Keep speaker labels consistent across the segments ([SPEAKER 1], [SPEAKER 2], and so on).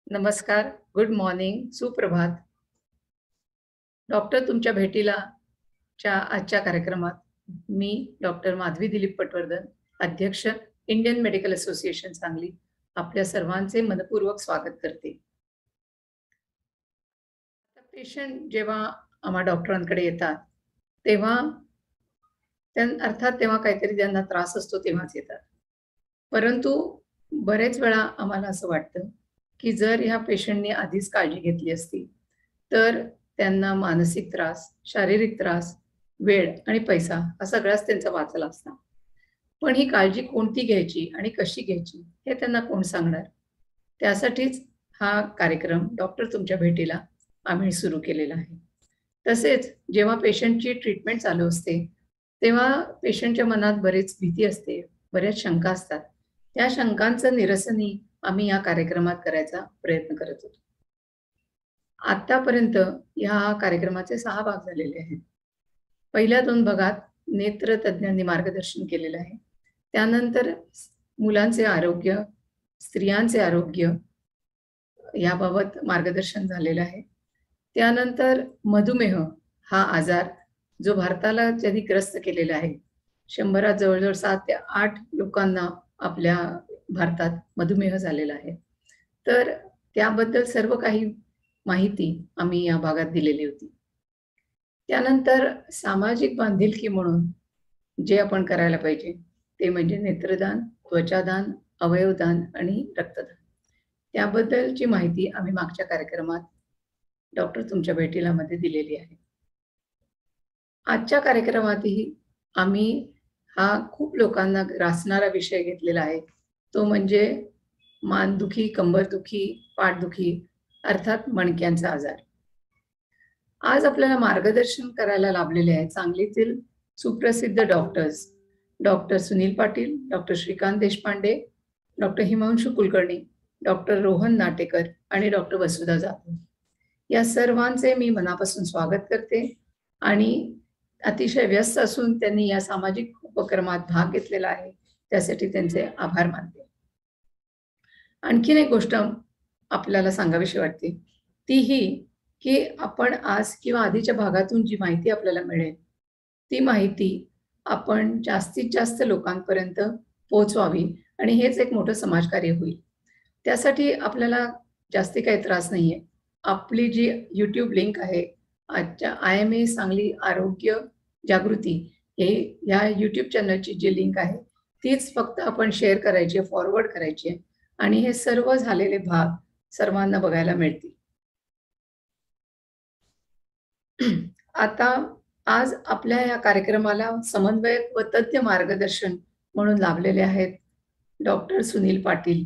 [SPEAKER 1] नमस्कार, good morning, सुप्रभात. Doctor तुमच्या भेटीला च्या आजच्या कार्यक्रमात मी डॉक्टर माधवी दिलीप पटवर्धन, अध्यक्ष इंडियन मेडिकल असोसिएशन सांगली, आपल्या सर्वांचे मनःपूर्वक स्वागत करते. पेशंट जेव्हा आम्हा डॉक्टरांकडे येतात, तेव्हा अर्थात तेव्हा काहीतरी त्यांना त्रास असतो तेव्हाच येतात. परंतु बरेच वेळा आम्हाला असं वाटतं, की जर ह्या पेशंटनी आधीच काळजी घेतली असती, तर त्यांना मानसिक त्रास, शारीरिक त्रास, वेळ आणि पैसा हा सगळाच त्यांचा वाचला असता. पण ही काळजी कोणती घ्यायची आणि कशी घ्यायची हे त्यांना कोण सांगणार? त्यासाठीच हा कार्यक्रम डॉक्टर तुमच्या भेटीला आम्ही सुरू केलेला आहे. तसेच जेव्हा पेशंटची ट्रीटमेंट चालू असते, तेव्हा पेशंटच्या मनात बरीच भीती असते, बऱ्याच शंका असतात. त्या शंकांचं निरसनही आम्ही या कार्यक्रमात करायचा प्रयत्न करत होतो. आतापर्यंत ह्या कार्यक्रमाचे 6 भाग झालेले आहेत. पहिल्या 2 भागात नेत्रतज्ञांनी मार्गदर्शन केलेलं आहे. त्यानंतर मुलांचे आरोग्य, स्त्रियांचे आरोग्य याबाबत मार्गदर्शन झालेलं आहे. त्यानंतर मधुमेह हा आजार जो भारताला ज्यांनी ग्रस्त केलेला आहे. 100त जवळ-जवळ 7 ते 8 लोकांना आपल्या भारतात मधुमेह झालेला आहे. तर त्याबद्दल सर्व काही माहिती आम्ही या भागात दिलेली होती. त्यानंतर सामाजिक बांधिलकी म्हणून जे आपण करायला पाहिजे ते म्हणजे नेत्रदान, त्वचादान, अवयवदान आणि रक्तदान. त्याबद्दलची माहिती आम्ही मागच्या कार्यक्रमात डॉक्टर तुमच्या भेटीला मध्ये दिलेली आहे. आजच्या कार्यक्रमातही आम्ही हा खूप लोकांना ग्रासणारा विषय घेतलेला आहे. तो म्हणजे मानदुखी, कंबरदुखी, पाठदुखी अर्थात मणक्यांचा आजार. आज आपल्याला मार्गदर्शन करायला लाभलेले आहेत सांगलीतील सुप्रसिद्ध doctors, doctor Sunil Patil, doctor Shrikant Deshpande, doctor Himanshu Kulkarni, doctor Rohan Natekar आणि डॉक्टर वसुधा जाधव. या सर्वांचे मी मनापासून स्वागत करते आणि अतिशय व्यस्त असून त्यांनी या सामाजिक उपक्रमात भाग घेतलेला आहे. त्यासाठी त्यांचे आभार मानते. आणखीन एक गोष्ट आपल्याला सांगावीशी वाटते, ती ही की आपण आज किंवा आधीच्या भागातून जी माहिती आपल्याला मिळेल, ती माहिती आपण जास्तीत जास्त लोकांपर्यंत पोहोचवावी आणि हेच एक मोठं समाजकार्य होईल. त्यासाठी आपल्याला जास्ती काही त्रास नाहीये. आपली जी YouTube लिंक आहे, आजच्या IMA सांगली आरोग्य जागृती हे ह्या YouTube चॅनलची जी लिंक आहे, तीच फक्त आपण शेअर करायची आहे, फॉरवर्ड करायची आहे आणि हे सर्व झालेले भाग सर्वांना बघायला मिळतील. आता आज आपल्या या कार्यक्रमाला समन्वयक व तज्ञ मार्गदर्शन म्हणून लाभलेले आहेत डॉक्टर सुनील पाटील.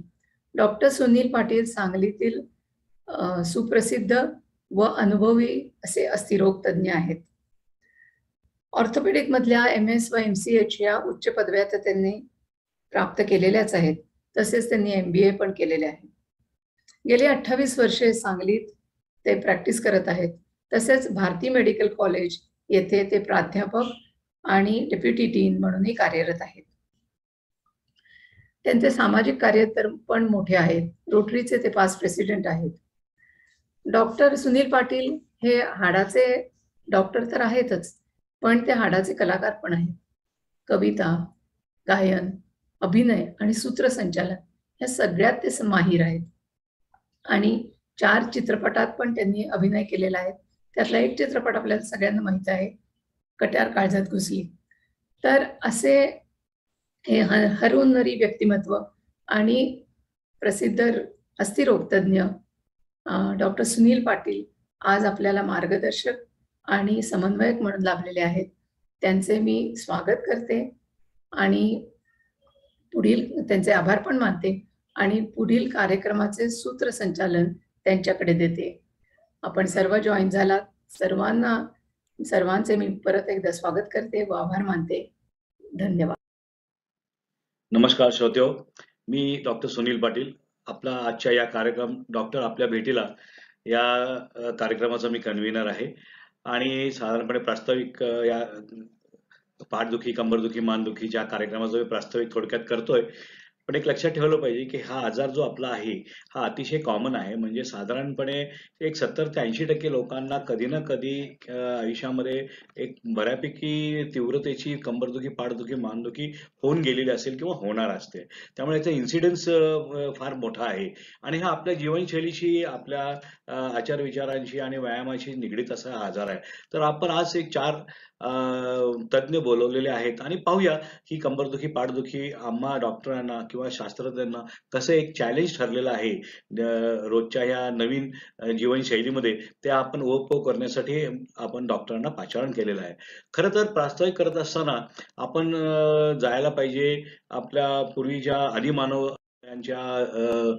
[SPEAKER 1] डॉक्टर सुनील पाटील सांगलीतील सुप्रसिद्ध व अनुभवी असे अस्थिरोग तज्ञ आहेत. ऑर्थोपेडिक मधल्या MS व MCH या उच्च पदव्या तर त्यांनी प्राप्त केलेल्याच आहेत. तसेच त्यांनी MBA पण केलेले आहे. गेली 28 वर्षे सांगलीत ते प्रॅक्टिस करत आहेत. तसेच भारती मेडिकल कॉलेज येथे ते प्राध्यापक आणि डेप्युटी डीन म्हणूनही कार्यरत आहेत. त्यांचे सामाजिक कार्य तर पण मोठे आहेत. रोटरीचे ते पास्ट प्रेसिडेंट आहेत. डॉक्टर सुनील पाटील हे हाडाचे डॉक्टर तर आहेतच, पण ते हाडाचे कलाकार पण आहेत. कविता, गायन, अभिनय आणि सूत्रसंचालन या सगळ्यात ते माहीर आहेत. आणि 4 चित्रपटात पण त्यांनी अभिनय केलेला आहे. त्यातला एक चित्रपट आपल्याला सगळ्यांना माहित आहे, कट्यार काळजात घुसली. तर असे हे हरहुन्नरी व्यक्तिमत्व आणि प्रसिद्ध अस्थिरोग तज्ञ डॉक्टर सुनील पाटील आज आपल्याला मार्गदर्शक आणि समन्वयक म्हणून लाभलेले आहेत. त्यांचे मी स्वागत करते आणि पुढील त्यांचे आभार पण मानते आणि पुढील कार्यक्रमाचे सूत्रसंचालन त्यांच्याकडे देते. आपण सर्व जॉईन झालात. सर्वांचे मी परत एकदा स्वागत करते व आभार मानते. धन्यवाद.
[SPEAKER 2] नमस्कार श्रोत्यो, मी डॉक्टर सुनील पाटील. आपला आजच्या या कार्यक्रम डॉक्टर आपल्या भेटीला या कार्यक्रमाचा मी कन्व्हेनर आहे आणि साधारणपणे प्रास्ताविक या पाठदुखी, कंबरदुखी, मानदुखीच्या कार्यक्रमाचा मी प्रास्ताविक थोडक्यात करतोय. पण एक लक्षात ठेवलं पाहिजे, की हा आजार जो आपला आहे, हा अतिशय कॉमन आहे. म्हणजे साधारणपणे एक 70% ते 80% लोकांना कधी ना कधी आयुष्यामध्ये एक बऱ्यापैकी तीव्रतेची कंबरदुखी, पाठदुखी, मानदुखी होऊन गेलेली असेल किंवा होणार असते. त्यामुळे याचा इन्सिडन्स फार मोठा आहे आणि हा आपल्या जीवनशैलीशी, आपल्या आचार-विचारांशी आणि व्यायामाशी निगडीत असा हा आजार आहे. तर आपण आज एक 4 तज्ञ बोलावलेले आहेत आणि पाहूया ही कंबरदुखी, पाठदुखी आम्हा डॉक्टरांना किंवा शास्त्रज्ञांना कसं एक चॅलेंज ठरलेलं आहे. रोजच्या ह्या नवीन जीवनशैलीमध्ये ते आपण ओळख करण्यासाठी आपण डॉक्टरांना पाचारण केलेलं आहे. खरं तर प्रास्ताविक करत असताना आपण जायला पाहिजे आपल्या पूर्वीच्या आदिमानव यांच्या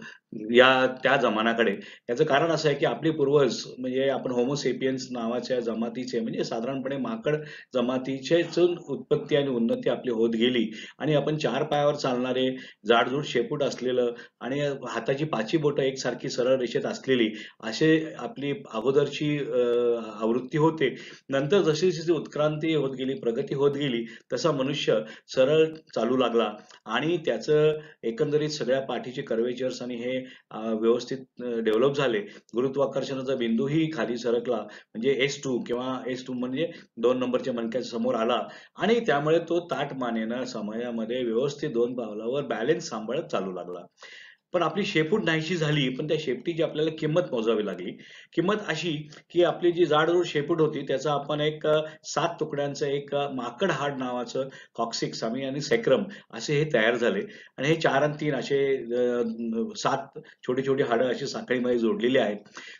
[SPEAKER 2] या त्या जमान्याकडे. याचं कारण असं आहे, की आपले पूर्वज म्हणजे आपण होमो सेपियन्स नावाच्या जमातीचे म्हणजे साधारणपणे माकड जमातीचेच उत्पत्ती आणि उन्नती आपली होत गेली आणि आपण 4 पायावर चालणारे, जाडजूड शेपूट असलेलं आणि हाताची 5ही बोटं एकसारखी सरळ रेषेत असलेली, असे आपली अगोदरची आवृत्ती होते. नंतर जशी-जशी उत्क्रांती होत गेली, प्रगती होत गेली, तसा मनुष्य सरळ चालू लागला आणि त्याचं एकंदरीत सगळ्या पाठीचे कर्व्हेचर्स आणि हे व्यवस्थित डेव्हलप झाले. गुरुत्वाकर्षणाचा बिंदूही खाली सरकला म्हणजे S2 किंवा S2 म्हणजे 2 नंबरच्या मणक्याच्या समोर आला आणि त्यामुळे तो ताठ मानेनं समाजामध्ये व्यवस्थित 2 पावलावर बॅलन्स सांभाळत चालू लागला. पण आपली शेपूट नाहीशी झाली, पण त्या शेपटीची आपल्याला किंमत मोजावी लागली. किंमत अशी, की आपली जी जाडजूड शेपूट होती त्याचा आपण एक 7 तुकड्यांचं एक माकड हाड नावाचं कॉक्सिक्स आणि सेक्रम असे हे तयार झाले आणि हे 4 आणि 3 असे 7 छोटी-छोटी हाडं अशी साखळीमध्ये जोडलेली आहेत.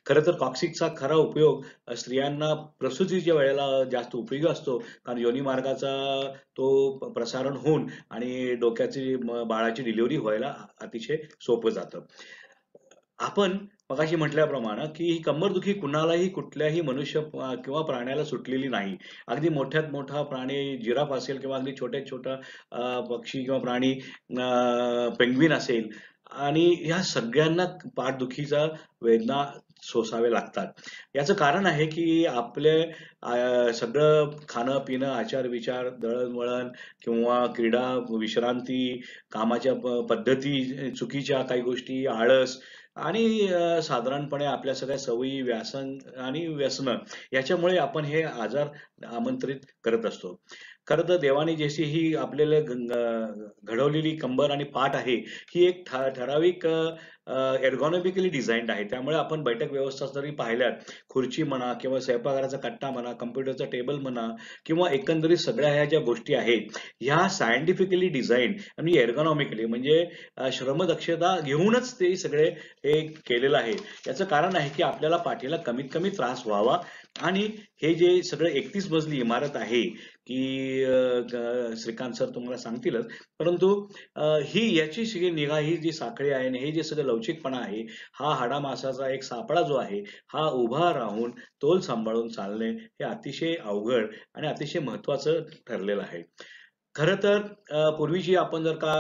[SPEAKER 2] खरं तर कॉक्सिक्सचा खरा उपयोग स्त्रियांना प्रसूतीच्या वेळेला जास्त उपयोगी असतो. कारण योनी मार्गाचा तो प्रसारण होऊन आणि डोक्याची बाळाची डिलिव्हरी व्हायला अतिशय सोपं जातं. आपण मगाशी म्हटल्याप्रमाणे, की ही कंबरदुखी कुणालाही कुठल्याही मनुष्य किंवा प्राण्याला सुटलेली नाही. अगदी मोठ्यात मोठा प्राणी जिराफ असेल किंवा अगदी छोट्यात छोटा पक्षी किंवा प्राणी पेंग्विन असेल आणि ह्या सगळ्यांना पाठदुखीचा वेदना सोसावे लागतात. याचं कारण आहे, की आपले सगळं खाणं-पिणं, आचार-विचार, दळण-वळण किंवा क्रीडा, विश्रांती, कामाच्या पद्धती चुकीच्या काही गोष्टी, आळस आणि साधारणपणे आपल्या सगळ्या सवयी, व्यासन आणि व्यसनं याच्यामुळे आपण हे आजार आमंत्रित करत असतो. खरं तर देवाने जशी ही आपल्याला घडवलेली कंबर आणि पाठ आहे, ही एक ठराविक एर्गोनॉमिकली डिझाइन्ड आहे. त्यामुळे आपण बैठक व्यवस्था जरी पाहिल्यात, खुर्ची म्हणा किंवा स्वयंपाकघराचा कट्टा म्हणा, कॉम्प्युटरचा टेबल म्हणा किंवा एकंदरीत सगळ्या ह्या ज्या गोष्टी आहेत, ह्या सायंटिफिकली डिझाइन्ड आणि एर्गोनॉमिकली म्हणजे श्रमदक्षता घेऊनच ते सगळे हे केलेलं आहे. याचं कारण आहे, की आपल्याला पाठीला कमीत कमी त्रास व्हावा आणि हे जे सगळं 31 मजली इमारत आहे, की श्रीकांत सर तुम्हाला सांगतीलच. परंतु ही याची सगळी निगा ही जी साखळी आहे आणि हे जे सगळं लवचिकपणा आहे, हा हाडामासाचा एक सापळा जो आहे, हा उभा राहून तोल सांभाळून चालणे हे अतिशय अवघड आणि अतिशय महत्त्वाचं ठरलेलं आहे. खरं तर पूर्वीची आपण जर का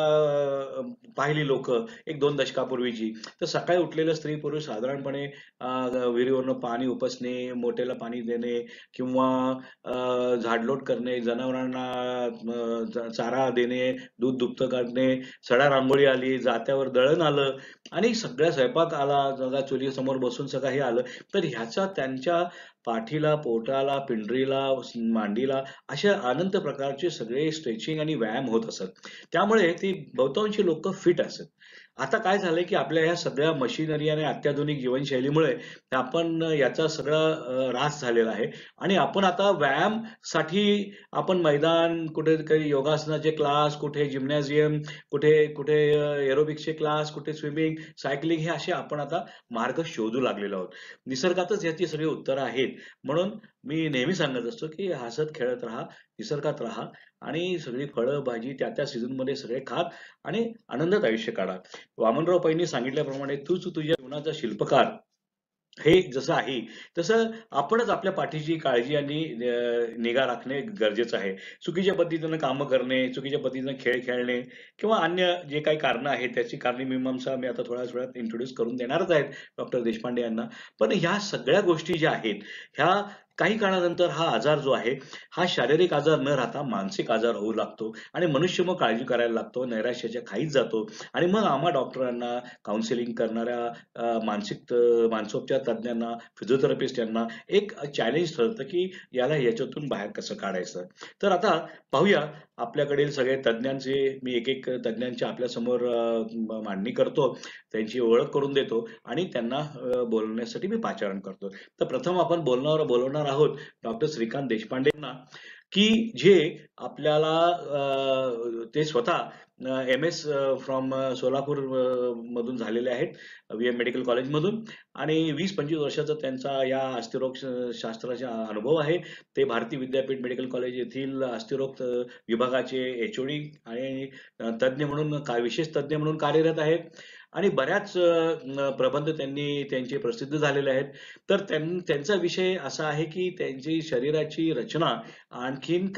[SPEAKER 2] पाहिली लोकं 1-2 दशकापूर्वीची, तर सकाळी उठलेलं स्त्री-पुरुष साधारणपणे विहिरीवरनं पाणी उपसणे, मोठ्याला पाणी देणे किंवा झाडलोट करणे, जनावरांना चारा देणे, दूध दुभतं करणे, सडा रांगोळी आली, जात्यावर दळण आलं आणि सगळा स्वयंपाक आला, सगळा चुलीसमोर बसून सगळं हे आलं. तर ह्याचा त्यांच्या पाठीला, पोटाला, पिंडरीला, मांडीला अशा अनंत प्रकारचे सगळे स्ट्रेचिंग आणि व्यायाम होत असत. त्यामुळे ती बहुतांशी लोकं फिट असत. आता काय झालंय, की आपल्या ह्या सगळ्या मशिनरी आणि अत्याधुनिक जीवनशैलीमुळे आपण याचा सगळा ऱ्हास झालेला आहे आणि आपण आता व्यायामसाठी आपण मैदान, कुठे काही योगासनाचे क्लास, कुठे जिम्नॅझियम, कुठे कुठे एरोबिक्सचे क्लास, कुठे स्विमिंग, सायकलिंग हे असे आपण आता मार्ग शोधू लागलेलो आहोत. निसर्गातच याची सगळी उत्तरं आहेत. म्हणून मी नेहमी सांगत असतो, की हसत खेळत राहा, निसर्गात राहा आणि सगळी फळं, भाजी त्या-त्या सीझनमध्ये सगळे खात आणि आनंदात आयुष्य काढा. वामनराव पैंनी सांगितल्याप्रमाणे तूच तुझ्या जीवनाचा शिल्पकार. हे जसं आहे, तसं आपणच आपल्या पाठीची काळजी आणि निगा राखणे गरजेचं आहे. चुकीच्या पद्धतीनं कामं करणे, चुकीच्या पद्धतीनं खेळ खेळणे किंवा अन्य जे काही कारणं आहेत, त्याची कारणमीमांसा मी आता थोड्याच वेळात इंट्रोड्यूस करून देणारच आहेत डॉक्टर देशपांडे यांना. पण ह्या सगळ्या गोष्टी ज्या आहेत, ह्या काही काळानंतर हा आजार जो आहे, हा शारीरिक आजार न राहता मानसिक आजार होऊ लागतो आणि मनुष्य मग काळजी करायला लागतो, नैराश्याच्या खाईत जातो आणि मग आम्हा डॉक्टरांना, काउन्सिलिंग करणाऱ्या मानसोपचार तज्ञांना, फिजिओथेरपिस्ट यांना एक चॅलेंज ठरतं, की याला याच्यातून बाहेर कसं काढायचं. तर आता पाहूया आपल्याकडील सगळे तज्ञांचे मी एक-एक तज्ञांची आपल्यासमोर मांडणी करतो. त्यांची ओळख करून देतो आणि त्यांना बोलवण्यासाठी मी पाचारण करतो. तर प्रथम आपण बोलवणार आहोत डॉक्टर श्रीकांत देशपांडेंना, की जे आपल्याला ते स्वतः एम-एस फ्रॉम सोलापूर मधून झालेले आहेत, व्ही-एम मेडिकल कॉलेजमधून आणि 20-25 वर्षाचा त्यांचा या अस्थिरोग शास्त्राचा अनुभव आहे. ते भारती विद्यापीठ मेडिकल कॉलेज येथील अस्थिरोग विभागाचे एच-ओ-डी आणि तज्ञ म्हणून विशेष तज्ञ म्हणून कार्यरत आहेत आणि बऱ्याच प्रबंध त्यांचे प्रसिद्ध झालेले आहेत. तर त्यांचा विषय असा आहे, की त्यांची शरीराची रचना आणखीन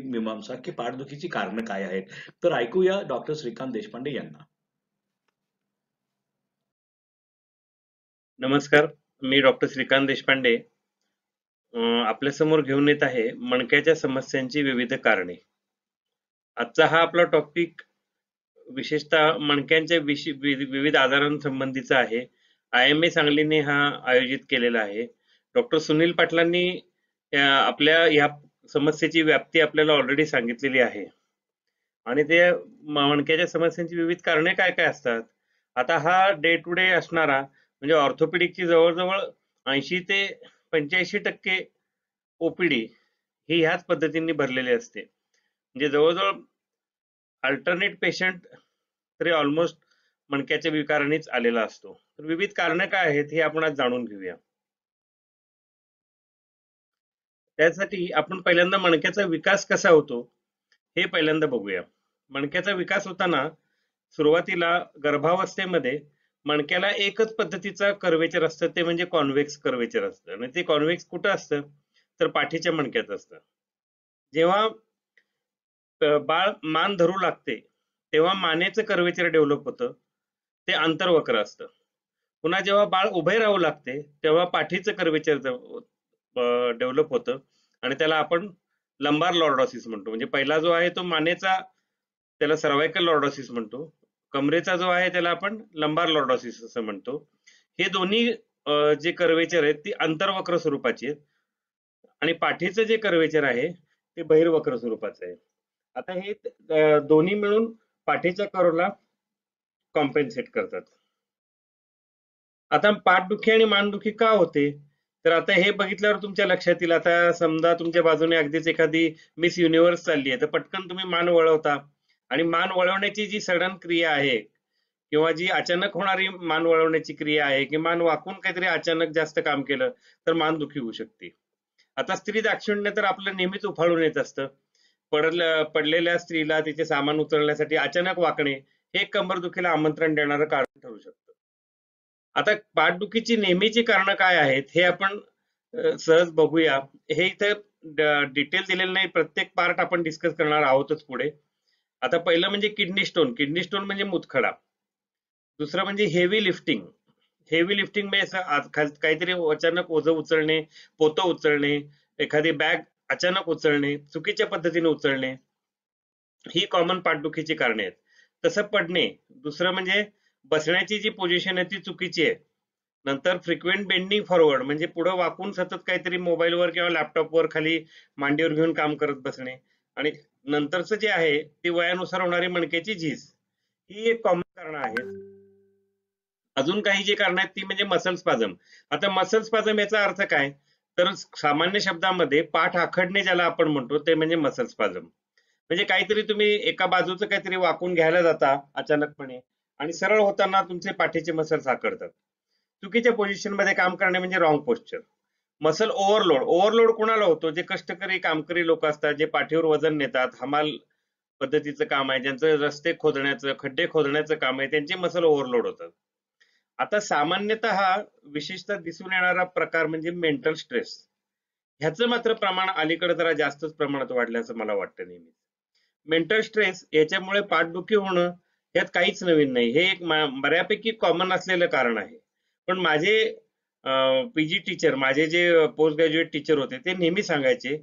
[SPEAKER 2] मीमांसा, की पाठदुखीची कारणं काय आहेत? तर ऐकूया डॉक्टर श्रीकांत देशपांडे यांना.
[SPEAKER 3] नमस्कार, मी डॉक्टर श्रीकांत देशपांडे आपल्यासमोर घेऊन येत आहे मणक्याच्या समस्यांची विविध कारणे. आजचा हा आपला टॉपिक विशेषतः मणक्यांच्या विविध आजारांसंबंधीचा आहे. IMA सांगलीने हा आयोजित केलेला आहे. डॉक्टर सुनील पाटलांनी आपल्या या समस्येची व्याप्ती आपल्याला ऑलरेडी सांगितलेली आहे आणि ते मणक्याच्या समस्यांची विविध कारणे काय काय असतात. आता हा डे टू डे असणारा म्हणजे ऑर्थोपेडिकची जवळजवळ 80 ते 85% ओपीडी ही ह्याच पद्धतीने भरलेली असते. म्हणजे जवळजवळ अल्टरनेट पेशंट तरी ऑलमोस्ट मणक्याच्या विकारानेच आलेला असतो. तर विविध कारणं काय आहेत हे आपण आज जाणून घेऊया. त्यासाठी आपण पहिल्यांदा मणक्याचा विकास कसा होतो हे पहिल्यांदा बघूया. मणक्याचा विकास होताना सुरुवातीला गर्भावस्थेमध्ये मणक्याला एकच पद्धतीचा कर्वेचर असतं, ते म्हणजे कॉन्व्हेक्स कर्वेचर असतं आणि ते कॉन्व्हेक्स कुठं असतं तर पाठीच्या मणक्यात असतं. जेव्हा बाळ मान धरू लागते तेव्हा मानेचं कर्वेचर डेव्हलप होतं, ते अंतर्वक्र असतं. पुन्हा जेव्हा बाळ उभे राहू लागते तेव्हा पाठीचं कर्वेचर डेव्हलप होतं आणि त्याला आपण लंबार लॉर्डॉसिस म्हणतो. म्हणजे पहिला जो आहे तो मानेचा, त्याला सर्वायकल लॉर्डॉसिस म्हणतो. कमरेचा जो आहे त्याला आपण लंबार लॉर्डॉसिस असं म्हणतो. हे दोन्ही जे कर्वेचर आहेत ती अंतर्वक्र स्वरूपाची आहेत आणि पाठीचं जे कर्वेचर आहे ते बहिर्वक्र स्वरूपाचं आहे. आता हे दोन्ही मिळून पाठीच्या कर्वला कॉम्पेन्सेट करतात. आता पाठदुखी आणि मानदुखी का होते तर आता हे बघितल्यावर तुमच्या लक्षात येईल. आता समजा तुमच्या बाजूने अगदीच एखादी मिस युनिव्हर्स चालली आहे तर पटकन तुम्ही मान वळवता आणि मान वळवण्याची जी सडन क्रिया आहे किंवा जी अचानक होणारी मान वळवण्याची क्रिया आहे की मान वाकून काहीतरी अचानक जास्त काम केलं तर मान दुखी होऊ शकते. आता स्त्री दाक्षिण्य तर आपलं नेहमीच उफाळून येत असतं. पडलेल्या स्त्रीला तिचे सामान उचलण्यासाठी अचानक वाकणे हे कंबरदुखीला आमंत्रण देणारं कारण ठरू शकतं. आता पाठदुखीची नेहमीची कारणं काय आहेत हे आपण सहज बघूया. हे इथे डिटेल दिलेलं नाही, प्रत्येक पार्ट आपण डिस्कस करणार आहोतच पुढे. आता पहिलं म्हणजे किडनी स्टोन. किडनी स्टोन म्हणजे मुतखडा. दुसरं म्हणजे हेवी लिफ्टिंग. हेवी लिफ्टिंग म्हणजे काहीतरी अचानक ओझं उचलणे, पोतं उचलणे, एखादी बॅग अचानक उचलणे, चुकीच्या पद्धतीने उचलणे, ही कॉमन पाठदुखीची कारणे आहेत. तसं पडणे. दुसरं म्हणजे बसण्याची जी पोझिशन आहे ती चुकीची आहे. नंतर फ्रिक्वेंट बेंडिंग फॉरवर्ड म्हणजे पुढे वाकून सतत काहीतरी मोबाईलवर किंवा लॅपटॉपवर खाली मांडीवर घेऊन काम करत बसणे. आणि नंतरचं जे आहे ती वयानुसार होणारी मणक्याची झीज, ही एक कॉमन कारण आहेत. अजून काही जी कारण आहेत ती म्हणजे मसल स्पाझम. आता मसल स्पाझम याचा अर्थ काय तर सामान्य शब्दामध्ये पाठ आखडणे ज्याला आपण म्हणतो ते म्हणजे मसल स्पाझम. म्हणजे काहीतरी तुम्ही एका बाजूचं काहीतरी वाकून घ्यायला जाता अचानकपणे आणि सरळ होताना तुमचे पाठीचे मसल्स आखडतात. चुकीच्या पोझिशन मध्ये काम करणे म्हणजे wrong posture. Muscle overload. Overload कोणाला होतो? जे कष्टकरी कामकरी लोक असतात, जे पाठीवर वजन नेतात, हमाल पद्धतीचं काम आहे, ज्यांचं रस्ते खोदण्याचं, खड्डे खोदण्याचं काम आहे, त्यांचे मसल ओव्हरलोड होतात. आता सामान्यतः विशेषतः दिसून येणारा प्रकार म्हणजे मेंटल स्ट्रेस. ह्याचं मात्र प्रमाण अलीकडे जरा जास्तच प्रमाणात वाढलं असं मला वाटतं नेहमी. मेंटल स्ट्रेस याच्यामुळे पाठदुखी होणं यात काहीच नवीन नाही. हे एक बऱ्यापैकी कॉमन असलेलं कारण आहे. पण माझे पीजी टीचर, माझे जे पोस्ट ग्रॅज्युएट टीचर होते, ते नेहमी सांगायचे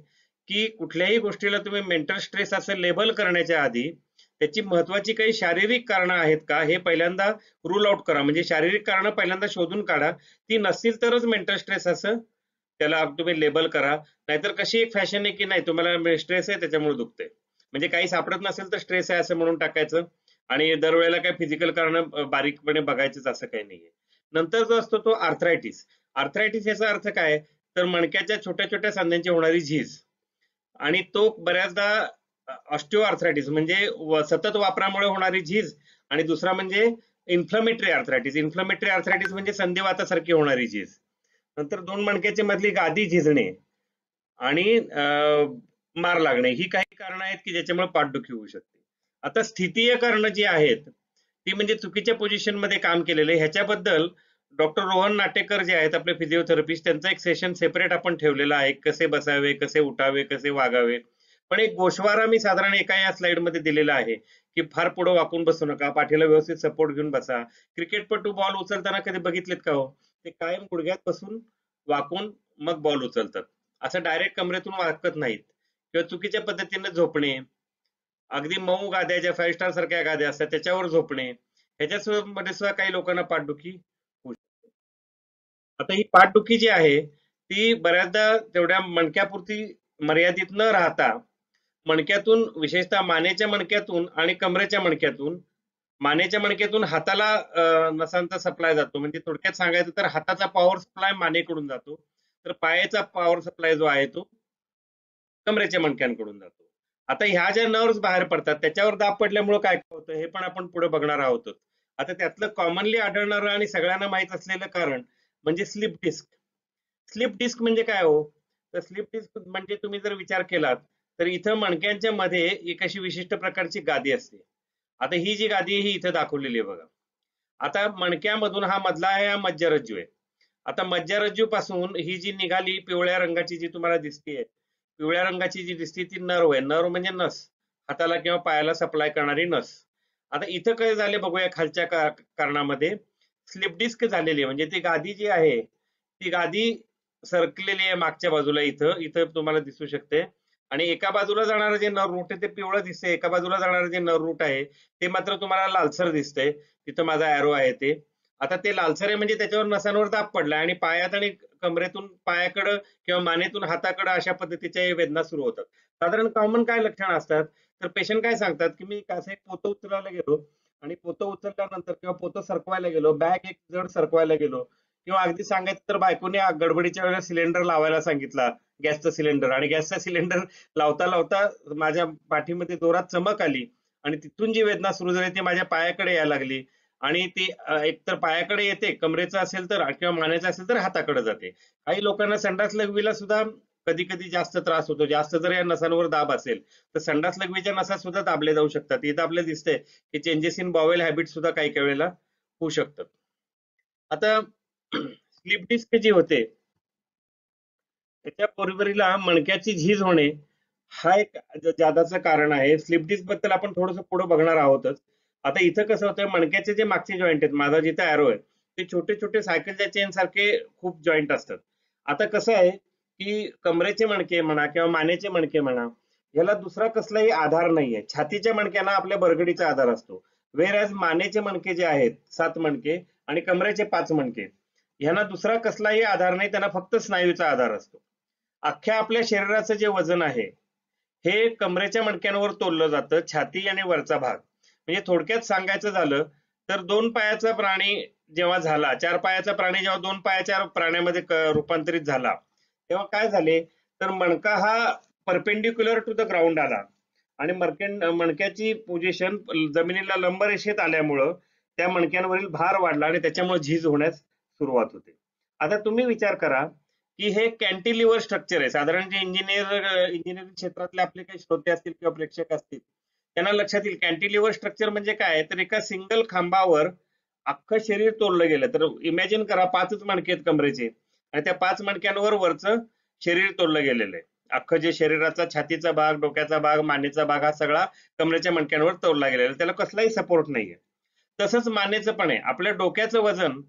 [SPEAKER 3] की कुठल्याही गोष्टीला तुम्ही मेंटल स्ट्रेस असं लेबल करण्याच्या आधी त्याची महत्वाची काही शारीरिक कारणं आहेत का हे पहिल्यांदा रूल आउट करा. म्हणजे शारीरिक कारणं पहिल्यांदा शोधून काढा. ती नसतील तरच मेंटल स्ट्रेस असं त्याला तुम्ही लेबल करा. नाहीतर कशी एक फॅशन आहे की नाही तुम्हाला स्ट्रेस आहे त्याच्यामुळे दुखते, म्हणजे काही सापडत नसेल तर स्ट्रेस आहे असं म्हणून टाकायचं आणि दरवेळेला काही फिजिकल कारण बारीकपणे बघायचंच असं काही नाहीये. नंतर जो असतो तो आर्थरायटिस. आर्थरायटिस याचा अर्थ काय, तर मणक्याच्या छोट्या छोट्या सांध्यांची होणारी झीज, आणि तो बऱ्याचदा ऑस्टिओ आर्थरायटिस म्हणजे सतत वापरामुळे होणारी झीज, आणि दुसरा म्हणजे इन्फ्लमेटरी आर्थरायटिस. इन्फ्लमेटरी आर्थरायटिस म्हणजे संधिवातासारखी होणारी झीज. नंतर दोन मणक्याची मधली गादी झिजणे आणि मार लागणे, ही काही कारणं आहेत की ज्याच्यामुळे पाठदुखी होऊ शकते. आता स्थितीय कारणं जी आहेत ती म्हणजे चुकीच्या पोझिशन मध्ये काम केलेले. ह्याच्याबद्दल डॉक्टर रोहन नाटेकर जे आहेत आपले फिजिओथेरपिस्ट, त्यांचं एक सेशन सेपरेट आपण ठेवलेलं आहे, कसे बसावे, कसे उठावे, कसे वागावे. पण एक गोषवारा मी साधारण एका या स्लाइड मध्ये दिलेला आहे की फार पुढे वाकून बसू नका, पाठीला व्यवस्थित सपोर्ट घेऊन बसा. क्रिकेटपटू बॉल उचलताना कधी बघितलेत का हो, ते कायम गुडघ्यात बसून वाकून मग बॉल उचलतात, असं डायरेक्ट कमरेतून वाकत नाहीत. किंवा चुकीच्या पद्धतीने झोपणे, अगदी मऊ गाद्या ज्या 5 स्टार सारख्या गाद्या असतात त्याच्यावर झोपणे, ह्याच्यामध्ये सुद्धा काही लोकांना पाठदुखी होऊ शकते. आता ही पाठदुखी जी आहे ती बऱ्याचदा तेवढ्या मणक्यापुरती मर्यादित न राहता मणक्यातून, विशेषतः मानेच्या मणक्यातून आणि कमरेच्या मणक्यातून, मानेच्या मणक्यातून हाताला नसांचा सप्लाय जातो. म्हणजे थोडक्यात सांगायचं तर हाताचा पॉवर सप्लाय मानेकडून जातो, तर पायाचा पॉवर सप्लाय जो आहे तो कमरेच्या मणक्यांकडून जातो. आता ह्या ज्या नर्व्स बाहेर पडतात त्याच्यावर दाब पडल्यामुळे काय होतं हे पण आपण पुढे बघणार आहोत. आता त्यातलं कॉमनली आढळणारं आणि सगळ्यांना माहित असलेलं कारण म्हणजे स्लिप डिस्क. स्लिप डिस्क म्हणजे काय हो, तर स्लिप डिस्क म्हणजे तुम्ही जर विचार केलात तर इथं मणक्यांच्या मध्ये एक अशी विशिष्ट प्रकारची गादी असते. आता ही जी गादी आहे ही इथं दाखवलेली आहे बघा. आता मणक्यामधून हा मधला आहे, हा मज्जारज्जू आहे. आता मज्जारज्जू पासून ही जी निघाली पिवळ्या रंगाची जी तुम्हाला दिसते, पिवळ्या रंगाची जी दिसते ती नर्व आहे. नर्व म्हणजे नस, हाताला किंवा पायाला सप्लाय करणारी नस. आता इथं काय झाले बघूया, खालच्या कारणामध्ये स्लिप डिस्क झालेली आहे. म्हणजे ती गादी जी आहे ती गादी सरकलेली आहे मागच्या बाजूला, इथं इथं तुम्हाला दिसू शकते. आणि एका बाजूला जाणारं जे नर रूट आहे ते पिवळं दिसतंय, एका बाजूला जाणारं जे नर रूट आहे ते मात्र तुम्हाला लालसर दिसतंय. तिथं माझा एरो आहे ते. आता ते लालसर आहे म्हणजे त्याच्यावर नसांवर दाब पडला आणि पायात आणि कमरेतून पायाकडं किंवा मानेतून हाताकडं अशा पद्धतीच्या वेदना सुरू होतात. साधारण कॉमन काय लक्षणं असतात, तर पेशंट काय सांगतात की मी असं एक पोतं उचलायला गेलो आणि पोतं उचलल्यानंतर किंवा पोतं सरकवायला गेलो, बॅग एक जड सरकवायला गेलो, किंवा अगदी सांगायचं तर बायकोने गडबडीच्या वेळेला सिलेंडर लावायला सांगितला, गॅसचं सिलेंडर, आणि गॅसचा सिलेंडर लावता लावता माझ्या पाठीमध्ये जोरात चमक आली आणि तिथून जी वेदना सुरू झाली ती माझ्या पायाकडे यायला लागली. आणि ती एकतर पायाकडे येते, कमरेचं असेल तर, किंवा मानेचं असेल तर हाताकडे जाते. काही लोकांना संडास लघवीला सुद्धा कधी कधी जास्त त्रास होतो. जास्त जर या नसांवर दाब असेल तर संडास लघवीच्या नसा सुद्धा दाबले जाऊ शकतात. इथं आपल्याला दिसतंय की चेंजेस इन बॉवेल हॅबिट सुद्धा काही काही वेळेला होऊ शकतात. आता स्लिप डिस्क जी होते त्याच्या बरोबरीला मणक्याची झीज होणे हा एक जादाचं कारण आहे. स्लिप डिस्क बद्दल आपण थोडंसं पुढे बघणार आहोतच. आता इथं कसं होतं, मणक्याचे जे मागचे जॉईंट आहेत, माझा जिथं एरो आहे ते छोटे छोटे सायकलच्या चेन सारखे खूप जॉईंट असतात. आता कसं आहे की कमरेचे मणके म्हणा किंवा मानेचे मणके म्हणा, याला दुसरा कसलाही आधार नाहीये. छातीच्या मणक्यांना आपल्या बरगडीचा आधार असतो, वेरॅज मानेचे मणके जे आहेत 7 मणके आणि कमरेचे 5 मणके, ह्यांना दुसरा कसलाही आधार नाही, त्यांना फक्त स्नायूचा आधार असतो. अख्ख्या आपल्या शरीराचं जे वजन आहे हे कमरेच्या मणक्यांवर तोललं जातं, छाती आणि वरचा भाग. म्हणजे थोडक्यात सांगायचं झालं तर 2 पायाचा प्राणी जेव्हा झाला, 4 पायाचा प्राणी जेव्हा 2 पायाच्या प्राण्यामध्ये रूपांतरित झाला तेव्हा काय झाले, तर मणका हा परपेंडिक्युलर टू द ग्राउंड आला आणि मणक्याची पोझिशन जमिनीला लंबरेषेत आल्यामुळं त्या मणक्यांवरील भार वाढला आणि त्याच्यामुळे झीज होण्यास सुरुवात होते. आता तुम्ही विचार करा की हे कॅन्टिलिव्हर स्ट्रक्चर आहे. साधारण जे इंजिनिअरिंग क्षेत्रातले आपले काही श्रोते असतील किंवा प्रेक्षक असतील त्यांना लक्षात येईल कॅन्टिलिव्हर स्ट्रक्चर म्हणजे काय, तर एका सिंगल खांबावर अख्खं शरीर तोललं गेलं. तर इमॅजिन करा 5च मणके आहेत कमरेचे आणि त्या 5 मणक्यांवर वरचं शरीर तोललं गेलेलं आहे. अख्खं जे शरीराचा छातीचा भाग, डोक्याचा भाग, मानेचा भाग हा सगळा कमरेच्या मणक्यांवर तोलला गेलेला आहे, त्याला कसलाही सपोर्ट नाहीये. तसंच मानेचं पण आहे. आपल्या डोक्याचं वजन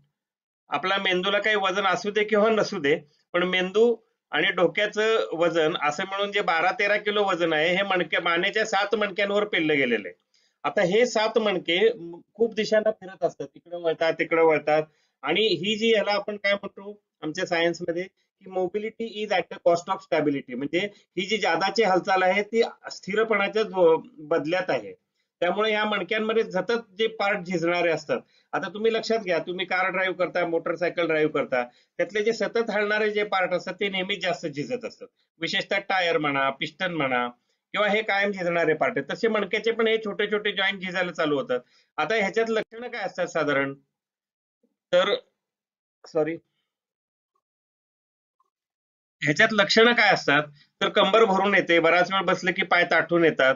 [SPEAKER 3] आपला मेंदूला काही वजन असू दे किंवा नसू दे, पण मेंदू आणि डोक्याचं वजन असं मिळून जे 12-13 किलो वजन आहे, हे मानेच्या 7 मणक्यांवर पेललं गेलेलं आहे. आता हे 7 मणके खूप दिशांना फिरत असतात, इकडे वळतात तिकडे वळतात. आणि ही जी याला आपण काय म्हणतो आमच्या सायन्समध्ये, की mobility is at the cost of stability, म्हणजे ही जी जादाची हालचाल आहे ती स्थिरपणाच्या बदल्यात आहे. त्यामुळे या मणक्यांमध्ये सतत जे पार्ट झिजणारे असतात. आता तुम्ही लक्षात घ्या, तुम्ही कार ड्राईव्ह करता, मोटरसायकल ड्राईव्ह करता, त्यातले जे सतत हलणारे जे पार्ट असतात ते नेहमीच जास्त झिजत असतात. विशेषतः टायर म्हणा, पिस्टन म्हणा, किंवा हे कायम झिजणारे पार्ट आहेत. तसे मणक्याचे पण हे छोटे छोटे जॉईंट झिजायला चालू होतात. आता ह्याच्यात लक्षणं काय असतात साधारण? तर सॉरी, ह्याच्यात लक्षणं काय असतात? तर कंबर भरून येते, बराच वेळ बसले की पाय ताठून येतात.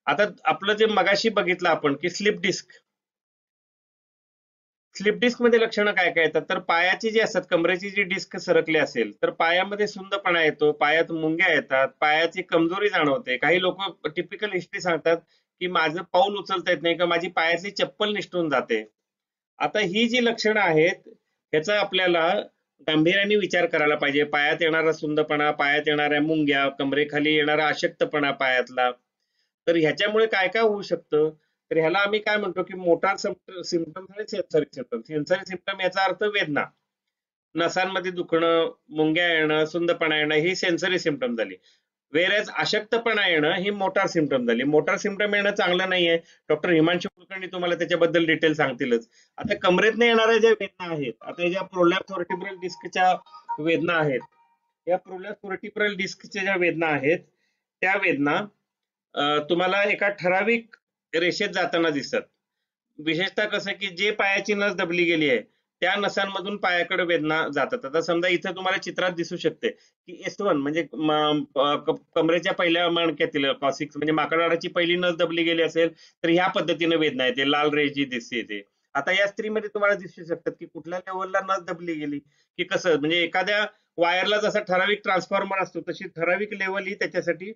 [SPEAKER 3] आता आपलं जे मगाशी बघितलं आपण की स्लिप डिस्क मध्ये लक्षणं काय काय येतात? तर पायाची जी असतात, कमरेची जी डिस्क सरकली असेल तर पायामध्ये सुंदपणा येतो, पायात मुंग्या येतात, पायाची कमजोरी जाणवते. काही लोक टिपिकल हिस्ट्री सांगतात की माझं पाऊल उचलता येत नाही किंवा माझी पायातली चप्पल निसटून जाते. आता ही जी लक्षणं आहेत ह्याचा आपल्याला गांभीर्याने विचार करायला पाहिजे. पायात येणारा सुंदपणा, पायात येणाऱ्या मुंग्या, कमरेखाली येणारा अशक्तपणा पायातला, तर ह्याच्यामुळे काय काय होऊ शकतं? तर ह्याला आम्ही काय म्हणतो की मोटार सिमटम्स आणि सेन्सरी सिमटम्स. सेन्सरी सिमटम याचा अर्थ वेदना, नसांमध्ये दुखणं, मुंग्या येणं, सुंदपणा येणं, ही सेन्सरी सिमटम झाली. वेरॅज अशक्तपणा येणं ही मोटार सिमटम झाली. मोटार सिमटम येणं चांगलं नाहीये. डॉक्टर हिमांशू कुलकर्णी तुम्हाला त्याच्याबद्दल डिटेल सांगतीलच. आता कमरेतनं येणाऱ्या ज्या वेदना आहेत, आता ज्या प्रोलॅप्स व्हर्टिब्रल डिस्कच्या वेदना आहेत, या प्रोलॅप्स व्हर्टिब्रल डिस्कच्या ज्या वेदना आहेत त्या वेदना तुम्हाला एका ठराविक रेषेत जाताना दिसतात. विशेषतः कसं की जे पायाची नस दबली गेली आहे त्या नसांमधून पायाकडे वेदना जातात. आता समजा इथं तुम्हाला चित्रात दिसू शकते की S1 म्हणजे कमरेच्या पहिल्या मणक्यातील कॉसिक्स म्हणजे माकडाची पहिली नस दबली गेली असेल तर ह्या पद्धतीने वेदना येते, लाल रेष जी दिसते ते. आता या स्त्रीमध्ये तुम्हाला दिसू शकतात की कुठल्या लेवलला नस दबली गेली, की कसं म्हणजे एखाद्या वायरला जसा ठराविक ट्रान्सफॉर्मर असतो तशी ठराविक लेवल ही त्याच्यासाठी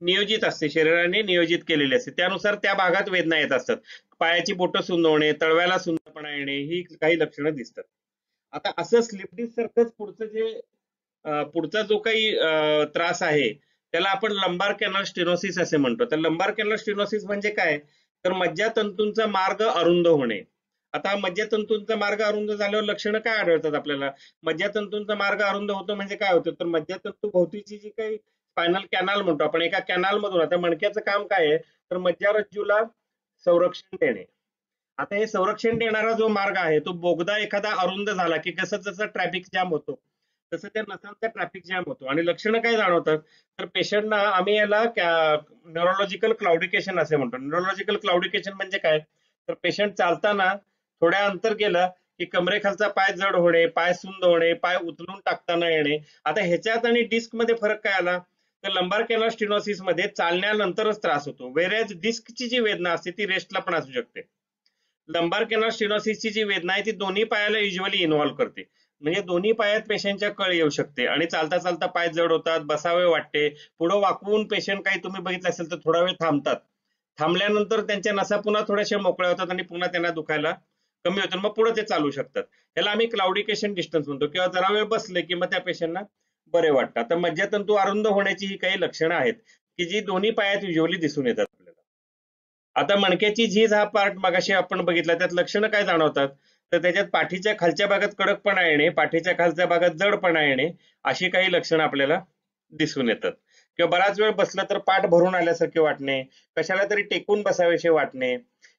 [SPEAKER 3] नियोजित असते, शरीराने नियोजित केलेली असते. त्यानुसार त्या भागात वेदना येत असतात. पायाची बोटं सुंद होणे, तळव्याला सुंदपणा येणे, ही काही लक्षणं दिसतात. आता असं स्लिप डिस्क सारखंच पुढचं जे पुढचा जो काही त्रास आहे त्याला आपण लंबार कॅनल स्टेनोसिस असे म्हणतो. तर लंबार कॅनल स्टेनोसिस म्हणजे काय? तर मज्जातंतूंचा मार्ग अरुंद होणे. आता मज्जातंतूंचा मार्ग अरुंद झाल्यावर लक्षणं काय आढळतात आपल्याला? मज्जातंतूंचा मार्ग अरुंद होतो म्हणजे काय होतं? तर मज्जातंतू भोवतीची जी काही स्पायनल कॅनल म्हणतो आपण, एका कॅनल मधून, आता मणक्याचं काम काय आहे? तर मज्जारज्जूला संरक्षण देणे. आता हे संरक्षण देणारा जो मार्ग आहे तो बोगदा एखादा अरुंद झाला की कसं जसं ट्रॅफिक जाम होतो तसं त्या नसांचा ट्रॅफिक जाम होतो. आणि लक्षणं काय जाणवतात? तर पेशंटना आम्ही याला न्यूरोलॉजिकल क्लाउडिकेशन असे म्हणतो. न्यूरोलॉजिकल क्लाउडिकेशन म्हणजे काय? तर पेशंट चालताना थोड्या अंतर गेलं की कमरेखालचा पाय जड होणे, पाय सुंद होणे, पाय उचलून टाकताना येणे. आता ह्याच्यात आणि डिस्क मध्ये फरक काय आला? तर लंबार कॅनल स्टेनोसिस मध्ये चालण्यानंतरच त्रास होतो, वेरेज डिस्कची जी वेदना असते ती रेस्टला पण असू शकते. लंबार कॅनल स्टेनोसिसची जी वेदना आहे ती दोन्ही पायाला युजली इन्व्हॉल्व करते. म्हणजे दोन्ही पायात पेशंटच्या कळ येऊ शकते आणि चालता चालता पाय जड होतात, बसावे वाटते. पुढे वाकवून पेशंट काही तुम्ही बघितलं असेल तर थोडा वेळ थांबतात. थांबल्यानंतर त्यांच्या नसा पुन्हा थोड्याशा मोकळ्या होतात आणि पुन्हा त्यांना दुखायला कमी होतं, मग पुढे ते चालू शकतात. याला आम्ही क्लाउडिकेशन डिस्टन्स म्हणतो. किंवा जरा वेळ बसले की मग त्या पेशंटना बरे वाटतात. तर मज्जातंतू अरुंद होण्याची ही काही लक्षणं आहेत की जी दोन्ही पायात युजली दिसून येतात आपल्याला. आता मणक्याची झीज हा पार्ट मगाशी आपण बघितला, त्यात लक्षणं काय जाणवतात? तर त्याच्यात पाठीच्या खालच्या भागात कडकपणा येणे, पाठीच्या खालच्या भागात जडपणा येणे, अशी काही लक्षणं आपल्याला दिसून येतात. किंवा बराच वेळ बसलं तर पाठ भरून आल्यासारखे वाटणे, कशाला तरी टेकून बसावेसे वाटणे,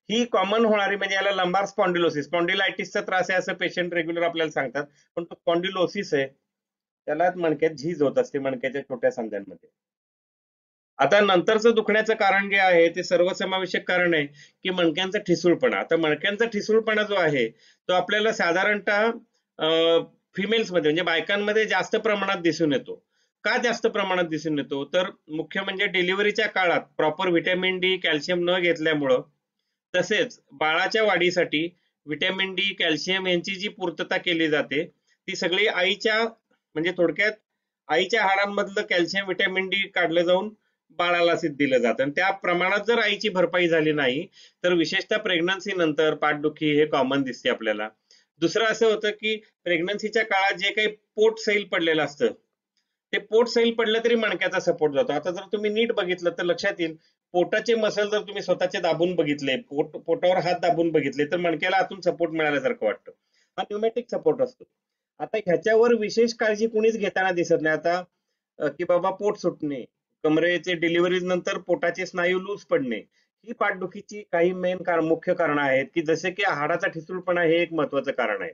[SPEAKER 3] ही कॉमन होणारी म्हणजे याला लंबार स्पॉन्डिलोसिस, स्पॉन्डिलायटिसचा त्रास आहे असं पेशंट रेग्युलर आपल्याला सांगतात, पण तो स्पॉन्डिलोसिस आहे. त्याला मणक्यात झीज होत असते मणक्याच्या छोट्या सांध्यांमध्ये. आता नंतरचं दुखण्याचं कारण जे आहे ते सर्वसमावेशक कारण आहे की मणक्यांचा ठिसूळपणा. आता मणक्यांचा ठिसूळपणा जो आहे तो आपल्याला साधारणतः फिमेल्स मध्ये म्हणजे बायकांमध्ये जास्त प्रमाणात दिसून येतो. का जास्त प्रमाणात दिसून येतो? तर मुख्य म्हणजे डिलिव्हरीच्या काळात प्रॉपर व्हिटॅमिन डी, कॅल्शियम न घेतल्यामुळं, तसेच बाळाच्या वाढीसाठी व्हिटॅमिन डी, कॅल्शियम यांची जी पूर्तता केली जाते ती सगळी आईच्या म्हणजे थोडक्यात आईच्या हाडांमधलं कॅल्शियम, व्हिटॅमिन डी काढलं जाऊन बाळाला दिलं जातं. आणि त्या प्रमाणात जर आईची भरपाई झाली नाही तर विशेषतः प्रेग्नन्सी नंतर पाठदुखी हे कॉमन दिसते आपल्याला. दुसरं असं होतं की प्रेग्नन्सीच्या काळात जे काही पोट सैल पडलेलं असतं ते पोट सैल पडलं तरी मणक्याचा सपोर्ट जातो. आता जर तुम्ही नीट बघितलं तर लक्षात येईल, पोटाचे मसल जर तुम्ही स्वतःचे दाबून बघितले, पोटावर हात दाबून बघितले तर मणक्याला आतून सपोर्ट मिळाल्यासारखं वाटतं. हा न्यूमॅटिक सपोर्ट असतो. आता ह्याच्यावर विशेष काळजी कुणीच घेताना दिसत नाही. आता की बाबा पोट सुटणे, कमरेचे डिलिव्हरी नंतर पोटाचे स्नायू लूज पडणे, ही पाठदुखीची काही मुख्य कारण आहेत, की जसे की हाडाचा ठिसूळपणा हे एक महत्वाचं कारण आहे.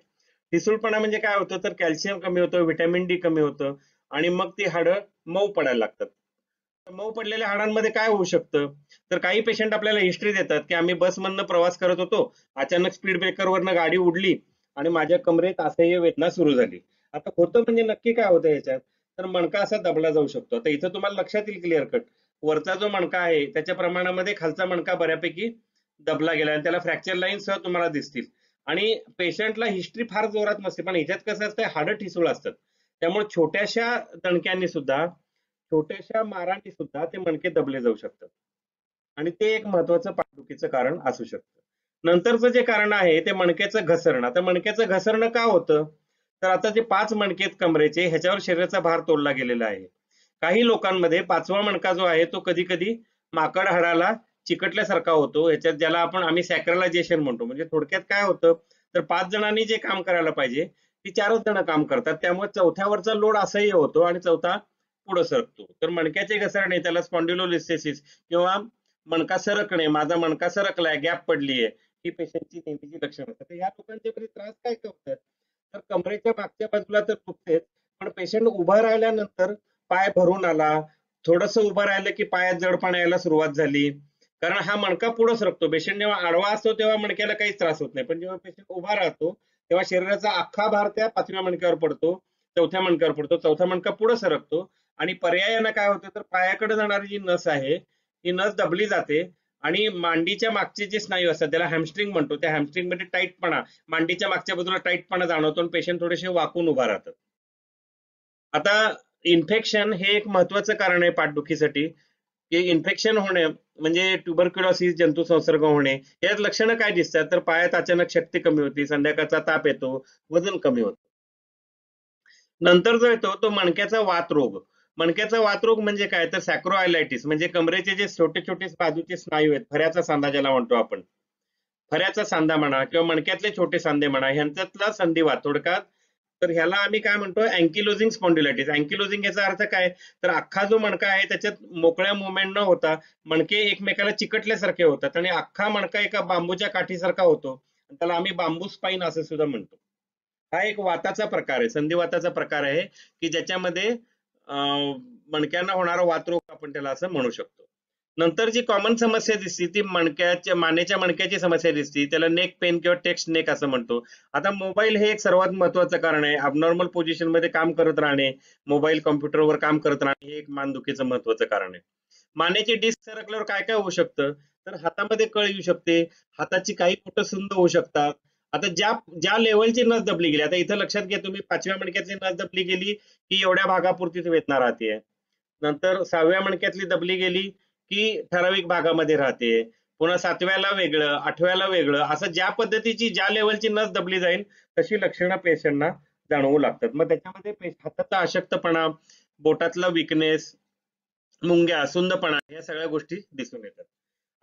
[SPEAKER 3] ठिसूळपणा म्हणजे काय होतं, तर कॅल्शियम कमी होतं, व्हिटॅमिन डी कमी होतं आणि मग ती हाडं मऊ पडायला लागतात. तर मऊ पडलेल्या हाडांमध्ये काय होऊ शकतं, तर काही पेशंट आपल्याला हिस्ट्री देतात की आम्ही बसमधनं प्रवास करत होतो, अचानक स्पीड ब्रेकरवरनं गाडी उडली आणि माझ्या कमरेत असह्य वेदना सुरू झाली. आता होतं म्हणजे नक्की काय होतं याच्यात, तर मणका असा दबला जाऊ शकतो. आता इथं तुम्हाला लक्षात येईल क्लिअर कट, वरचा जो मणका आहे त्याच्या प्रमाणामध्ये खालचा मणका बऱ्यापैकी दबला गेला आणि त्याला फ्रॅक्चर लाईन सह तुम्हाला दिसतील. आणि पेशंटला हिस्ट्री फार जोरात नसते, पण ह्याच्यात कसं असतं, हाडं ठिसूळ असतात. त्यामुळे छोट्याशा दणक्यांनी सुद्धा, छोट्याशा मारांनी सुद्धा ते मणके दबले जाऊ शकतात आणि ते एक महत्वाचं पाठदुखीचं कारण असू शकतं. नंतरचं जे कारण आहे ते मणक्याचं घसरणं. आता मणक्याचं घसरणं का होतं, तर आता जे 5 मणके आहेत कमरेचे, ह्याच्यावर शरीराचा भार तोडला गेलेला आहे. काही लोकांमध्ये 5वा मणका जो आहे तो कधी कधी माकड हाडाला चिकटल्यासारखा होतो, ह्याच्यात ज्याला आम्ही सॅक्रलायझेशन म्हणतो. म्हणजे थोडक्यात काय होतं, तर 5 जणांनी जे काम करायला पाहिजे ती 4च जण काम करतात, त्यामुळे चौथ्यावरचा लोड असह्य होतो आणि चौथा पुढे सरकतो. तर मणक्याचे घसरणे, त्याला स्पॉन्डिलोलिस्थेसिस किंवा मणका सरकणे, माझा मणका सरकलाय, गॅप पडलीये, ही पेशंटची नेहमीची लक्षणं असतात. तर ह्या लोकांचे त्रास काय होतात, तर कमरेच्या मागच्या बाजूला तर दुखतेच, पण पेशंट उभा राहिल्यानंतर पाय भरून आला, थोडस उभं राहिलं की पायात जडपणा यायला सुरुवात झाली, कारण हा मणका पुढे सरकतो. पेशंट जेव्हा आडवा असतो तेव्हा मणक्याला काहीच त्रास होत नाही, पण जेव्हा पेशंट उभा राहतो तेव्हा शरीराचा अख्खा भार त्या 5व्या मणक्यावर पडतो, चौथ्या मणक्यावर पडतो, चौथा मणका पुढे सरकतो आणि पर्यायानं काय होतं, तर पायाकडे जाणारी जी नस आहे ही नस दबली जाते आणि मांडीच्या मागचे जे स्नायू असतात त्याला हॅमस्ट्रिंग म्हणतो, त्या हॅमस्ट्रिंग मध्ये टाईटपणा, मांडीच्या मागच्या बाजूला टाईटपणा जाणवतो आणि पेशंट थोडेसे वाकून उभा राहतात. आता इन्फेक्शन हे एक महत्वाचं कारण आहे पाठदुखीसाठी, की इन्फेक्शन होणे म्हणजे ट्युबरक्युलोसिस, जंतू संसर्ग होणे, यात लक्षणं काय दिसतात, तर पायात अचानक शक्ती कमी होती, संध्याकाळचा ताप येतो, वजन कमी होतं. नंतर जो येतो तो मणक्याचा वातरोग. मणक्याचा वातरोग म्हणजे काय, तर सॅक्रोआयलायटिस, म्हणजे कमरेचे जे छोटे छोटे बाजूचे स्नायू आहेत, फऱ्याचा सांधा ज्याला म्हणतो आपण, फऱ्याचा सांधा म्हणा किंवा मणक्यातले छोटे सांधे म्हणा, ह्यांच्यातला संधिवात थोडक्यात, तर ह्याला आम्ही काय म्हणतो, अँकिलोजिंग स्पॉन्डिलायटिस. अँकिलोजिंग याचा अर्थ काय, तर अख्खा जो मणका आहे त्याच्यात मोकळ्या मुवमेंट न होता मणके एकमेकाला चिकटल्यासारखे होतात आणि अख्खा मणका एका बांबूच्या काठीसारखा होतो, त्याला आम्ही बांबू स्पाईन असं सुद्धा म्हणतो. हा एक वाताचा प्रकार आहे, संधिवाताचा प्रकार आहे, की ज्याच्यामध्ये मणक्यांना होणारा वातरोग आपण त्याला असं म्हणू शकतो. नंतर जी कॉमन समस्या दिसते ती मानेच्या मणक्याची समस्या दिसते, त्याला नेक पेन किंवा टेक्स्ट नेक असं म्हणतो. आता मोबाईल हे एक सर्वात महत्वाचं कारण आहे. अबनॉर्मल पोझिशन मध्ये काम करत राहणे, मोबाईल कॉम्प्युटरवर काम करत राहणे, हे एक मानदुखीचं महत्वाचं कारण आहे. मानेची डिस्क सरकल्यावर काय काय होऊ शकतं, तर हातामध्ये कळ येऊ शकते, हाताची काही बोटं सुंद होऊ शकतात. आता ज्या ज्या लेवलची नस दबली गेली, आता इथं लक्षात घ्या तुम्ही, 5व्या मणक्यातली नस दबली गेली की एवढ्या भागापुरतीच वेदना राहते, नंतर 6व्या मणक्यातली दबली गेली की ठराविक भागामध्ये राहते, पुन्हा 7व्याला वेगळं, 8व्याला वेगळं, असं ज्या पद्धतीची ज्या लेवलची नस दबली जाईल तशी लक्षणं पेशंटना जाणवू लागतात. मग त्याच्यामध्ये हाताचा अशक्तपणा, बोटातला विकनेस, मुंग्या, सुंदपणा, या सगळ्या गोष्टी दिसून येतात.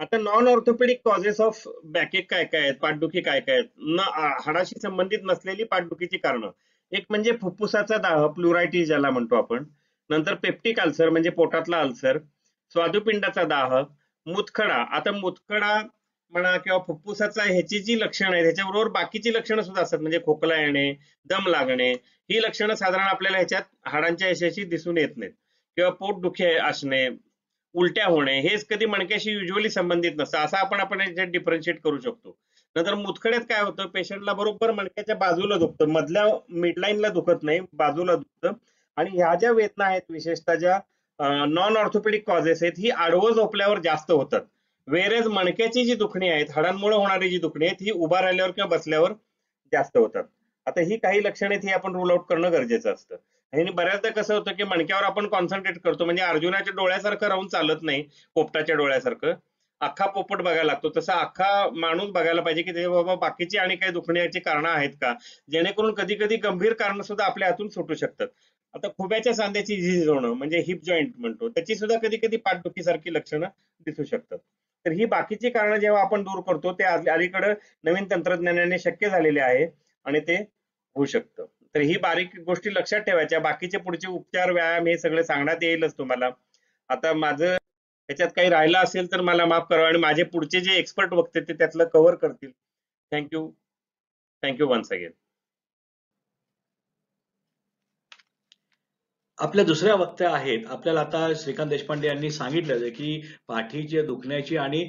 [SPEAKER 3] आता non orthopaedic causes of backache काय काय आहेत, पाठदुखी काय काय आहेत, हाडाशी संबंधित नसलेली पाठदुखीची कारणं. एक म्हणजे फुफ्फुसाचा दाह, प्लुरायटिस ज्याला म्हणतो आपण, नंतर पेप्टिक अल्सर म्हणजे पोटातला अल्सर, स्वादुपिंडाचा दाह, मुतखडा. आता मुतखडा म्हणा किंवा फुफ्फुसाचा ह्याची जी लक्षणं आहेत ह्याच्याबरोबर बाकीची लक्षणं सुद्धा असतात, म्हणजे खोकला येणे, दम लागणे, ही लक्षणं साधारण आपल्याला ह्याच्यात हाडांच्या यशाशी दिसून येत नाहीत. किंवा पोटदुखी असणे, उलट्या होणे, हेच कधी मणक्याशी युजली संबंधित नसतं, असं आपण याच्यात डिफरन्शिएट करू शकतो. नंतर मुतखड्यात काय होतं, पेशंटला बरोबर मणक्याच्या बाजूला दुखतं, मधल्या मिडलाईनला दुखत नाही, बाजूला दुखतं. आणि ह्या ज्या वेदना आहेत विशेषतः ज्या नॉन ऑर्थोपेडिक कॉजेस आहेत, ही आडवं झोपल्यावर जास्त होतात, वेरेज मणक्याची जी दुखणी आहेत, हाडांमुळे होणारी जी दुखणी आहेत, ही उभा राहिल्यावर किंवा बसल्यावर जास्त होतात. आता ही काही लक्षणे ही आपण रूल आउट करणं गरजेचं असतं. आणि बऱ्याचदा कसं होतं की मणक्यावर आपण कॉन्सन्ट्रेट करतो, म्हणजे अर्जुनाच्या डोळ्यासारखं राहून चालत नाही, पोपटाच्या डोळ्यासारखं. अख्खा पोपट बघायला लागतो, तसा अख्खा माणूस बघायला पाहिजे की ते बाबा बाकीची आणि काही दुखण्याची कारणं आहेत का, जेणेकरून कधी कधी गंभीर कारणं सुद्धा आपल्या हातून सुटू शकतात. आता खुब्याच्या सांध्याची झीज होणं म्हणजे हिप जॉईंट म्हणतो, त्याची सुद्धा कधी कधी पाठदुखीसारखी लक्षणं दिसू शकतात. तर ही बाकीची कारणं जेव्हा आपण दूर करतो ते अलीकडे नवीन तंत्रज्ञानाने शक्य झालेले आहे आणि ते होऊ शकतं. तर ही बारीक गोष्टी लक्षात ठेवायच्या. बाकीचे पुढचे उपचार, व्यायाम हे सगळे सांगण्यात येईलच तुम्हाला. आता माझं त्याच्यात काही राहिलं असेल तर मला माफ करा आणि माझे पुढचे जे एक्सपर्ट वक्ते ते त्यातलं कव्हर करतील. Thank you once again.
[SPEAKER 2] आपल्या दुसऱ्या वक्त्या आहेत. आपल्याला आता श्रीकांत देशपांडे यांनी सांगितलं की पाठीच्या दुखण्याची आणि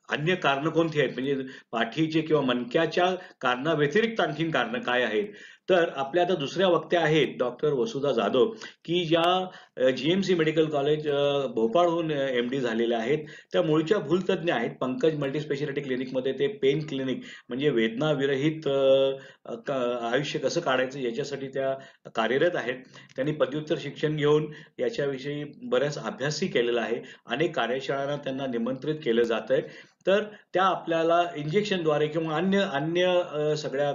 [SPEAKER 2] अन्य कारणं कोणती आहेत, म्हणजे पाठीचे किंवा मणक्याच्या कारणाव्यतिरिक्त आणखीन कारणं काय आहेत. तर आपल्या आता दुसऱ्या वक्त्या आहेत डॉक्टर वसुधा जाधव, की ज्या जीएमसी मेडिकल कॉलेज भोपाळहून MD झालेल्या आहेत. त्या मूळच्या भूलतज्ञ आहेत. पंकज मल्टीस्पेशालिटी क्लिनिकमध्ये ते पेन क्लिनिक म्हणजे वेदना विरहित आयुष्य कसं काढायचं याच्यासाठी त्या कार्यरत आहेत. त्यांनी पदव्युत्तर शिक्षण घेऊन याच्याविषयी बऱ्याच अभ्यासही केलेला आहे. अनेक कार्यशाळांना त्यांना निमंत्रित केलं जातंय. तर त्या आपल्याला इंजेक्शनद्वारे किंवा अन्य सगळ्या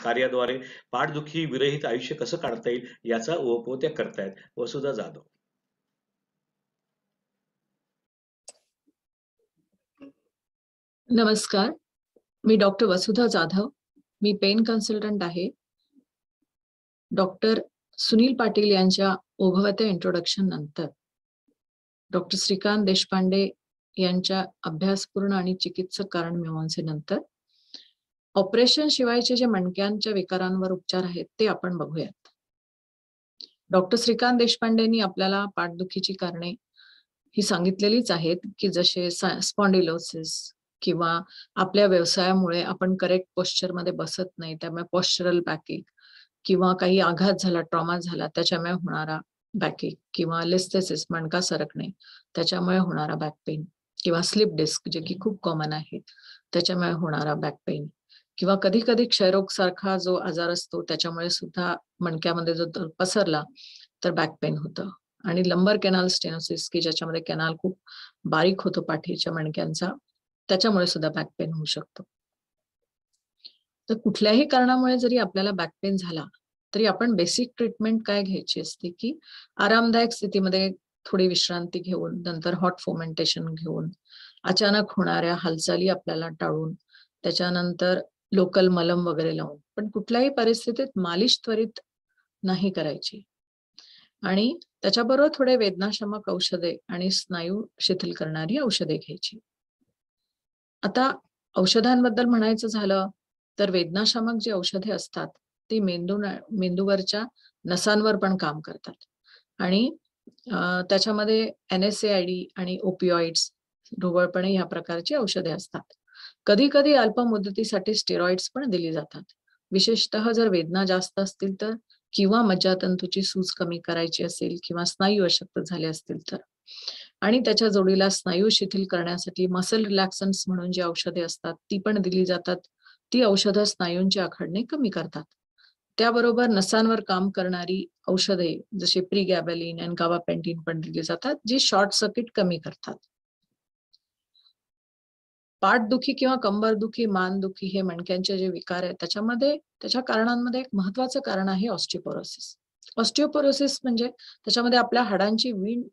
[SPEAKER 2] कार्याद्वारे पाठदुखी विरहित आयुष्य कसं काढता येईल याचा उहापोह त्या करतायत. वसुधा जाधव.
[SPEAKER 4] नमस्कार, मी डॉक्टर वसुधा जाधव. मी पेन कन्सल्टंट आहे. डॉक्टर सुनील पाटील यांच्या ओघवत्या इंट्रोडक्शन नंतर डॉक्टर श्रीकांत देशपांडे यांच्या अभ्यासपूर्ण आणि चिकित्सक कारण मीमांसेनंतर ऑपरेशन शिवायचे जे मणक्यांच्या विकारांवर उपचार आहेत ते आपण बघूयात. डॉक्टर श्रीकांत देशपांडेंनी आपल्याला पाठदुखीची कारणे ही सांगितलेलीच आहेत की जसे स्पॉन्डिलोसिस किंवा आपल्या व्यवसायामुळे आपण करेक्ट पोश्चर मध्ये बसत नाही, त्यामुळे पोश्चरल बॅकएक, किंवा काही आघात झाला, ट्रॉमा झाला त्याच्यामुळे होणारा बॅकएक, किंवा लिस्थेसिस मणका सरकणे त्याच्यामुळे होणारा बॅक पेन, किंवा स्लिप डिस्क जे की खूप कॉमन आहे त्याच्यामुळे होणारा बॅक पेन, किंवा कधी कधी क्षयरोग सारखा जो आजार असतो त्याच्यामुळे सुद्धा मणक्यामध्ये जो पसरला तर बॅक पेन होतं. आणि लंबर कॅनाल स्टेनोसिस की ज्याच्यामध्ये कॅनाल खूप बारीक होतो पाठीच्या मणक्यांचा, त्याच्यामुळे सुद्धा बॅक पेन होऊ शकतो. तर कुठल्याही कारणामुळे जरी आपल्याला बॅक पेन झाला तरी आपण बेसिक ट्रीटमेंट काय घ्यायची असते की आरामदायक स्थितीमध्ये थोडी विश्रांती घेऊन, नंतर हॉट फोमेंटेशन घेऊन, अचानक होणाऱ्या हालचाली आपल्याला टाळून, त्याच्यानंतर लोकल मलम वगैरे लावून, पण कुठल्याही परिस्थितीत मालिश त्वरित नाही करायची. आणि त्याच्याबरोबर थोडे वेदनाशमक औषधे आणि स्नायू शिथिल करणारी औषधे घ्यायची. आता औषधांबद्दल म्हणायचं झालं तर वेदनाशामक जी औषधे असतात ती मेंदूवरच्या नसांवर पण काम करतात. आणि त्याच्यामध्ये NSAID आणि ओपिओइड्स ढोबळपणे ह्या प्रकारची औषधे असतात. कधी कधी अल्प मुदतीसाठी स्टेरॉइड्स पण दिली जातात, विशेषतः जर वेदना जास्त असतील तर, किंवा मज्जातंतूची सूज कमी करायची असेल, किंवा स्नायू अशक्त झाले असतील तर. आणि त्याच्या जोडीला स्नायू शिथिल करण्यासाठी मसल रिलॅक्सन्स म्हणून जी औषधे असतात ती पण दिली जातात. ती औषधं स्नायूंची आखडणे कमी करतात. त्याबरोबर नसांवर काम करणारी औषधे जसे प्रीगॅबॅलिन आणि गाबापेंटिन पण दिली जातात, जी शॉर्ट सर्किट कमी करतात. पाठदुखी किंवा कंबरदुखी, मानदुखी हे मणक्यांचे जे विकार आहेत त्याच्या कारणांमध्ये एक महत्वाचं कारण आहे ऑस्टिओपोरोसिस. ऑस्टिओपोरोसिस म्हणजे त्याच्यामध्ये आपल्या हाडांची वीण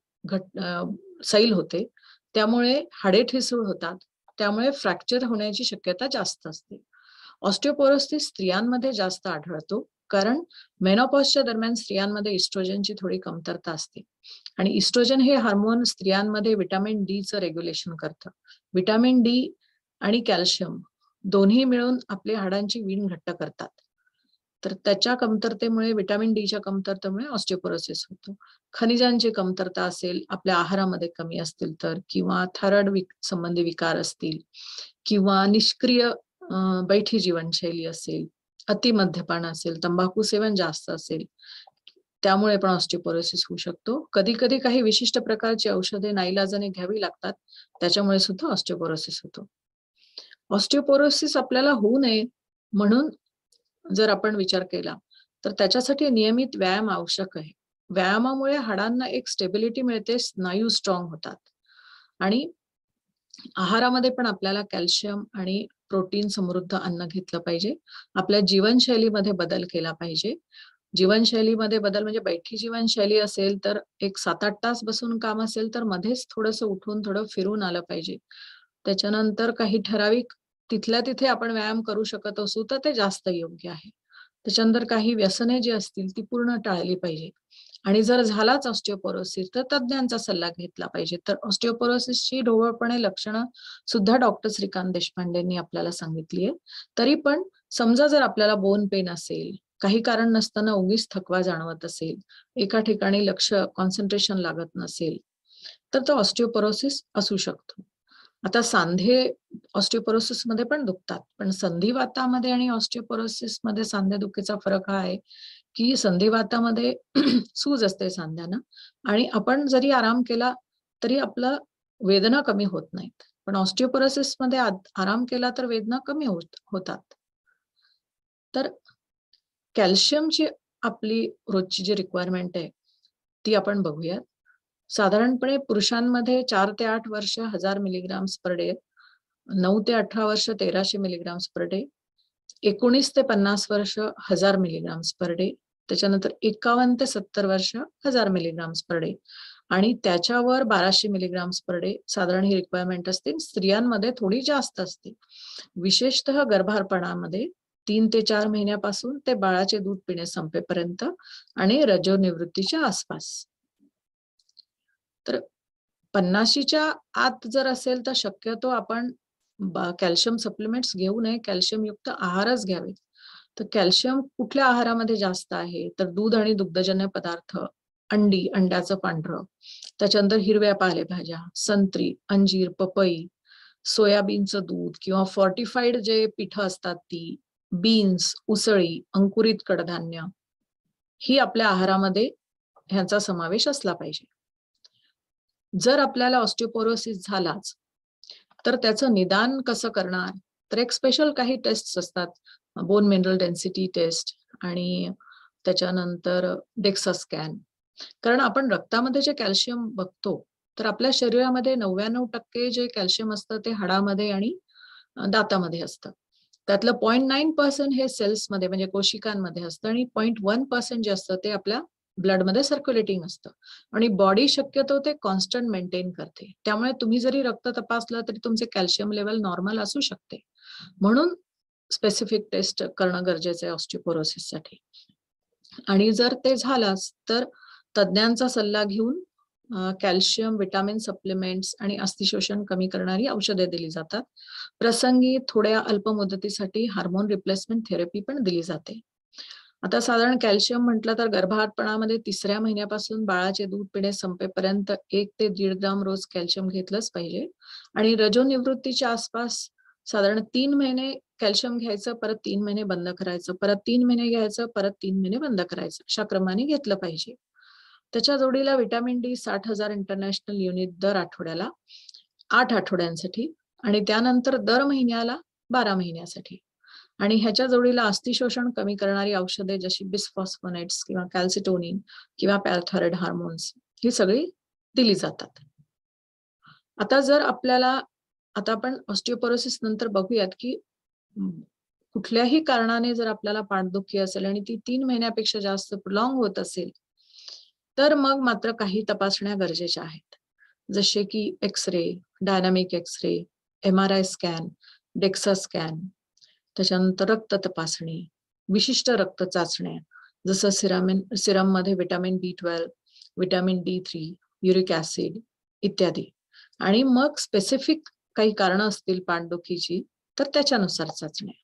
[SPEAKER 4] सैल होते, त्यामुळे हाडे ठिसूळ होतात, त्यामुळे फ्रॅक्चर होण्याची शक्यता जास्त असते. ऑस्टिओपोरोसिस स्त्रियांमध्ये जास्त आढळतो कारण मेनोपॉजच्या दरम्यान स्त्रियांमध्ये इस्ट्रोजनची थोडी कमतरता असते. आणि इस्ट्रोजन हे हार्मोन स्त्रियांमध्ये व्हिटॅमिन डी चं रेग्युलेशन करतं. व्हिटॅमिन डी आणि कॅल्शियम दोन्ही मिळून आपल्या हाडांची वीण घट्ट करतात. तर त्याच्या कमतरतेमुळे, व्हिटॅमिन डीच्या कमतरतेमुळे ऑस्टिओपोरोसिस होतो. खनिजांची कमतरता असेल, आपल्या आहारामध्ये कमी असतील तर, किंवा थायरॉइड संबंधी विकार असतील, किंवा निष्क्रिय बैठी जीवनशैली असेल, अतिमद्यपान असेल, तंबाखू सेवन जास्त असेल, त्यामुळे पण ऑस्टिओपोरोसिस होऊ शकतो. कधी कधी काही विशिष्ट प्रकारची औषधे नाईलाजाने घ्यावी लागतात, त्याच्यामुळे सुद्धा ऑस्टिओपोरोसिस होतो. ऑस्टिओपोरोसिस आपल्याला होऊ नये म्हणून जर आपण विचार केला तर त्याच्यासाठी नियमित व्यायाम आवश्यक आहे. व्यायामामुळे हाडांना एक स्टेबिलिटी मिळते, स्नायू स्ट्रॉंग होतात. आणि आहारामध्ये पण आपल्याला कॅल्शियम आणि प्रोटीन समृद्ध अन्न घेतलं पाहिजे. आपल्या जीवनशैलीमध्ये बदल केला पाहिजे. जीवनशैलीमध्ये बदल म्हणजे बैठी जीवनशैली असेल तर एक 7-8 तास बसून काम असेल तर मध्येच थोडंसं उठून थोडं फिरून आलं पाहिजे. त्याच्यानंतर काही ठराविक तिथल्या तिथे आपण व्यायाम करू शकत असू तर ते जास्त योग्य आहे. त्याच्यानंतर काही व्यसने जी असतील ती पूर्ण टाळली पाहिजे. आणि जर झालाच ऑस्टिओपोरोसिस तर तज्ञांचा सल्ला घेतला पाहिजे. तर ऑस्टिओपोरोसिसची ढोबळपणे लक्षणं सुद्धा डॉक्टर श्रीकांत देशपांडेंनी आपल्याला सांगितली आहे. तरी पण समजा जर आपल्याला बोन पेन असेल, काही कारण नसताना उगीच थकवा जाणवत असेल, एका ठिकाणी लक्ष कॉन्सन्ट्रेशन लागत नसेल, तर तो ऑस्टिओपोरोसिस असू शकतो. आता सांधे ऑस्टिओपोरोसिस मध्ये पण दुखतात, पण संधिवातामध्ये आणि ऑस्टिओपोरोसिस मध्ये सांधेदुखीचा फरक हा आहे की संधिवातामध्ये सूज असते सांध्यांना आणि आपण जरी आराम केला तरी आपला वेदना कमी होत नाहीत. पण ऑस्टिओपोरोसिस मध्ये आराम केला तर वेदना कमी होतात. तर कॅल्शियमची आपली रोजची जी रिक्वायरमेंट आहे ती आपण बघूयात. साधारणपणे पुरुषांमध्ये 4 ते 8 वर्ष 1000 मिलीग्राम्स पर डे, 9 ते 18 वर्ष 1300 मिलीग्राम्स पर डे, 19 ते 50 वर्ष 1000 मिलीग्राम्स पर डे, त्याच्यानंतर 51 ते 70 वर्ष 1000 मिलीग्राम्स पर डे आणि त्याच्यावर 1200 मिलीग्राम्स पर डे साधारण ही रिक्वायरमेंट असते. स्त्रियांमध्ये थोडी जास्त असते, विशेषतः गर्भारपणामध्ये 3 ते 4 महिन्यापासून ते बाळाचे दूध पिणे संपेपर्यंत आणि रजोनिवृत्तीच्या आसपास. तर 50च्या आत जर असेल तर शक्यतो आपण कॅल्शियम सप्लिमेंट्स घेऊ नये, कॅल्शियम युक्त आहारच घ्यावे. तर कॅल्शियम कुठल्या आहारामध्ये जास्त आहे तर दूध आणि दुग्धजन्य पदार्थ, अंडी, अंड्याचं पांढरं, त्याच्यानंतर हिरव्या पालेभाज्या, संत्री, अंजीर, पपई, सोयाबीनचं दूध किंवा फॉर्टिफाईड जे पिठं असतात ती, बीन्स, उसळी, अंकुरित कडधान्य ही आपल्या आहारामध्ये ह्यांचा समावेश असला पाहिजे. जर आपल्याला ऑस्टिओपोरोसिस झालाच तर त्याचं निदान कसं करणार तर एक स्पेशल काही टेस्ट असतात, बोन मिनरल डेन्सिटी टेस्ट आणि त्याच्यानंतर डेक्सा स्कॅन. कारण आपण रक्तामध्ये जे कॅल्शियम बघतो तर आपल्या शरीरामध्ये 99% जे कॅल्शियम असतं ते हाडामध्ये आणि दातामध्ये असतं. त्यातलं 0.9% हे सेल्समध्ये म्हणजे कोशिकांमध्ये असतं आणि 0.1% जे असतं ते आपल्या ब्लडमध्ये सर्क्युलेटिंग असतं आणि बॉडी शक्यतो ते कॉन्स्टंट मेंटेन करते. त्यामुळे तुम्ही जरी रक्त तपासलं तरी तुमचे कॅल्शियम लेवल नॉर्मल असू शकते. म्हणून स्पेसिफिक टेस्ट करणं गरजेचं आहे ऑस्टिओपोरोसिससाठी. आणि जर ते झालाच तर तज्ञांचा सल्ला घेऊन कॅल्शियम, विटामिन सप्लिमेंट्स आणि अस्थिशोषण कमी करणारी औषधे दिली जातात. प्रसंगी थोड्या अल्प मुदतीसाठी हार्मोन रिप्लेसमेंट थेरपी पण दिली जाते. आता साधारण कॅल्शियम म्हटलं तर गर्भारपणामध्ये 3ऱ्या महिन्यापासून बाळाचे दूध पिणे संपेपर्यंत 1 ते 1.5 ग्राम रोज कॅल्शियम घेतलंच पाहिजे आणि रजोनिवृत्तीच्या आसपास साधारण 3 महिने कॅल्शियम घ्यायचं, परत 3 महिने बंद करायचं, परत 3 महिने घ्यायचं, परत 3 महिने बंद करायचं, अशा क्रमाने घेतलं पाहिजे. त्याच्या जोडीला विटॅमिन डी 60,000 इंटरनॅशनल युनिट दर आठवड्याला 8 आठवड्यांसाठी आणि त्यानंतर दर महिन्याला 12 महिन्यासाठी. आणि ह्याच्या जोडीला अस्थिशोषण कमी करणारी औषधे जशी बिसफॉस्फोनेट्स किंवा कॅल्सिटोनिन किंवा पॅराथायरॉइड हार्मोन्स ही सगळी दिली जातात. आता जर आपल्याला आता आपण ऑस्टिओपोरोसिस नंतर बघूयात की कुठल्याही कारणाने जर आपल्याला पाठदुखी असेल आणि ती 3 महिन्यापेक्षा जास्त लॉंग होत असेल तर मग मात्र काही तपासण्या गरजेच्या आहेत, जसे की X-ray, dynamic X-ray, MRI scan, DEXA scan, त्याच्यानंतर रक्त तपासणी, विशिष्ट रक्त चाचण्या जसं सिरम मध्ये vitamin B12, vitamin D3, uric acid इत्यादी. आणि मग स्पेसिफिक काही कारणं असतील पाठदुखीची तर त्याच्यानुसार चाचण्या.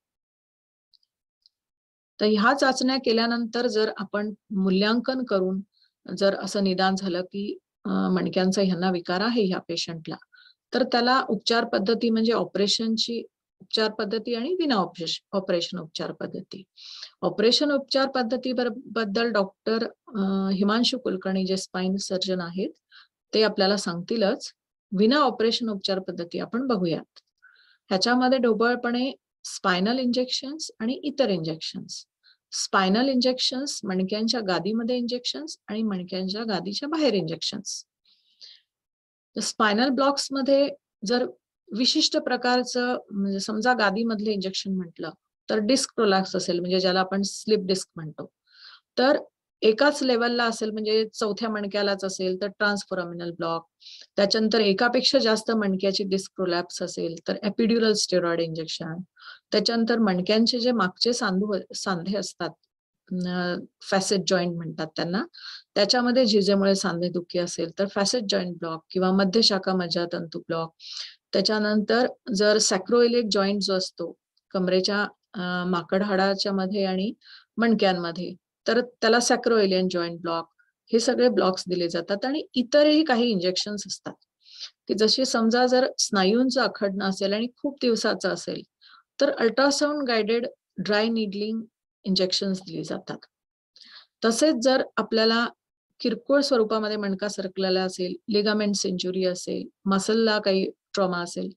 [SPEAKER 4] तर ह्या चाचण्या केल्यानंतर जर आपण मूल्यांकन करून जर असं निदान झालं की मणक्यांचा ह्यांना विकार आहे ह्या पेशंटला, तर त्याला उपचार पद्धती म्हणजे ऑपरेशनची उपचार पद्धती आणि विना ऑपरेशन उपचार पद्धती. ऑपरेशन उपचार पद्धती बद्दल डॉक्टर हिमांशू कुलकर्णी जे स्पाइन सर्जन आहेत ते आपल्याला सांगतीलच. विना ऑपरेशन उपचार पद्धती आपण बघूयात. ह्याच्यामध्ये ढोबळपणे स्पायनल इंजेक्शन्स आणि इतर इंजेक्शन्स. स्पायनल इंजेक्शन्स मणक्यांच्या गादीमध्ये इंजेक्शन्स आणि मणक्यांच्या गादीच्या बाहेर इंजेक्शन्स. तर स्पायनल ब्लॉक्स मध्ये जर विशिष्ट प्रकारचं म्हणजे समजा गादीमधले इंजेक्शन म्हटलं तर डिस्क प्रोलॅप्स असेल, म्हणजे ज्याला आपण स्लिप डिस्क म्हणतो, तर एकाच लेवलला असेल, म्हणजे चौथ्या मणक्यालाच असेल तर ट्रान्सफोरामिनल ब्लॉक. त्याच्यानंतर एकापेक्षा जास्त मणक्याची डिस्क प्रोलॅप्स असेल तर एपिड्युरल स्टेरॉइड इंजेक्शन. त्याच्यानंतर मणक्यांचे जे मागचे सांधे असतात, फॅसेट जॉईंट म्हणतात त्यांना, त्याच्यामध्ये झिजेमुळे सांधेदुखी असेल तर फॅसेट जॉईंट ब्लॉक किंवा मध्य शाखा मज्जातंतू ब्लॉक. त्याच्यानंतर जर सॅक्रोइलिक जॉईंट जो असतो कमरेच्या माकड हाडाच्या मध्ये आणि मणक्यांमध्ये, तर त्याला सॅक्रोइलियन जॉईंट ब्लॉक. हे सगळे ब्लॉक्स दिले जातात. आणि इतरही काही इंजेक्शन्स असतात की जसे समजा जर स्नायूंचं अखडणं असेल आणि खूप दिवसाचं असेल तर ultrasound guided dry needling injections दिली जातात. तसेच जर आपल्याला किरकोळ स्वरूपामध्ये मणका सरकलेला असेल, लिगामेंट इंजुरी असेल, मसलला काही ट्रॉमा असेल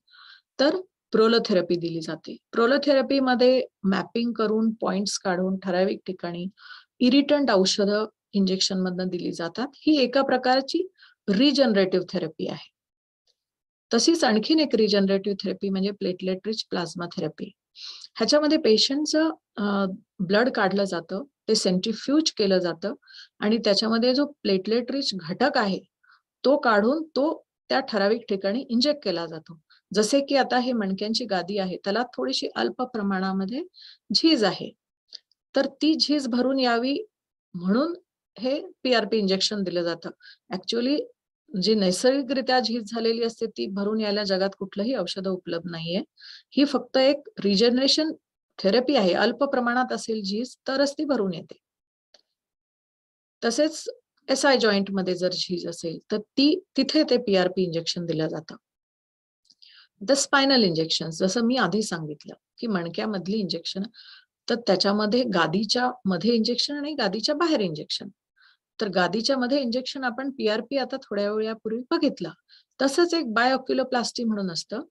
[SPEAKER 4] तर प्रोलोथेरपी दिली जाते. प्रोलोथेरपी मध्ये मॅपिंग करून पॉइंट्स काढून ठराविक ठिकाणी इरिटंट औषधं इंजेक्शन मधनं दिली जातात. ही एका प्रकारची रिजनरेटिव्ह थेरपी आहे. तशीच आणखीन एक रिजनरेटिव्ह थेरपी म्हणजे प्लेटलेट रिच प्लाझ्मा थेरपी. ह्याच्यामध्ये पेशंटचं ब्लड काढलं जातं, ते सेंट्रीफ्यूज केलं जातं आणि त्याच्यामध्ये जो प्लेटलेट रिच घटक आहे तो काढून तो त्या ठराविक ठिकाणी इंजेक्ट केला जातो. जसे की आता हे मणक्यांची गादी आहे, त्याला थोडीशी अल्प प्रमाणामध्ये झीज आहे, तर ती झीज भरून यावी म्हणून हे पीआरपी इंजेक्शन दिलं जातं. ऍक्च्युअली जी नैसर्गिकरित्या झीज झालेली असते ती भरून यायला जगात कुठलंही औषध उपलब्ध नाहीये. ही फक्त एक रिजनरेशन थेरपी आहे. अल्प प्रमाणात असेल झीज तरच ती भरून येते. तसेच एसआय जॉईंट मध्ये जर झीज असेल तर तिथे ते पीआरपी इंजेक्शन दिलं जातं. द स्पायनल इंजेक्शन जसं मी आधी सांगितलं की मणक्यामधली इंजेक्शन, तर त्याच्यामध्ये गादीच्या मध्ये इंजेक्शन आणि गादीच्या बाहेर इंजेक्शन. तर गादीच्या मध्ये इंजेक्शन आपण पीआरपी आता थोड्या वेळापूर्वी बघितलं. तसंच एक बायोक्युलोप्लास्टी म्हणून असतं.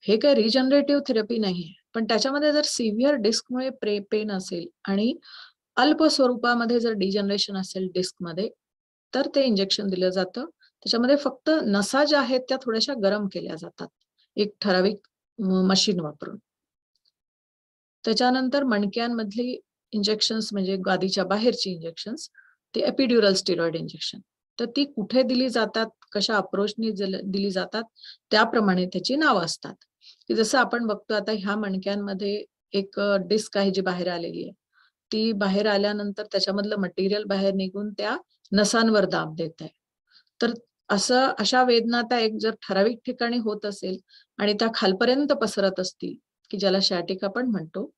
[SPEAKER 4] हे काही रिजनरेटिव्ह थेरपी नाहीये, पण त्याच्यामध्ये जर सिव्हिअर डिस्कमुळे पेन असेल आणि अल्प स्वरूपामध्ये जर डिजनरेशन असेल डिस्कमध्ये तर ते इंजेक्शन दिलं जातं. त्याच्यामध्ये फक्त नसा ज्या आहेत त्या थोड्याशा गरम केल्या जातात एक ठराविक मशीन वापरून. त्याच्यानंतर मणक्यांमधली इंजेक्शन्स म्हणजे गादीच्या बाहेरची इंजेक्शन्स, ते एपिड्युरल स्टेरॉइड इंजेक्शन. तर ती कुठे दिली जातात, कशा अप्रोचनी दिली जातात त्याप्रमाणे त्याची नावं असतात. की जसं आपण बघतो आता ह्या मणक्यांमध्ये एक डिस्क आहे जी बाहेर आलेली आहे. ती बाहेर आल्यानंतर त्याच्यामधलं मटेरियल बाहेर निघून त्या नसांवर दाब देत आहे. तर अशा वेदना त्या एक जर ठराविक ठिकाणी होत असेल आणि त्या खालपर्यंत पसरत असतील की ज्याला शॅटिक आपण म्हणतो,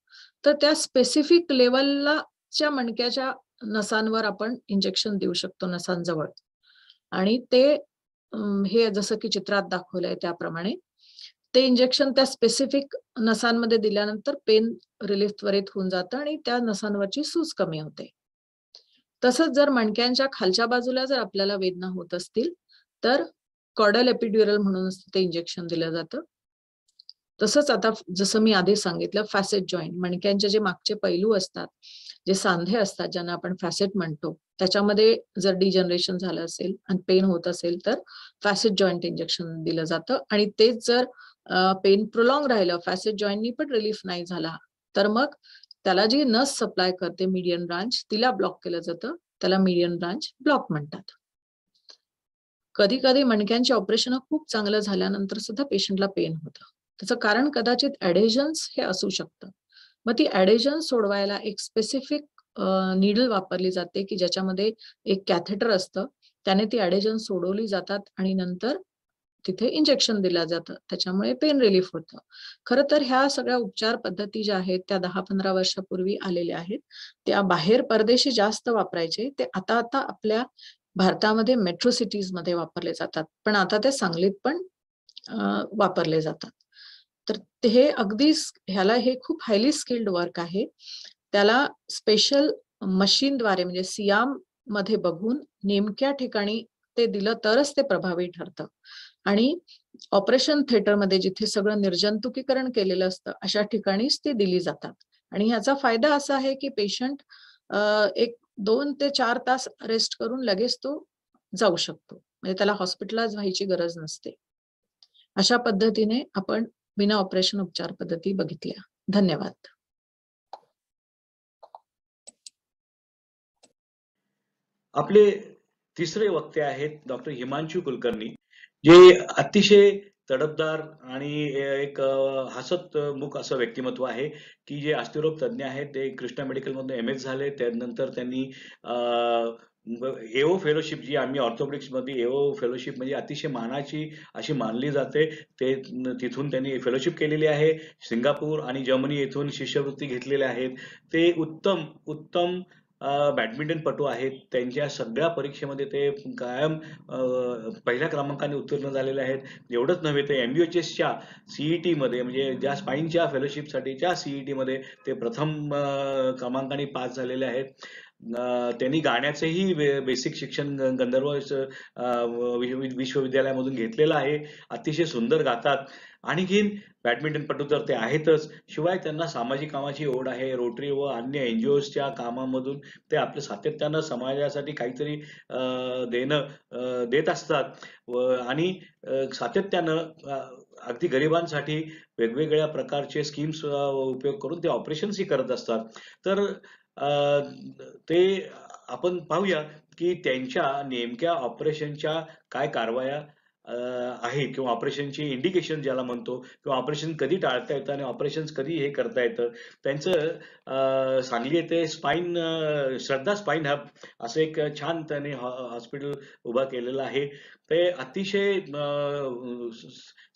[SPEAKER 4] तर त्या स्पेसिफिक लेवलच्या मणक्याच्या नसांवर आपण इंजेक्शन देऊ शकतो नसांजवळ. आणि ते हे जसं की चित्रात दाखवलंय त्याप्रमाणे ते इंजेक्शन त्या स्पेसिफिक नसांमध्ये दिल्यानंतर पेन रिलीफ त्वरित होऊन जातं आणि त्या नसांवरची सूज कमी होते. तसंच जर मणक्यांच्या खालच्या बाजूला जर आपल्याला वेदना होत असतील तर कॉर्डल एपिड्युरल म्हणून ते इंजेक्शन दिलं जातं. तसंच आता जसं मी आधी सांगितलं फॅसेट जॉईंट, मणक्यांचे जे मागचे पैलू असतात, जे सांधे असतात ज्यांना आपण फॅसेट म्हणतो, त्याच्यामध्ये जर डिजनरेशन झालं असेल आणि पेन होत असेल तर फॅसेट जॉईंट इंजेक्शन दिलं जातं. आणि तेच जर पेन प्रोलॉंग राहिलं, फॅसेट जॉईंटनी पण रिलीफ नाही झाला, तर मग त्याला जी नस सप्लाय करते मीडियन ब्रांच तिला ब्लॉक केलं जातं. त्याला मीडियन ब्रांच ब्लॉक म्हणतात. कधी कधी मणक्यांचे ऑपरेशन खूप चांगलं झाल्यानंतर सुद्धा पेशंटला पेन होतं. त्याचं कारण कदाचित ऍडेजन्स हे असू शकतं. मग ती ऍडेजन्स सोडवायला एक स्पेसिफिक नीडल वापरली जाते की ज्याच्यामध्ये एक कॅथेटर असतं. त्याने ती ऍडेजन्स सोडवली जातात आणि नंतर तिथे इंजेक्शन दिलं जातं. त्याच्यामुळे पेन रिलीफ होतं. खरं तर ह्या सगळ्या उपचार पद्धती ज्या आहेत त्या 10-15 वर्षापूर्वी आलेल्या आहेत. त्या बाहेर परदेशी जास्त वापरायचे. ते आता आपल्या भारतामध्ये मेट्रो सिटीज मध्ये वापरले जातात. पण आता ते सांगलीत पण वापरले जातात. तर हे अगदी ह्याला हे खूप हायली स्किल्ड वर्क आहे. त्याला स्पेशल मशीनद्वारे म्हणजे सियाम मध्ये बघून नेमक्या ठिकाणी ते दिलं तरच ते प्रभावी ठरतं. आणि ऑपरेशन थिएटरमध्ये जिथे सगळं निर्जंतुकीकरण केलेलं असतं अशा ठिकाणीच ते दिली जातात. आणि ह्याचा फायदा असा आहे की पेशंट एक 2 ते 4 तास रेस्ट करून लगेच तो जाऊ शकतो. म्हणजे त्याला हॉस्पिटलाइज व्हायची गरज नसते. अशा पद्धतीने आपण बिना ऑपरेशन उपचार पद्धती बघितल्या. धन्यवाद.
[SPEAKER 2] आपले तिसरे वक्ते आहेत डॉक्टर हिमांशू कुलकर्णी, जे अतिशय तडफदार आणि एक हसतमुख असं व्यक्तिमत्व आहे, की जे अस्थिरोग तज्ञ आहेत. ते कृष्णा मेडिकलमधून MS झाले. त्यानंतर त्यांनी एओ फेलोशिप, जी आम्ही ऑर्थोपेडिक्समध्ये एओ फेलोशिप म्हणजे अतिशय मानाची अशी मानली जाते. ते तिथून त्यांनी फेलोशिप केलेली आहे. सिंगापूर आणि जर्मनी येथून शिष्यवृत्ती घेतलेल्या आहेत. ते उत्तम बॅडमिंटनपटू आहेत. त्यांच्या सगळ्या परीक्षेमध्ये ते कायम पहिल्या क्रमांकाने उत्तीर्ण झालेले आहेत. एवढंच नव्हे, ते MUHSच्या CETमध्ये म्हणजे ज्या स्पाईनच्या फेलोशिपसाठीच्या CETमध्ये ते प्रथम क्रमांकाने पास झालेले आहेत. त्यांनी गाण्याचेही बेसिक शिक्षण गंधर्व विश्वविद्यालयामधून घेतलेलं आहे. अतिशय सुंदर गातात. आणखीन बॅडमिंटनपटू तर ते आहेतच, शिवाय त्यांना सामाजिक कामाची ओढ आहे. रोटरी व अन्य NGOजच्या कामामधून ते आपलं सातत्यानं समाजासाठी काहीतरी देत असतात आणि सातत्यानं अगदी गरिबांसाठी वेगवेगळ्या प्रकारचे स्कीम्स उपयोग करून ते ऑपरेशन्सही करत असतात. तर ते आपण पाहूया की त्यांच्या नेमक्या ऑपरेशनच्या काय कारवाया आहेत किंवा ऑपरेशनची इंडिकेशन ज्याला म्हणतो, किंवा ऑपरेशन कधी टाळता येतं आणि ऑपरेशन्स कधी हे करता येतं. त्यांचं सांगली येथे श्रद्धा स्पाईन हब असं एक छान त्यांनी हॉस्पिटल उभा केलेलं आहे. ते अतिशय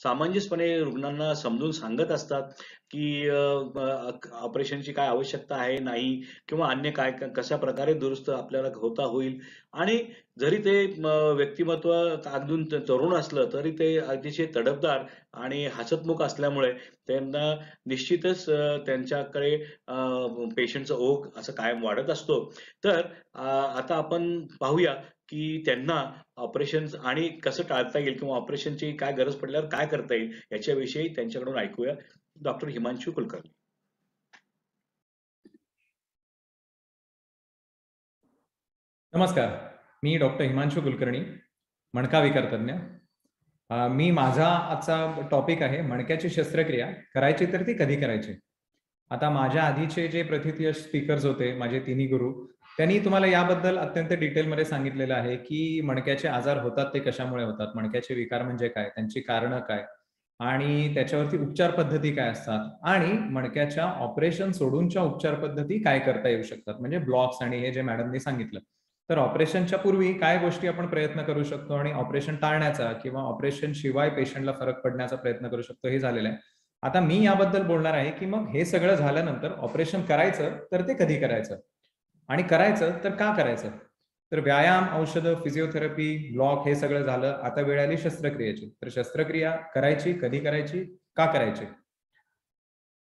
[SPEAKER 2] सामंजस्यपणे रुग्णांना समजून सांगत असतात की ऑपरेशनची काय आवश्यकता आहे नाही, किंवा अन्य काय कशा प्रकारे दुरुस्त आपल्याला होईल. आणि जरी ते व्यक्तिमत्व अगदी तरुण असलं तरी ते अतिशय तडफदार आणि हसतमुख असल्यामुळे त्यांना निश्चितच त्यांच्याकडे पेशंटचा ओघ असं कायम वाढत असतो. तर आता आपण पाहूया की त्यांना ऑपरेशन आणि कसं टाळता येईल किंवा ऑपरेशनची काय गरज पडल्यावर काय करता येईल याच्याविषयी त्यांच्याकडून ऐकूया. डॉक्टर हिमांशू कुलकर्णी.
[SPEAKER 5] नमस्कार, मी डॉक्टर हिमांशू कुलकर्णी, मणका विकार तज्ञ. मी माझा आजचा टॉपिक आहे मणक्याची शस्त्रक्रिया करायची तर ती कधी करायची. आता माझ्या आधीचे जे प्रथितयश स्पीकर्स होते, माझे तिन्ही गुरु, त्यांनी तुम्हाला याबद्दल अत्यंत डिटेलमध्ये सांगितलेलं आहे की मणक्याचे आजार होतात ते कशामुळे होतात, मणक्याचे विकार म्हणजे काय, त्यांची कारणं काय आणि त्याच्यावरती उपचार पद्धती काय असतात, आणि मणक्याच्या ऑपरेशन सोडूनच्या उपचार पद्धती काय करता येऊ शकतात, म्हणजे ब्लॉक्स आणि हे जे मॅडमनी सांगितलं. तर ऑपरेशनच्या पूर्वी काय गोष्टी आपण प्रयत्न करू शकतो आणि ऑपरेशन टाळण्याचा किंवा ऑपरेशन शिवाय पेशंटला फरक पडण्याचा प्रयत्न करू शकतो हे झालेलं आहे. आता मी याबद्दल बोलणार आहे की मग हे सगळं झाल्यानंतर ऑपरेशन करायचं तर ते कधी करायचं आणि करायचं तर का करायचं. तर व्यायाम, औषधं, फिजिओथेरपी, ब्लॉक हे सगळं झालं. आता वेळ आली शस्त्रक्रियेची. तर शस्त्रक्रिया करायची, कधी करायची, का करायची.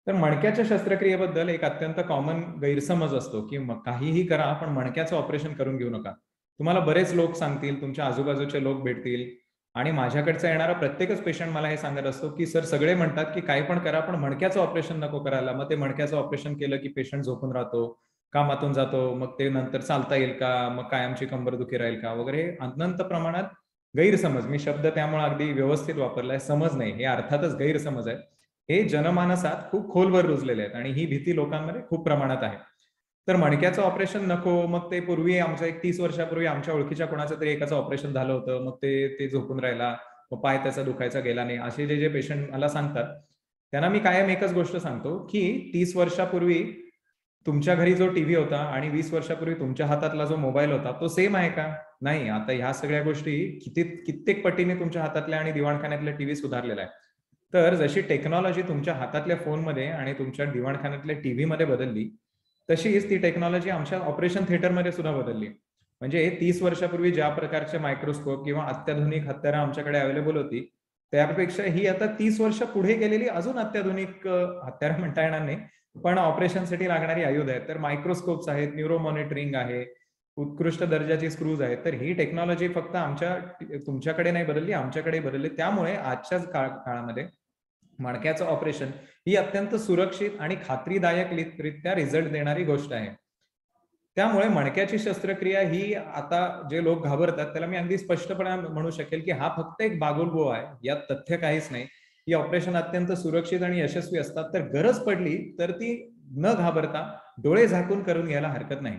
[SPEAKER 5] तर मणक्याच्या शस्त्रक्रियेबद्दल एक अत्यंत कॉमन गैरसमज असतो की काहीही करा पण मणक्याचं ऑपरेशन करून घेऊ नका. तुम्हाला बरेच लोक सांगतील, तुमच्या आजूबाजूचे लोक भेटतील आणि माझ्याकडचा येणारा प्रत्येकच पेशंट मला हे सांगत असतो की सर सगळे म्हणतात की काही पण करा पण मणक्याचं ऑपरेशन नको करायला. मग ते मणक्याचं ऑपरेशन केलं की पेशंट झोपून राहतो, कामातून जातो, मग ते नंतर चालता येईल का, मग कायमची कंबरदुखी राहील का वगैरे अनंत प्रमाणात गैरसमज, मी शब्द त्यामुळे अगदी व्यवस्थित वापरलाय, समज नाही, हे अर्थातच गैरसमज आहे. हे जनमानसात खूप खोलवर रुजलेले आहेत आणि ही भीती लोकांमध्ये खूप प्रमाणात आहे. तर मणक्याचं ऑपरेशन नको, मग ते पूर्वी आमच्या 30 वर्षापूर्वी आमच्या ओळखीच्या कोणाचं तरी एकाचं ऑपरेशन झालं होतं, मग ते झोपून राहिला, मग पाय त्याचा दुखायचा गेला नाही, असे जे पेशंट मला सांगतात त्यांना मी कायम एकच गोष्ट सांगतो की 30 वर्षापूर्वी तुमच्या घरी जो टीव्ही होता आणि 20 वर्षापूर्वी तुमच्या हातातला जो मोबाईल होता तो सेम आहे का? नाही. आता ह्या सगळ्या गोष्टी कित्येक पटीने तुमच्या हातातल्या आणि दिवाणखान्यातल्या टीव्ही सुधारलेला आहे. तर जशी टेक्नॉलॉजी तुमच्या हातातल्या फोनमध्ये आणि तुमच्या दिवाणखान्यातल्या टीव्ही मध्ये बदलली, तशीच ती टेक्नॉलॉजी आमच्या ऑपरेशन थिएटरमध्ये सुद्धा बदलली. म्हणजे 30 वर्षापूर्वी ज्या प्रकारचे मायक्रोस्कोप किंवा अत्याधुनिक हत्यारं आमच्याकडे अवेलेबल होती, त्यापेक्षा ही आता 30 वर्ष पुढे गेलेली अजून अत्याधुनिक हत्यारं म्हणता येणार नाही, पण ऑपरेशनसाठी लागणारी आयुध आहेत. तर मायक्रोस्कोप्स आहेत, न्यूरो मॉनिटरिंग आहे, उत्कृष्ट दर्जाची स्क्रूज आहेत. तर ही टेक्नॉलॉजी फक्त तुमच्याकडे नाही बदलली, आमच्याकडे बदलली. त्यामुळे आजच्याच काळामध्ये मणक्याचं ऑपरेशन ही अत्यंत सुरक्षित आणि खात्रीदायकरित्या रिझल्ट देणारी गोष्ट आहे. त्यामुळे मणक्याची शस्त्रक्रिया ही आता जे लोक घाबरतात त्याला मी अगदी स्पष्टपणे म्हणू शकेल की हा फक्त एक बागुलबो आहे, यात तथ्य काहीच नाही. ही ऑपरेशन अत्यंत सुरक्षित आणि यशस्वी असतात. तर गरज पडली तर ती न घाबरता डोळे झाकून करून घ्यायला हरकत नाही.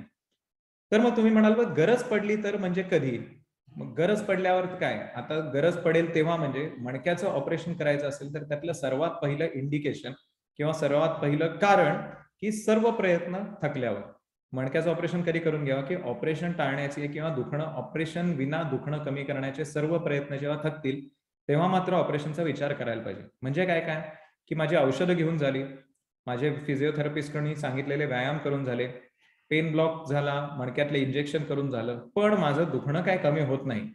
[SPEAKER 5] तर मग तुम्ही म्हणाल बघ गरज पडली तर म्हणजे कधी? मग गरज पडल्यावर काय? आता गरज पडेल तेव्हा म्हणजे मणक्याचं ऑपरेशन करायचं असेल तर त्यातलं सर्वात पहिलं इंडिकेशन किंवा सर्वात पहिलं कारण की सर्व प्रयत्न थकल्यावर. मणक्याचं ऑपरेशन कधी करून घ्यावं की ऑपरेशन टाळण्याचे किंवा दुखणं ऑपरेशन विना दुखणं कमी करण्याचे सर्व प्रयत्न जेव्हा थकतील तेव्हा मात्र ऑपरेशनचा विचार करायला पाहिजे. म्हणजे काय काय की माझी औषधं घेऊन झाली, माझे फिजिओथेरपिस्टनी सांगितलेले व्यायाम करून झाले, पेन ब्लॉक झाला, मणक्यातले इंजेक्शन करून झालं, पण माझं दुखणं काय कमी होत नाही.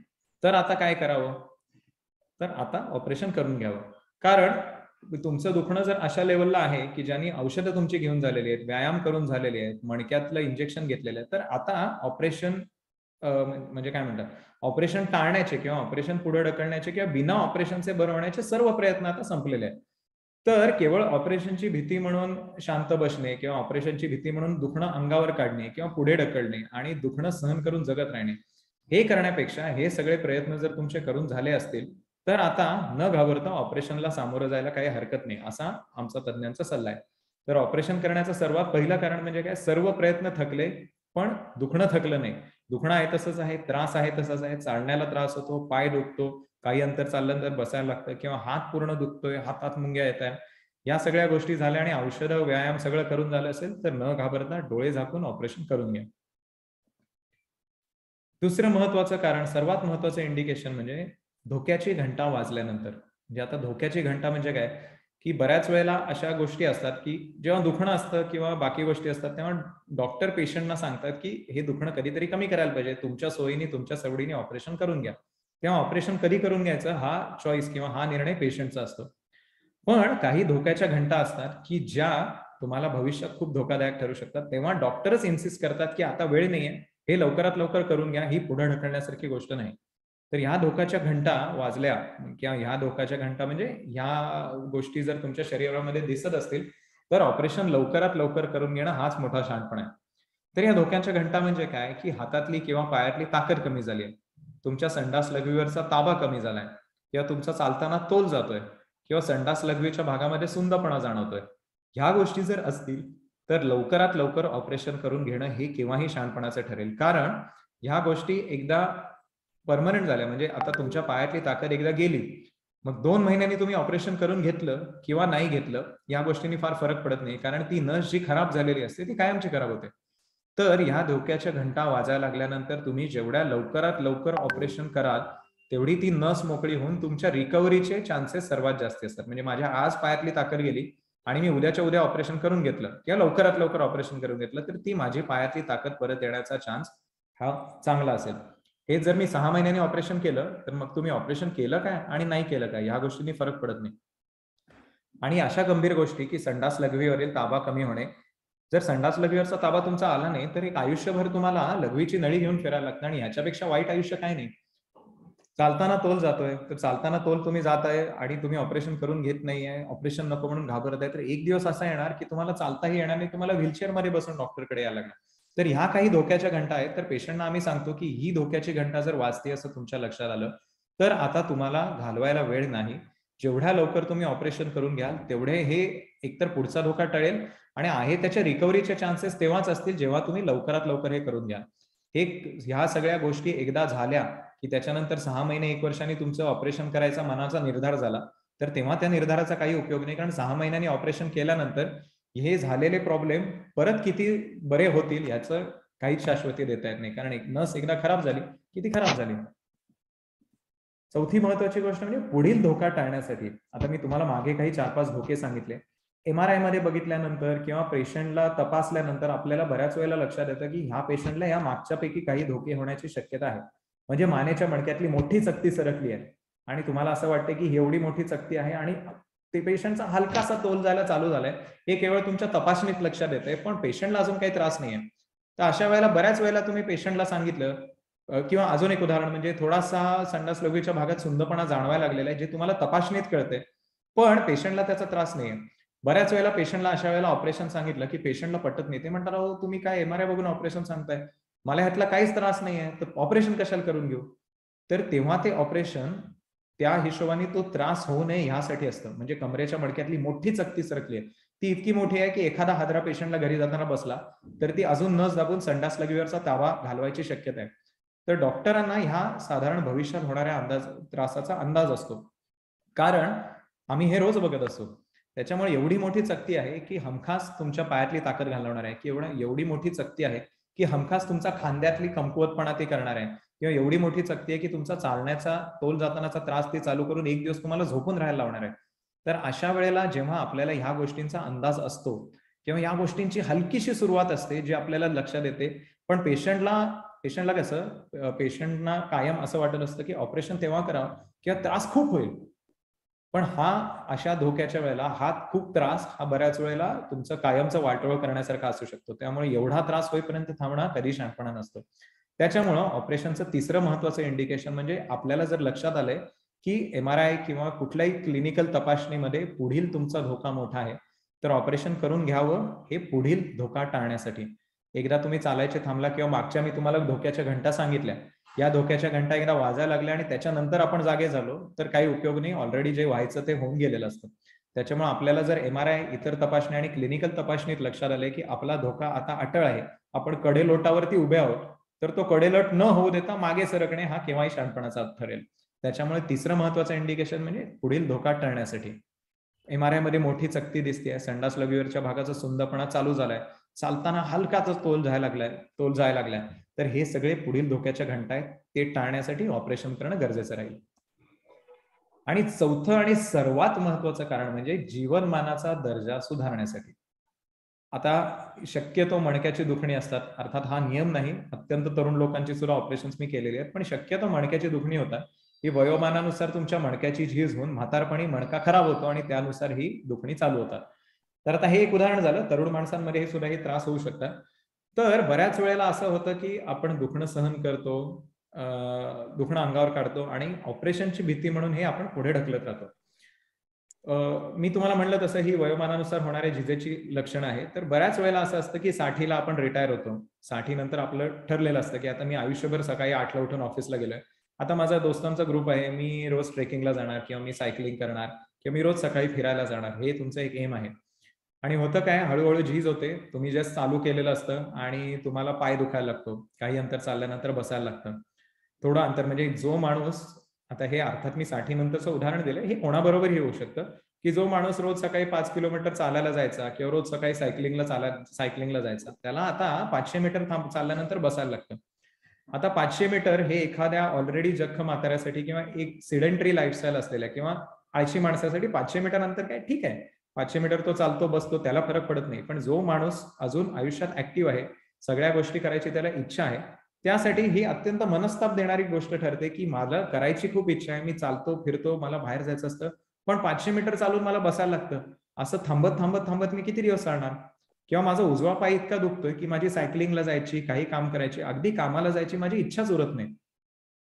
[SPEAKER 5] तर आता काय करावं? तर आता ऑपरेशन करून घ्यावं. कारण तुमचं दुखणं जर अशा लेवलला आहे की ज्यांनी औषधं तुमची घेऊन झालेली आहेत, व्यायाम करून झालेले आहेत, मणक्यातलं इंजेक्शन घेतलेलं आहे, तर आता ऑपरेशन म्हणजे काय म्हणतात, ऑपरेशन टाळण्याचे किंवा ऑपरेशन पुढे ढकलण्याचे किंवा बिना ऑपरेशनचे बरे होण्याचे सर्व प्रयत्न आता संपलेले आहेत. तर केवळ ऑपरेशनची भीती म्हणून शांत बसणे किंवा ऑपरेशनची भीती म्हणून दुखणं अंगावर काढणे किंवा पुढे ढकलणे आणि दुखणं सहन करून जगत राहणे हे करण्यापेक्षा हे सगळे प्रयत्न जर तुमचे करून झाले असतील तर आता न घाबरता ऑपरेशनला सामोरं जायला काही हरकत नाही, असा आमचा तज्ञांचा सल्ला आहे. तर ऑपरेशन करण्याचं सर्वात पहिलं कारण म्हणजे काय, सर्व प्रयत्न थकले पण दुखणं थकलं नाही. दुखणं आहे तसंच आहे, त्रास आहे तसंच आहे, चालण्याला त्रास होतो, पाय दुखतो, काही अंतर चाललं तर बसायला लागतं किंवा हात पूर्ण दुखतोय, हातात मुंग्या येत आहेत, या सगळ्या गोष्टी झाल्या आणि औषधं व्यायाम सगळं करून झालं असेल तर न घाबरता डोळे झाकून ऑपरेशन करून घ्या. दुसरं महत्वाचं कारण, सर्वात महत्वाचं इंडिकेशन म्हणजे धोक्याची घंटा वाजल्यानंतर. म्हणजे आता धोक्याची घंटा म्हणजे काय की बऱ्याच वेळेला अशा गोष्टी असतात की जेव्हा दुखणं असतं किंवा बाकी गोष्टी असतात तेव्हा डॉक्टर पेशंटना सांगतात की हे दुखणं कधीतरी कमी करायला पाहिजे, तुमच्या सोयीने तुमच्या सवडीने ऑपरेशन करून घ्या. तेव्हा ऑपरेशन कधी करून घ्यायचं हा चॉईस किंवा हा निर्णय पेशंटचा असतो. पण काही धोक्याच्या घंटा असतात की ज्या तुम्हाला भविष्यात खूप धोकादायक ठरू शकतात, तेव्हा डॉक्टरच इन्सिस्ट करतात की आता वेळ नाहीये, हे लवकरात लवकर करून घ्या, ही पुढे ढकलण्यासारखी गोष्ट नाही. तर ह्या धोक्याच्या घंटा वाजल्या किंवा ह्या धोक्याच्या घंटा म्हणजे ह्या गोष्टी जर तुमच्या शरीरामध्ये दिसत असतील तर ऑपरेशन लवकरात लवकर करून घेणं हाच मोठा शहाणपणा आहे. तर या धोक्याच्या घंटा म्हणजे काय की हातातली किंवा पायातली ताकद कमी झाली आहे, तुमच्या संडास लघवीवरचा ताबा कमी झालाय किंवा तुमचा चालताना तोल जातोय किंवा संडास लघवीच्या भागामध्ये सुंदपणा जाणवतोय. ह्या गोष्टी जर असतील तर लवकरात लवकर ऑपरेशन करून घेणं हे केव्हाही शहाणपणाचं ठरेल. कारण ह्या गोष्टी एकदा परमनंट झाल्या म्हणजे आता तुमच्या पायातली ताकद एकदा गेली, मग 2 महिन्यांनी तुम्ही ऑपरेशन करून घेतलं किंवा नाही घेतलं या गोष्टींनी फार फरक पडत नाही, कारण ती नस जी खराब झालेली असते ती कायमची खराब होते. तर ह्या धोक्याच्या घंटा वाजायला लागल्यानंतर तुम्ही जेवढ्या लवकरात लवकर ऑपरेशन कराल तेवढी ती नस मोकळी होऊन तुमच्या रिकव्हरीचे चान्सेस सर्वात जास्त असतात. म्हणजे माझ्या आज पायातली ताकद गेली आणि मी उद्याच्या उद्या ऑपरेशन करून घेतलं किंवा लवकरात लवकर ऑपरेशन करून घेतलं तर ती माझी पायातली ताकद परत येण्याचा चान्स हा चांगला असेल. हे जर मी 6 महिन्यांनी ऑपरेशन केलं तर मग तुम्ही ऑपरेशन केलं काय आणि नाही केलं काय ह्या गोष्टींनी फरक पडत नाही. आणि अशा गंभीर गोष्टी की संडास लघवीवरील ताबा कमी होणे, जर संडास लघवीवरचा ताबा तुमचा आला नाही तर एक आयुष्यभर तुम्हाला लघवीची नळी घेऊन फिरायला लागतं आणि ह्याच्यापेक्षा वाईट आयुष्य काय नाही. चालताना तोल जातोय तर चालताना तोल तुम्ही जात आहे आणि तुम्ही ऑपरेशन करून घेत नाहीये, ऑपरेशन नको म्हणून घाबरत आहे, तर एक दिवस असा येणार की तुम्हाला चालताही येणार नाही, तुम्हाला व्हीलचेअर मध्ये बसून डॉक्टरकडे यायला लागणार. तर ह्या काही धोक्याच्या घंटा आहेत. तर पेशंटना आम्ही सांगतो की ही धोक्याची घंटा जर वाजते असं तुमच्या लक्षात आलं तर आता तुम्हाला घालवायला वेळ नाही. जेवढ्या लवकर तुम्ही ऑपरेशन करून घ्याल तेवढे हे एकतर पुढचा धोका टळेल आणि आहे त्याच्या रिकव्हरीचे चान्सेस तेव्हाच असतील जेव्हा तुम्ही लवकरात लवकर हे करून घ्याल. हे ह्या सगळ्या गोष्टी एकदा झाल्या की त्याच्यानंतर 6 महिने 1 वर्षांनी तुमचं ऑपरेशन करायचा मनाचा निर्धार झाला तर तेव्हा त्या निर्धाराचा काही उपयोग नाही, कारण 6 महिन्यांनी ऑपरेशन केल्यानंतर हे झालेले प्रॉब्लेम परत किती बरे होतील याचं काहीच शाश्वती देता येत नाही, कारण एक नस एकदा खराब झाली की ती खराब झाली. चौथी महत्वाची गोष्ट म्हणजे पुढील धोका टाळण्यासाठी आता मी तुम्हाला मागे काही 4-5 धोके सांगितले. MRI मध्ये बघितल्यानंतर किंवा पेशंटला तपासल्यानंतर आपल्याला बऱ्याच वेळेला लक्षात येतं की ह्या पेशंटला या मागच्यापैकी काही धोके होण्याची शक्यता आहे. म्हणजे मानेच्या मणक्यातली मोठी चकती सरकली आहे आणि तुम्हाला असं वाटतं की एवढी मोठी चकती आहे आणि ते पेशंटचा हलकासा तोल जायला चालू झालाय, हे केवळ तुमच्या तपासणीत लक्षात येतंय पण पेशंटला अजून काही त्रास नाहीये. तर अशा वेळेला बऱ्याच वेळेला तुम्ही पेशंटला सांगितलं किंवा अजून एक उदाहरण म्हणजे थोडासा संडास लघवीच्या भागात सुंदपणा जाणवायला लागलेला आहे जे तुम्हाला तपासणीत कळतंय पण पेशंटला त्याचा त्रास नाहीये. बऱ्याच वेळेला पेशंटला अशा वेळेला ऑपरेशन सांगितलं की पेशंटला पटत नाही. ते म्हणतात, अहो तुम्ही काय एमआरआय बघून ऑपरेशन सांगताय, मला ह्यातला काहीच त्रास नाही आहे, तर ऑपरेशन कशाला करून घेऊ. तर तेव्हा ते ऑपरेशन त्या हिशोबाने तो त्रास होऊ नये ह्यासाठी असतं. म्हणजे कमरेच्या मणक्यातली मोठी चकती सरकली आहे, ती इतकी मोठी आहे की एखादा हादरा पेशंटला घरी जाताना बसला तर ती अजून नस दाबून संडास लघवीवरचा ताबा घालवायची शक्यता आहे. तर डॉक्टरांना ह्या साधारण भविष्यात होणाऱ्या त्रासाचा अंदाज असतो, कारण आम्ही हे रोज बघत असतो. त्याच्यामुळे एवढी मोठी चकती आहे की हमखास तुमच्या पायातली ताकद घालवणार आहे, किंवा एवढी मोठी चकती आहे की हमखास तुमचा खांद्यातली कमकुवतपणा ती करणार आहे, किंवा एवढी मोठी चकती आहे की तुमचा चालण्याचा तोल जातानाचा त्रास ती चालू करून एक दिवस तुम्हाला झोपून राहायला लावणार आहे. तर अशा वेळेला जेव्हा आपल्याला ह्या गोष्टींचा अंदाज असतो किंवा या गोष्टींची हलकीशी सुरुवात असते जी आपल्याला लक्षात येते, पण पेशंटला कसं, पेशंटना कायम असं वाटत असतं की ऑपरेशन तेव्हा करावं किंवा त्रास खूप होईल. पण अशा धोक्याच्या वेळेला खूप त्रास हा बऱ्याच वेळेला तुमचं कायमचं वाटोळं करण्यासारखा असू शकतो. त्यामुळे एवढा त्रास होईपर्यंत थांबणं कधी शहाणपणा नसतो. त्याच्यामुळं ऑपरेशनचं तिसरं महत्वाचं इंडिकेशन म्हणजे आपल्याला जर लक्षात आलंय की एमआरआय किंवा कुठल्याही क्लिनिकल तपासणीमध्ये पुढील तुमचा धोका मोठा आहे, तर ऑपरेशन करून घ्यावं हे पुढील धोका टाळण्यासाठी. एकदा तुम्ही चालायचे थांबला किंवा मागच्या मी तुम्हाला धोक्याच्या घंटा सांगितल्या, या धोक्याच्या घंटा एकदा वाजायला लागल्या आणि त्याच्यानंतर आपण जागे झालो तर काही उपयोग नाही. ऑलरेडी जे व्हायचं ते होऊन गेलेलं असतं. त्याच्यामुळे आपल्याला जर एमआरआय, इतर तपासणी आणि क्लिनिकल तपासणीत लक्षात आलंय की आपला धोका आता अटळ आहे, आपण कडेलोटावरती उभे आहोत, तर तो कडेलोट न होऊ देता मागे सरकणे हा केव्हाही शहाणपणाचा ठरेल. त्याच्यामुळे तिसरं महत्वाचं इंडिकेशन म्हणजे पुढील धोका टाळण्यासाठी. एमआरआय मध्ये मोठी चकती दिसते, संडास लघवीवरच्या भागाचा सुंदपणा चालू झालाय, चालताना हलकाच तोल जायला लागलाय, तर हे सगळे पुढील धोक्याच्या घंटा आहेत. ते टाळण्यासाठी ऑपरेशन करणं गरजेचं राहील. आणि चौथं आणि सर्वात महत्वाचं कारण म्हणजे जीवनमानाचा दर्जा सुधारण्यासाठी. आता शक्यतो मणक्याची दुखणी असतात, अर्थात हा नियम नाही, अत्यंत तरुण लोकांची सुद्धा ऑपरेशन्स मी केलेली आहेत, पण शक्यतो मणक्याची दुखणी होतात. ही वयोमानानुसार तुमच्या मणक्याची झीज होऊन म्हातारपणी मणका खराब होतो आणि त्यानुसार ही दुखणी चालू होतात. तर आता हे एक उदाहरण झालं, तरुण माणसांमध्ये हे सुद्धा हे त्रास होऊ शकतात. तर बऱ्याच वेळेला असं होतं की आपण दुखणं सहन करतो, दुखणं अंगावर काढतो आणि ऑपरेशनची भीती म्हणून हे आपण पुढे ढकलत राहतो. मी तुम्हाला म्हणलं तसं ही वयोमानानुसार होणाऱ्या झिजेची लक्षणं आहे. तर बऱ्याच वेळेला असं असतं की 60ला आपण रिटायर होतो. 60 नंतर आपलं ठरलेलं असतं की आता मी आयुष्यभर सकाळी 8ला उठून ऑफिसला गेलोय. आता माझा दोस्तांचा ग्रुप आहे, मी रोज ट्रेकिंगला जाणार किंवा मी सायकलिंग करणार किंवा मी रोज सकाळी फिरायला जाणार, हे तुमचं एक एम आहे. आणि होतं काय, हळूहळू झीज होते, तुम्ही जस्ट चालू केलेलं असतं आणि तुम्हाला पाय दुखायला लागतो, काही अंतर चालल्यानंतर बसायला लागतं. थोडं अंतर म्हणजे जो माणूस, आता हे अर्थात मी 60 नंतरचं उदाहरण दिलं, हे कोणाबरोबरही होऊ शकतं की जो माणूस रोज सकाळी 5 किलोमीटर चालायला जायचा किंवा रोज सकाळी सायकलिंगला जायचा, त्याला आता 500 मीटर चालल्यानंतर बसायला लागतं. आता 500 मीटर हे एखाद्या ऑलरेडी जख्म म्हाताऱ्यासाठी किंवा एक सिडेंटरी लाईफस्टाईल असलेल्या किंवा आळशी माणसासाठी 500 मीटर अंतर काय ठीक आहे, 500 मीटर तो चालतो बसतो, त्याला फरक पडत नाही. पण जो माणूस अजून आयुष्यात ऍक्टिव्ह आहे, सगळ्या गोष्टी करायची त्याला इच्छा आहे, त्यासाठी ही अत्यंत मनस्ताप देणारी गोष्ट ठरते की मला करायची खूप इच्छा आहे, मी चालतो फिरतो, मला बाहेर जायचं असतं, पण 500 मीटर चालून मला बसायला लागतं. असं थांबत थांबत थांबत मी किती दिवस चालणार? किंवा माझा उजवा पाय इतका दुखतोय की माझी सायकलिंगला जायची, काही काम करायची, अगदी कामाला जायची माझी इच्छाच उरत नाही.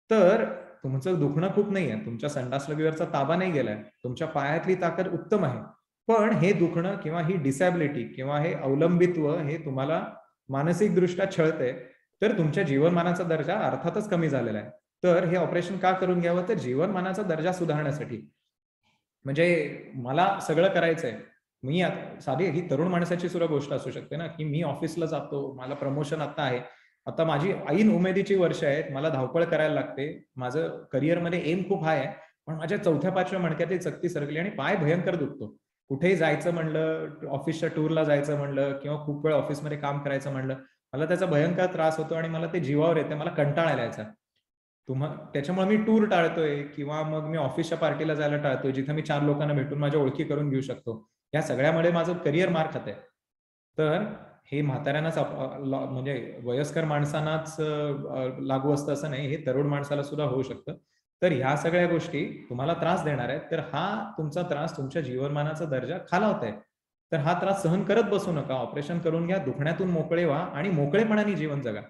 [SPEAKER 5] तर तुमचं दुखणं खूप नाहीये, तुमच्या संडास लघवीवरचा ताबा नाही गेलाय, तुमच्या पायातली ताकद उत्तम आहे, पण हे दुखणं किंवा ही डिसॅबिलिटी किंवा हे अवलंबित्व हे तुम्हाला मानसिकदृष्ट्या छळतंय, तर तुमच्या जीवनमानाचा दर्जा अर्थातच कमी झालेला आहे. तर हे ऑपरेशन का करून घ्यावं? तर जीवनमानाचा दर्जा सुधारण्यासाठी. म्हणजे मला सगळं करायचंय, मी साधी ही तरुण माणसाची सुद्धा गोष्ट असू शकते ना, की मी ऑफिसला जातो, मला प्रमोशन आता आहे, आता माझी ऐन उमेदीची वर्ष आहेत, मला धावपळ करायला लागते, माझं करिअरमध्ये एम खूप हाय आहे, पण माझ्या 4थ्या-5व्या मणक्यातली चकती सरकली आणि पाय भयंकर दुखतो. कुठेही जायचं म्हणलं, ऑफिसच्या टूरला जायचं म्हणलं किंवा खूप वेळ ऑफिसमध्ये काम करायचं म्हणलं, मला त्याचा भयंकर त्रास होतो आणि मला ते जीवावर येते, मला कंटाळा यायचा. त्याच्यामुळे मी टूर टाळतोय किंवा मग मी ऑफिसच्या पार्टीला जायला टाळतोय, जिथे मी 4 लोकांना भेटून माझ्या ओळखी करून घेऊ शकतो. या सगळ्यामुळे माझं करिअर मार खात आहे. तर हे म्हाताऱ्यांनाच म्हणजे वयस्कर माणसांनाच लागू असतं असं नाही, हे तरुण माणसाला सुद्धा होऊ शकतं. तर ह्या सगळ्या गोष्टी तुम्हाला त्रास देणार आहेत, तर हा तुमचा त्रास तुमच्या जीवनमानाचा दर्जा खालावत आहे. तर हा त्रास सहन करत बसू नका, ऑपरेशन करून घ्या, दुखण्यातून मोकळे व्हा आणि मोकळेपणाने जीवन जगा.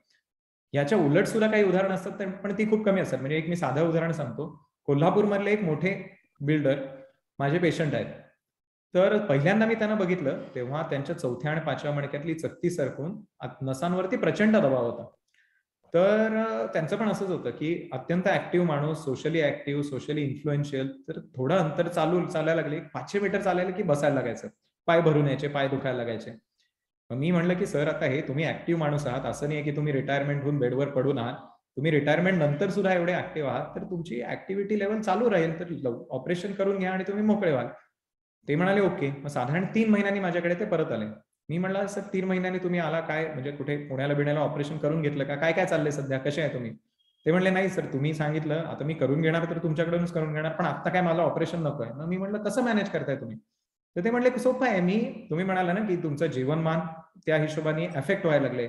[SPEAKER 5] याच्या उलट सुद्धा काही उदाहरणं असतात, पण ती खूप कमी असतात. म्हणजे एक मी साधं उदाहरण सांगतो. कोल्हापूरमधले एक मोठे बिल्डर माझे पेशंट आहेत. तर पहिल्यांदा मी त्यांना बघितलं तेव्हा त्यांच्या 4थ्या आणि 5व्या मणक्यातली चकती सरकून नसांवरती प्रचंड दबाव होता. तर त्यांचं पण असंच होतं की अत्यंत ऍक्टिव्ह माणूस, सोशली ऍक्टिव्ह, सोशली इन्फ्लुएन्शियल, तर थोडं अंतर चालायला लागले, 500 मीटर चालायला की बसायला लागायचं, पाय भरून यायचे, पाय दुखायला लागायचे. मग मी म्हणलं की सर आता हे तुम्ही ऍक्टिव्ह माणूस आहात, असं नाही की तुम्ही रिटायरमेंट होऊन बेडवर पडून आहात, तुम्ही रिटायरमेंट नंतर सुद्धा एवढे ऍक्टिव्ह आहात, तर तुमची ऍक्टिव्हिटी लेवल चालू राहील, तर ऑपरेशन करून घ्या आणि तुम्ही मोकळे व्हाल. ते म्हणाले ओके. मग साधारण 3 महिन्यांनी माझ्याकडे ते परत आले. मी म्हणलं सर 3 महिन्यांनी तुम्ही आला, काय म्हणजे कुठे पुण्याला बिण्याला ऑपरेशन करून घेतलं का, काय काय चाललंय सध्या, कसे आहे तुम्ही? ते म्हणले नाही सर तुम्ही सांगितलं आता मी करून घेणार तर तुमच्याकडूनच करून घेणार, पण आता काय मला ऑपरेशन नको आहे. मग मी म्हटलं कसं मॅनेज करताय तुम्ही? तर ते म्हणले सोपं आहे, तुम्ही म्हणाला ना की तुमचं जीवनमान त्या हिशोबाने अफेक्ट व्हायला लागले,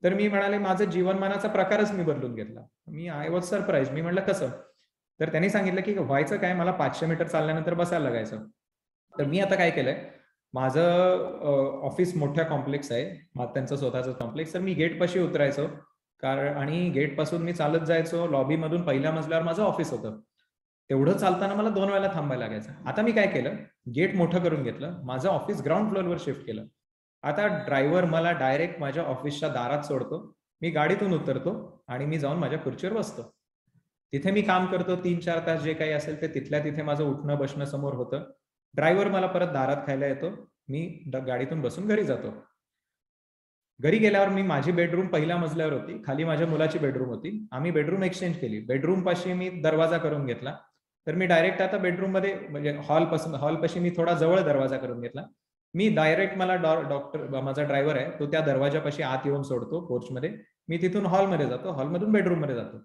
[SPEAKER 5] तर मी म्हणाले माझं जीवनमानाचा प्रकारच मी बदलून घेतला. मी आय वॉज सरप्राईज. मी म्हटलं कसं? तर त्यांनी सांगितलं की व्हायचं काय, मला 500 मीटर चालल्यानंतर बसायला लागायचं. तर मी आता काय केलंय, माझं ऑफिस मोठ्या कॉम्प्लेक्स आहे, त्यांचं स्वतःचं कॉम्प्लेक्स, तर मी गेटपाशी उतरायचो आणि गेट पासून मी चालत जायचो, लॉबी मधून पहिल्या मजल्यावर माझं ऑफिस होतं. तेवढं चालताना मला 2 वेळा थांबायला लागायचं. आता मी काय केलं, गेट मोठं करून घेतलं, माझं ऑफिस ग्राउंड फ्लोअरवर शिफ्ट केलं. आता ड्रायव्हर मला डायरेक्ट माझ्या ऑफिसच्या दारात सोडतो, मी गाडीतून उतरतो आणि मी जाऊन माझ्या खुर्चीवर बसतो. तिथे मी काम करतो 3-4 तास, जे काही असेल ते तिथल्या तिथे माझं उठणं बसणं समोर होतं. ड्रायव्हर मला परत दारात खायला येतो, मी गाडीतून बसून घरी जातो. घरी गेल्यावर मी माझी बेडरूम पहिल्या मजल्यावर होती, खाली माझ्या मुलाची बेडरूम होती. आम्ही बेडरूम एक्सचेंज केली. बेडरूम पाशी मी दरवाजा करून घेतला, तर मी डायरेक्ट आता बेडरूम मध्ये म्हणजे हॉलपाशी मी थोडा जवळ दरवाजा करून घेतला. मी डायरेक्ट मला डॉक्टर माझा ड्रायव्हर आहे तो त्या दरवाजापाशी आत येऊन सोडतो पोर्चमध्ये, मी तिथून हॉलमध्ये जातो, हॉलमधून बेडरूम मध्ये जातो.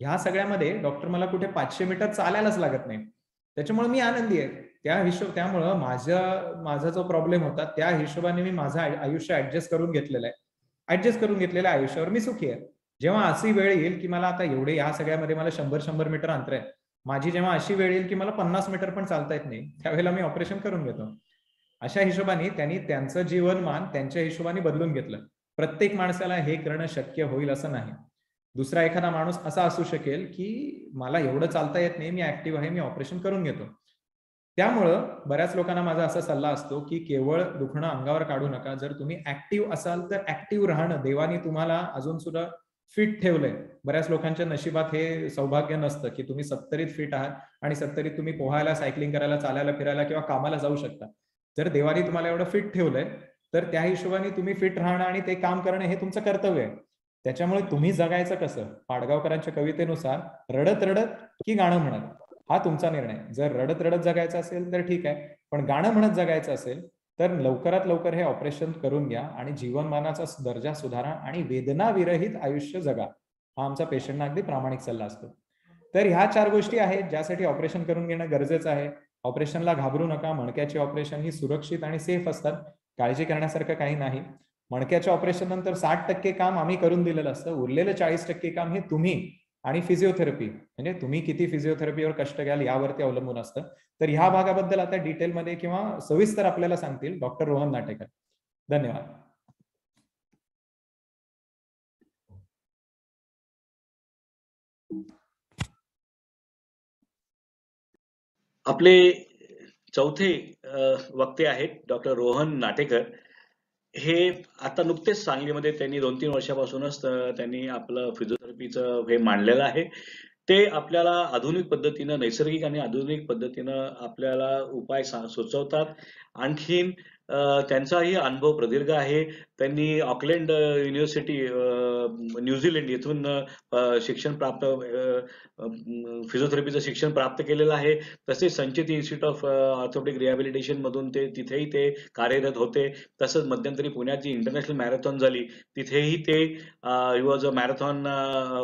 [SPEAKER 5] ह्या सगळ्यामध्ये डॉक्टर मला कुठे 500 मीटर चालायलाच लागत नाही, त्याच्यामुळे मी आनंदी आहे. त्यामुळं माझा जो प्रॉब्लेम होता त्या हिशोबाने मी माझं आयुष्य ऍडजस्ट करून घेतलेलं आहे. ऍडजस्ट करून घेतलेल्या आयुष्यावर मी सुखी आहे. जेव्हा अशी वेळ येईल की मला आता एवढे या सगळ्यामध्ये मला 100 मीटर अंतर आहे, माझी जेव्हा अशी वेळ येईल की मला 50 मीटर पण चालता येत नाही, त्यावेळेला मी ऑपरेशन करून घेतो. अशा हिशोबाने त्यांनी त्यांचं जीवनमान त्यांच्या हिशोबाने बदलून घेतलं. प्रत्येक माणसाला हे करणं शक्य होईल असं नाही. दुसरा एखादा माणूस असा असू शकेल की मला एवढं चालता येत नाही, मी ऍक्टिव्ह आहे, मी ऑपरेशन करून घेतो. त्यामुळं बऱ्याच लोकांना माझा असा सल्ला असतो की केवळ दुखणं अंगावर काढू नका. जर तुम्ही ऍक्टिव्ह असाल तर ऍक्टिव्ह राहणं, देवाने तुम्हाला अजून सुद्धा फिट ठेवलंय. बऱ्याच लोकांच्या नशिबात हे सौभाग्य नसतं की तुम्ही 70त फिट आहात आणि 70त तुम्ही पोहायला, सायकलिंग करायला, चालायला, फिरायला किंवा कामाला जाऊ शकता. जर देवाने तुम्हाला एवढं फिट ठेवलंय तर त्या हिशोबाने तुम्ही फिट राहणं आणि ते काम करणं हे तुमचं कर्तव्य आहे. त्याच्यामुळे तुम्ही जगायचं कसं? पाडगावकरांच्या कवितेनुसार रडत रडत की गाणं म्हणत, हा तुमचा निर्णय. जर रडत रडत जगायचं असेल तर ठीक आहे, पण गाणं म्हणत जगायचं असेल तर लवकरात लवकर हे ऑपरेशन करून घ्या आणि जीवनमानाचा दर्जा सुधारा आणि वेदना विरहित आयुष्य जगा. हा आमचा पेशंटना अगदी प्रामाणिक सल्ला असतो. तर ह्या 4 गोष्टी आहेत ज्यासाठी ऑपरेशन करून घेणं गरजेचं आहे. ऑपरेशनला घाबरू नका. मणक्याची ऑपरेशन ही सुरक्षित आणि सेफ असतात, काळजी करण्यासारखं काही नाही. मणक्याच्या ऑपरेशन नंतर 60% काम आम्ही करून दिलेलं असतं, उरलेलं 40% काम हे तुम्ही आणि फिजिओथेरपी, म्हणजे तुम्ही किती फिजिओथेरपीवर कष्ट घ्याल यावरती अवलंबून असतं. तर ह्या भागाबद्दल आता डिटेलमध्ये किंवा सविस्तर आपल्याला सांगतील डॉक्टर रोहन नाटेकर. धन्यवाद.
[SPEAKER 2] आपले चौथे वक्ते आहेत डॉक्टर रोहन नाटेकर. हे आता नुकतेच सांगलीमध्ये त्यांनी 2-3 वर्षापासूनच त्यांनी आपलं फिजिओथेरपीचं हे मांडलेलं आहे. ते आपल्याला आधुनिक पद्धतीनं, नैसर्गिक आणि आधुनिक पद्धतीनं आपल्याला उपाय सुचवतात. आणखीन त्यांचाही अनुभव प्रदीर्घ आहे. त्यांनी ऑकलँड युनिव्हर्सिटी न्यूझीलंड येथून शिक्षण प्राप्त फिजिओथेरपीचं शिक्षण प्राप्त केलेलं आहे. तसेच संचित इन्स्टिट्यूट ऑफ ऑर्थोपेडिक रिहॅबिलिटेशन मधून तिथेही ते कार्यरत होते. तसंच मध्यंतरी पुण्यात जी इंटरनॅशनल मॅरेथॉन झाली तिथेही ते he was a marathon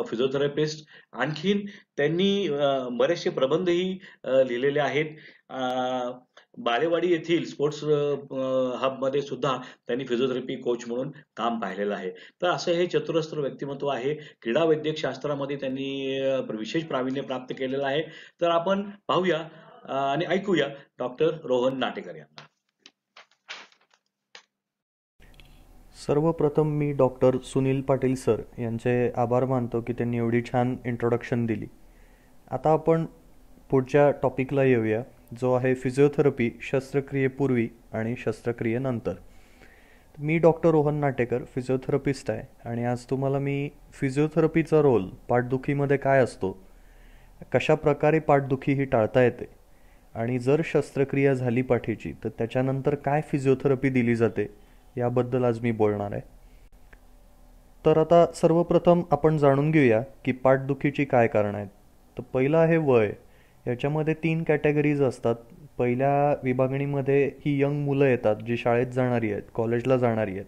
[SPEAKER 2] physiotherapist. आणखीन त्यांनी बरेचसे प्रबंधही लिहिलेले आहेत. बालेवाडी येथील स्पोर्ट्स हबमध्ये सुद्धा त्यांनी फिजिओथेरपी कोच म्हणून काम पाहिलेलं आहे. तर असं हे चतुरस्त्र व्यक्तिमत्व आहे. क्रीडा वैद्यक शास्त्रामध्ये त्यांनी विशेष प्रावीण्य प्राप्त केलेलं आहे. तर आपण पाहूया आणि ऐकूया डॉक्टर रोहन नाटेकर यांना.
[SPEAKER 6] सर्वप्रथम मी डॉक्टर सुनील पाटील सर यांचे आभार मानतो की त्यांनी एवढी छान इंट्रोडक्शन दिली. आता आपण पुढच्या टॉपिकला येऊया जो आहे फिजिओथेरपी शस्त्रक्रियेपूर्वी आणि शस्त्रक्रियेनंतर. मी डॉक्टर रोहन नाटेकर, फिजिओथेरपिस्ट आहे आणि आज तुम्हाला मी फिजिओथेरपीचा रोल पाठदुखीमध्ये काय असतो, कशा प्रकारे पाठदुखी ही टाळता येते आणि जर शस्त्रक्रिया झाली पाठीची तर त्याच्यानंतर काय फिजिओथेरपी दिली जाते याबद्दल आज मी बोलणार आहे. तर आता सर्वप्रथम आपण जाणून घेऊया की पाठदुखीची काय कारणं आहेत. तर पहिलं आहे वय. याच्यामध्ये 3 कॅटेगरीज असतात. पहिल्या विभागणीमध्ये ही यंग मुलं येतात जी शाळेत जाणारी आहेत, कॉलेजला जाणारी आहेत,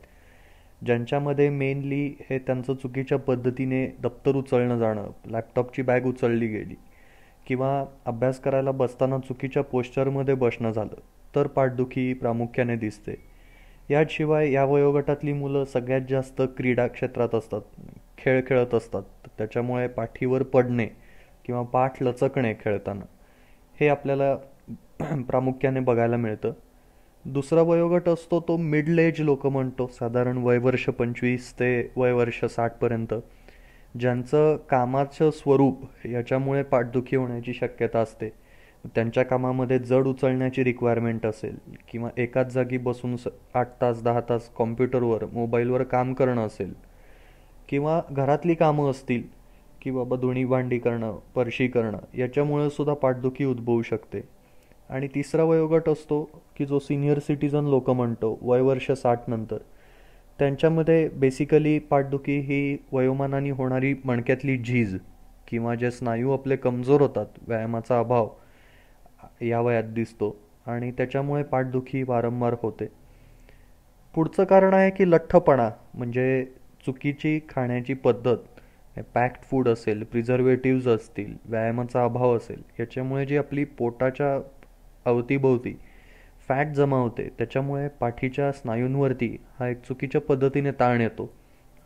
[SPEAKER 6] ज्यांच्यामध्ये मेनली हे त्यांचं चुकीच्या पद्धतीने दप्तर उचलणं जाणं, लॅपटॉपची बॅग उचलली गेली किंवा अभ्यास करायला बसताना चुकीच्या पोश्चरमध्ये बसणं झालं तर पाठदुखी प्रामुख्याने दिसते. याशिवाय या वयोगटातली मुलं सगळ्यात जास्त क्रीडा क्षेत्रात असतात, खेळ खेळत असतात, त्याच्यामुळे पाठीवर पडणे किंवा पाठ लचकणे खेळताना हे आपल्याला प्रामुख्याने बघायला मिळतं. दुसरा वयोगट असतो तो मिडल एज लोक म्हणतो, साधारण वयवर्ष 25 ते वयवर्ष 60 पर्यंत, ज्यांचं कामाचं स्वरूप याच्यामुळे पाठदुखी होण्याची शक्यता असते. त्यांच्या कामामध्ये जड उचलण्याची रिक्वायरमेंट असेल किंवा एकाच जागी बसून 8 तास 10 तास कॉम्प्युटरवर मोबाईलवर काम करणं असेल किंवा घरातली कामं असतील की बाबा धुणी भांडी करणं, फरशी करणं, याच्यामुळे सुद्धा पाठदुखी उद्भवू शकते. आणि तिसरा वयोगट असतो की जो सिनियर सिटीजन लोक म्हणतो, वयवर्ष 60 नंतर, त्यांच्यामध्ये बेसिकली पाठदुखी ही वयोमानाने होणारी मणक्यातली झीज किंवा जे स्नायू आपले कमजोर होतात, व्यायामाचा अभाव या वयात दिसतो आणि त्याच्यामुळे पाठदुखी वारंवार होते. पुढचं कारण आहे की लठ्ठपणा, म्हणजे चुकीची खाण्याची पद्धत, पॅक्ड फूड असेल, प्रिझर्वेटिव्ज असतील, व्यायामाचा अभाव असेल, याच्यामुळे जी आपली पोटाच्या अवतीभोवती फॅट जमा होते त्याच्यामुळे पाठीच्या स्नायूंवरती हा एक चुकीच्या पद्धतीने ताण येतो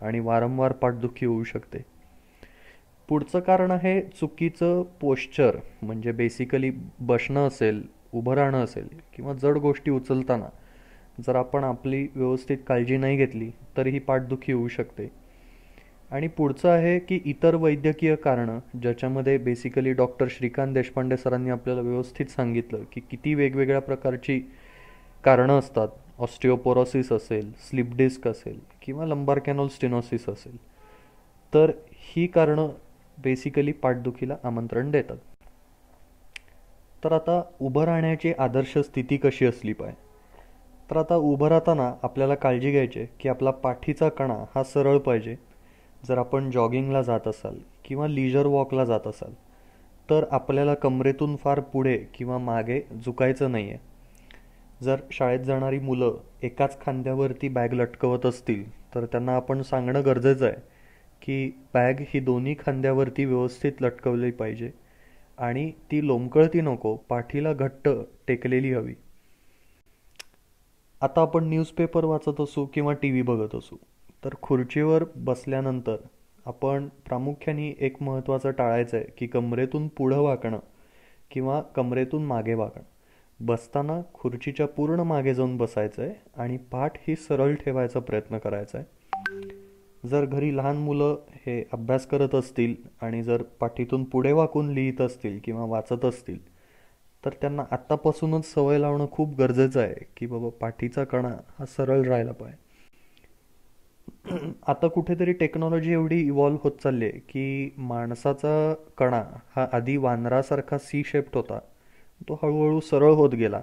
[SPEAKER 6] आणि वारंवार पाठदुखी होऊ शकते. पुढचं कारण आहे चुकीचं पोश्चर, म्हणजे बेसिकली बसणं असेल, उभं राहणं असेल किंवा जड गोष्टी उचलताना जर आपण आपली व्यवस्थित काळजी नाही घेतली तर ही पाठदुखी होऊ शकते. आणि पुढचं आहे की इतर वैद्यकीय कारणं, ज्याच्यामध्ये बेसिकली डॉक्टर श्रीकांत देशपांडे सरांनी आपल्याला व्यवस्थित सांगितलं की किती वेगवेगळ्या प्रकारची कारणं असतात. ऑस्टिओपोरोसिस असेल, स्लिप डिस्क असेल किंवा लंबार कॅनॉल स्टेनोसिस असेल, तर ही कारणं बेसिकली पाठदुखीला आमंत्रण देतात. तर आता उभं राहण्याची आदर्श स्थिती कशी असली पाहिजे. तर आता उभं राहताना आपल्याला काळजी घ्यायची की आपला पाठीचा कणा हा सरळ पाहिजे. जर आपण जॉगिंगला जात असाल किंवा लीजर वॉकला जात असाल तर आपल्याला कमरेतून फार पुढे किंवा मागे झुकायचं नाही आहे. जर शाळेत जाणारी मुलं एकाच खांद्यावरती बॅग लटकवत असतील तर त्यांना आपण सांगणं गरजेचं आहे की बॅग ही दोन्ही खांद्यावरती व्यवस्थित लटकवली पाहिजे आणि ती लोंबकळती नको, पाठीला घट्ट टेकलेली हवी. आता आपण न्यूजपेपर वाचत असू किंवा टी व्ही बघत असू तर खुर्चीवर बसल्यानंतर आपण प्रामुख्याने एक महत्त्वाचं टाळायचं आहे की कमरेतून पुढं वाकणं किंवा कमरेतून मागे वाकणं. बसताना खुर्चीच्या पूर्ण मागे जाऊन बसायचं आहे आणि पाठ ही सरळ ठेवायचा प्रयत्न करायचा आहे. जर घरी लहान मुलं हे अभ्यास करत असतील आणि जर पाठीतून पुढे वाकून लिहित असतील किंवा वाचत असतील तर त्यांना आत्तापासूनच सवय लावणं खूप गरजेचं आहे की बाबा पाठीचा कणा हा सरळ राहायला पाहिजे. आता कुठेतरी टेक्नॉलॉजी एवढी इव्हॉल्व्ह होत चालली आहे की माणसाचा कणा हा आधी वानरासारखा सी शेप्ड होता, तो हळूहळू सरळ होत गेला.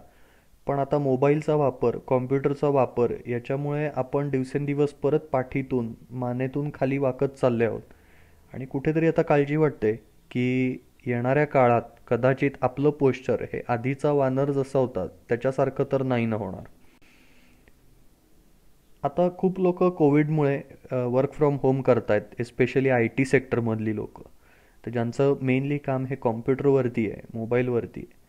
[SPEAKER 6] पण आता मोबाईलचा वापर, कॉम्प्युटरचा वापर याच्यामुळे आपण दिवसेंदिवस परत पाठीतून, मानेतून खाली वाकत चालले आहोत आणि कुठेतरी आता काळजी वाटते की येणाऱ्या काळात कदाचित आपलं पोश्चर हे आधीचा वानर जसा होता त्याच्यासारखं तर नाही न होणार. आता खूप लोक कोविडमुळे वर्क फ्रॉम होम करतायत, एस्पेशली IT सेक्टरमधली लोक, तर ज्यांचं मेनली काम हे कॉम्प्युटरवरती आहे, मोबाईलवरती आहे.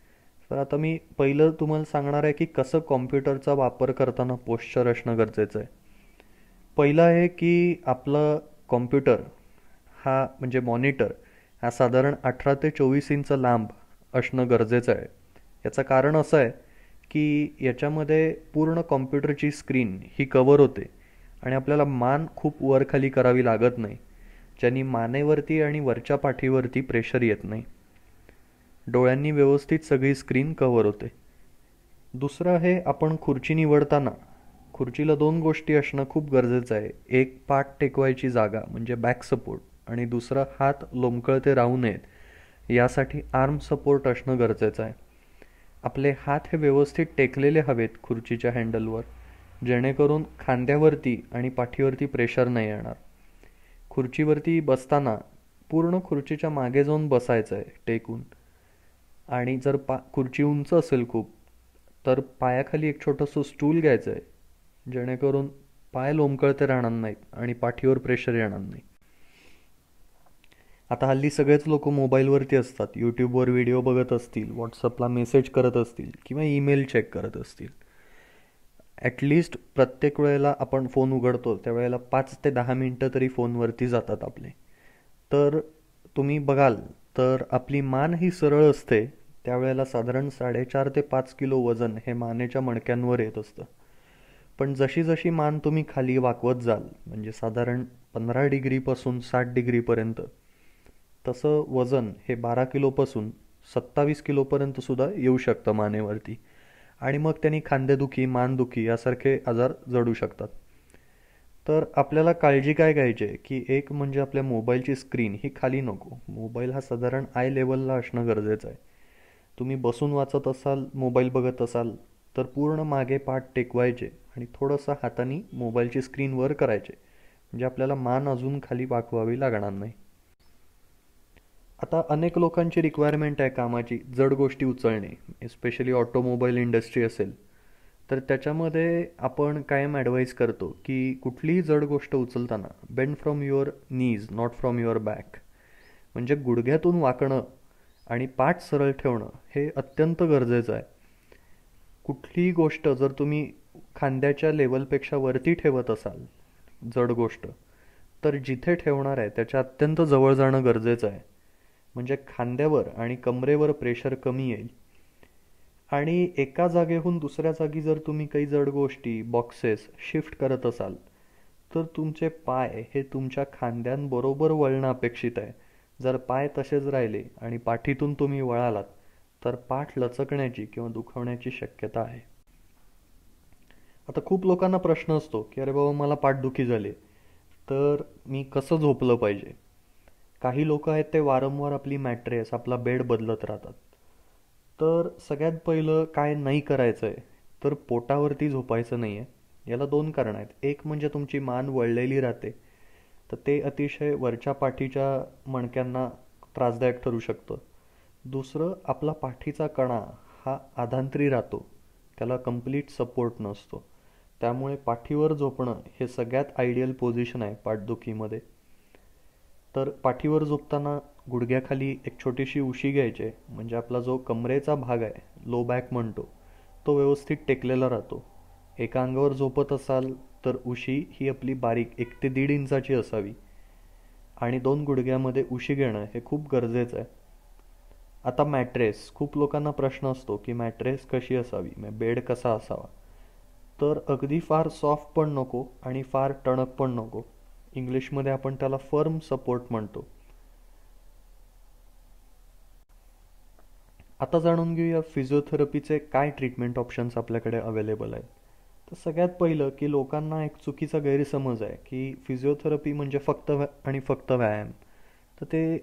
[SPEAKER 6] तर आता मी पहिलं तुम्हाला सांगणार आहे की कसं कॉम्प्युटरचा वापर करताना पोश्चर असणं गरजेचं आहे. पहिलं आहे की आपलं कॉम्प्युटर हा म्हणजे मॉनिटर हा साधारण 18 ते 24 इंच लांब असणं गरजेचं आहे. याचं कारण असं आहे की याच्यामध्ये पूर्ण कॉम्प्युटरची स्क्रीन ही कवर होते आणि आपल्याला मान खूप वरखाली करावी लागत नाही, ज्यांनी मानेवरती आणि वरच्या पाठीवरती प्रेशर येत नाही. डोळ्यांनी व्यवस्थित सगळी स्क्रीन कव्हर होते. दुसरं आहे, आपण खुर्ची निवडताना खुर्चीला 2 गोष्टी असणं खूप गरजेचं आहे. एक, पाठ टेकवायची जागा म्हणजे बॅक सपोर्ट, आणि दुसरं, हात लोंबकळते राहू नयेत यासाठी आर्म सपोर्ट असणं गरजेचं आहे. आपले हात हे व्यवस्थित टेकलेले हवेत खुर्चीच्या हँडलवर, जेणेकरून खांद्यावरती आणि पाठीवरती प्रेशर नाही येणार. खुर्चीवरती बसताना पूर्ण खुर्चीच्या मागे जाऊन बसायचं आहे टेकून, आणि जर खुर्ची उंच असेल खूप तर पायाखाली एक छोटंसं स्टूल घ्यायचं आहे, जेणेकरून पाय लोंबकळते राहणार नाहीत आणि पाठीवर प्रेशर येणार नाही. आता हल्ली सगळेच लोक मोबाईलवरती असतात, यूट्यूबवर व्हिडिओ बघत असतील, व्हॉट्सअपला मेसेज करत असतील किंवा ईमेल चेक करत असतील. ॲटलिस्ट प्रत्येक वेळेला आपण फोन उघडतो त्यावेळेला 5 ते 10 मिनटं तरी फोनवरती जातात आपले. तर तुम्ही बघाल तर आपली मान ही सरळ असते त्यावेळेला साधारण 4.5 ते 5 किलो वजन हे मानेच्या मणक्यांवर येत असतं. पण जशी जशी मान तुम्ही खाली वाकवत जाल, म्हणजे साधारण 15 डिग्रीपासून 60 डिग्रीपर्यंत, तसं वजन हे 12 किलोपासून 27 किलोपर्यंत सुद्धा येऊ शकतं मानेवरती, आणि मग त्यांनी खांदेदुखी, मानदुखी यासारखे आजार जडू शकतात. तर आपल्याला काळजी काय घ्यायची आहे की एक म्हणजे आपल्या मोबाईलची स्क्रीन ही खाली नको. मोबाईल हा साधारण आय लेवलला असणं गरजेचं आहे. तुम्ही बसून वाचत असाल, मोबाईल बघत असाल तर पूर्ण मागे पाठ टेकवायचे आणि थोडंसं हाताने मोबाईलची स्क्रीन वर करायचे, म्हणजे आपल्याला मान अजून खाली वाकवावी लागणार नाही. आता अनेक लोकांची रिक्वायरमेंट आहे कामाची जड गोष्टी उचलणे, एस्पेशली ऑटोमोबाईल इंडस्ट्री असेल तर त्याच्यामध्ये आपण कायम ॲडवाईस करतो की कुठलीही जड गोष्ट उचलताना bend from your knees not from your back, म्हणजे गुडघ्यातून वाकणं आणि पाठ सरळ ठेवणं हे अत्यंत गरजेचं आहे. कुठलीही गोष्ट जर तुम्ही खांद्याच्या लेवलपेक्षा वरती ठेवत असाल जड गोष्ट, तर जिथे ठेवणार आहे त्याच्या अत्यंत जवळ जाणं गरजेचं आहे, म्हणजे खांद्यावर आणि कमरेवर प्रेशर कमी येईल. आणि एका जागेहून दुसऱ्या जागी जर तुम्ही काही जड गोष्टी, बॉक्सेस शिफ्ट करत असाल तर तुमचे पाय हे तुमच्या खांद्यांबरोबर वळणं अपेक्षित आहे. जर पाय तसेच राहिले आणि पाठीतून तुम्ही वळालात तर पाठ लचकण्याची किंवा दुखवण्याची शक्यता आहे. आता खूप लोकांना प्रश्न असतो की अरे बाबा मला पाठदुखी झाली तर मी कसं झोपलं पाहिजे. काही लोक आहेत ते वारंवार आपली मॅट्रेस, आपला बेड बदलत राहतात. तर सगळ्यात पहिलं काय नाही करायचं आहे तर पोटावरती झोपायचं नाही आहे. याला 2 कारणं आहेत. एक म्हणजे तुमची मान वळलेली राहते, तर ते अतिशय वरच्या पाठीच्या मणक्यांना त्रासदायक ठरू शकतं. दुसरं, आपला पाठीचा कणा हा आधांतरी राहतो, त्याला कंप्लीट सपोर्ट नसतो. त्यामुळे पाठीवर झोपणं हे सगळ्यात आयडियल पोझिशन आहे पाठदुखीमध्ये. तर पाठीवर झोपताना गुडघ्याखाली एक छोटीशी उशी घ्यायची, म्हणजे आपला जो कमरेचा भाग आहे, लो बॅक म्हणतो, तो व्यवस्थित टेकलेला राहतो. एका अंगावर झोपत असाल तर उशी ही आपली बारीक 1 ते 1.5 इंचाची असावी, आणि 2 गुडघ्यामध्ये उशी घेणं हे खूप गरजेचं आहे. आता मॅट्रेस, खूप लोकांना प्रश्न असतो की मॅट्रेस कशी असावी, बेड कसा असावा. तर अगदी फार सॉफ्ट पण नको आणि फार टणक पण नको. इंग्लिशमध्ये आपण त्याला फर्म सपोर्ट म्हणतो. आता जाणून घेऊया फिजिओथेरपीचे काय ट्रीटमेंट ऑप्शन्स आपल्याकडे अवेलेबल आहेत. तर सगळ्यात पहिलं की लोकांना एक चुकीचा गैरसमज आहे की फिजिओथेरपी म्हणजे फक्त आणि फक्त व्यायाम. तर ते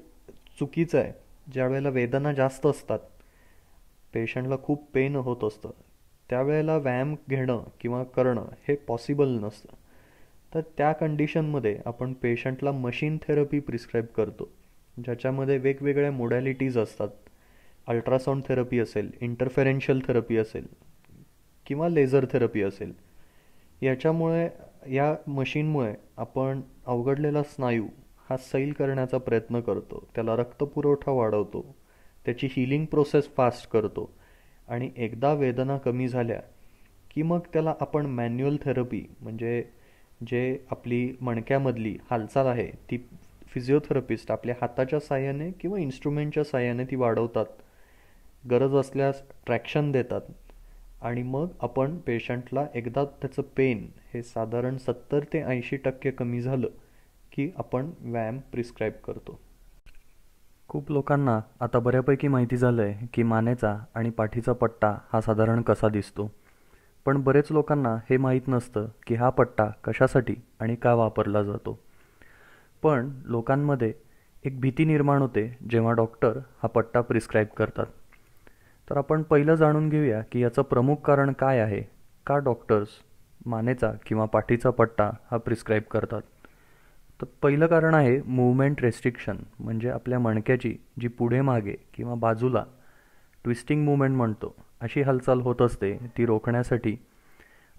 [SPEAKER 6] चुकीचं आहे. ज्या वेळेला वेदना जास्त असतात, पेशंटला खूप पेन होत असतं, त्यावेळेला व्यायाम घेणं किंवा करणं हे पॉसिबल नसतं. तर त्या कंडिशनमध्ये आपण पेशंटला मशीन थेरपी प्रिस्क्राईब करतो, ज्याच्यामध्ये वेगवेगळ्या मोडॅलिटीज असतात. अल्ट्रासाऊंड थेरपी असेल, इंटरफेरेन्शियल थेरपी असेल किंवा लेझर थेरपी असेल. याच्यामुळे, या मशीनमुळे आपण अवघडलेला स्नायू हा सैल करण्याचा प्रयत्न करतो, त्याला रक्तपुरवठा वाढवतो, त्याची हिलिंग प्रोसेस फास्ट करतो, आणि एकदा वेदना कमी झाल्या की मग त्याला आपण मॅन्युअल थेरपी, म्हणजे जे आपली मणक्यामधली हालचाल आहे ती फिजिओथेरपिस्ट आपल्या हाताच्या साहाय्याने किंवा इन्स्ट्रुमेंटच्या साहाय्याने ती वाढवतात, गरज असल्यास ट्रॅक्शन देतात, आणि मग आपण पेशंटला एकदा त्याचं पेन हे साधारण 70 ते 80% कमी झालं की आपण व्यायाम प्रिस्क्राईब करतो. खूप लोकांना आता बऱ्यापैकी माहिती झालं आहे की मानेचा आणि पाठीचा पट्टा हा साधारण कसा दिसतो. पण बरेच लोकांना हे माहीत नसतं की हा पट्टा कशासाठी आणि का वापरला जातो. पण लोकांमध्ये एक भीती निर्माण होते जेव्हा डॉक्टर हा पट्टा प्रिस्क्राईब करतात. तर आपण पहिलं जाणून घेऊया की याचं प्रमुख कारण काय आहे, का डॉक्टर्स मानेचा किंवा पाठीचा पट्टा हा प्रिस्क्राईब करतात. तर पहिलं कारण आहे मूवमेंट रेस्ट्रिक्शन, म्हणजे आपल्या मणक्याची जी पुढे मागे किंवा बाजूला ट्विस्टिंग मूवमेंट म्हणतो अशी हालचाल होत असते, ती रोखण्यासाठी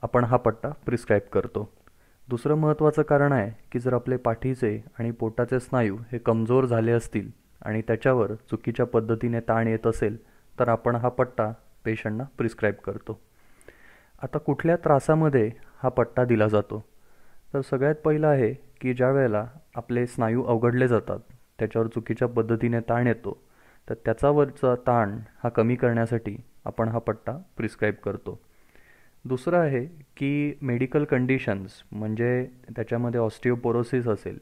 [SPEAKER 6] आपण हा पट्टा प्रिस्क्राईब करतो. दुसरं महत्त्वाचं कारण आहे की जर आपले पाठीचे आणि पोटाचे स्नायू हे कमजोर झाले असतील आणि त्याच्यावर चुकीच्या पद्धतीने ताण येत असेल तर आपण हा पट्टा पेशंटना प्रिस्क्राईब करतो. आता कुठल्या त्रासामध्ये हा पट्टा दिला जातो, तर सगळ्यात पहिलं आहे की ज्या वेळेला आपले स्नायू अवघडले जातात, त्याच्यावर चुकीच्या पद्धतीने ताण येतो, तर त्याच्यावरचा ताण हा कमी करण्यासाठी आपण हा पट्टा प्रिस्क्राईब करतो. दुसरं आहे की मेडिकल कंडिशन्स, म्हणजे त्याच्यामध्ये ऑस्टिओपोरोसिस असेल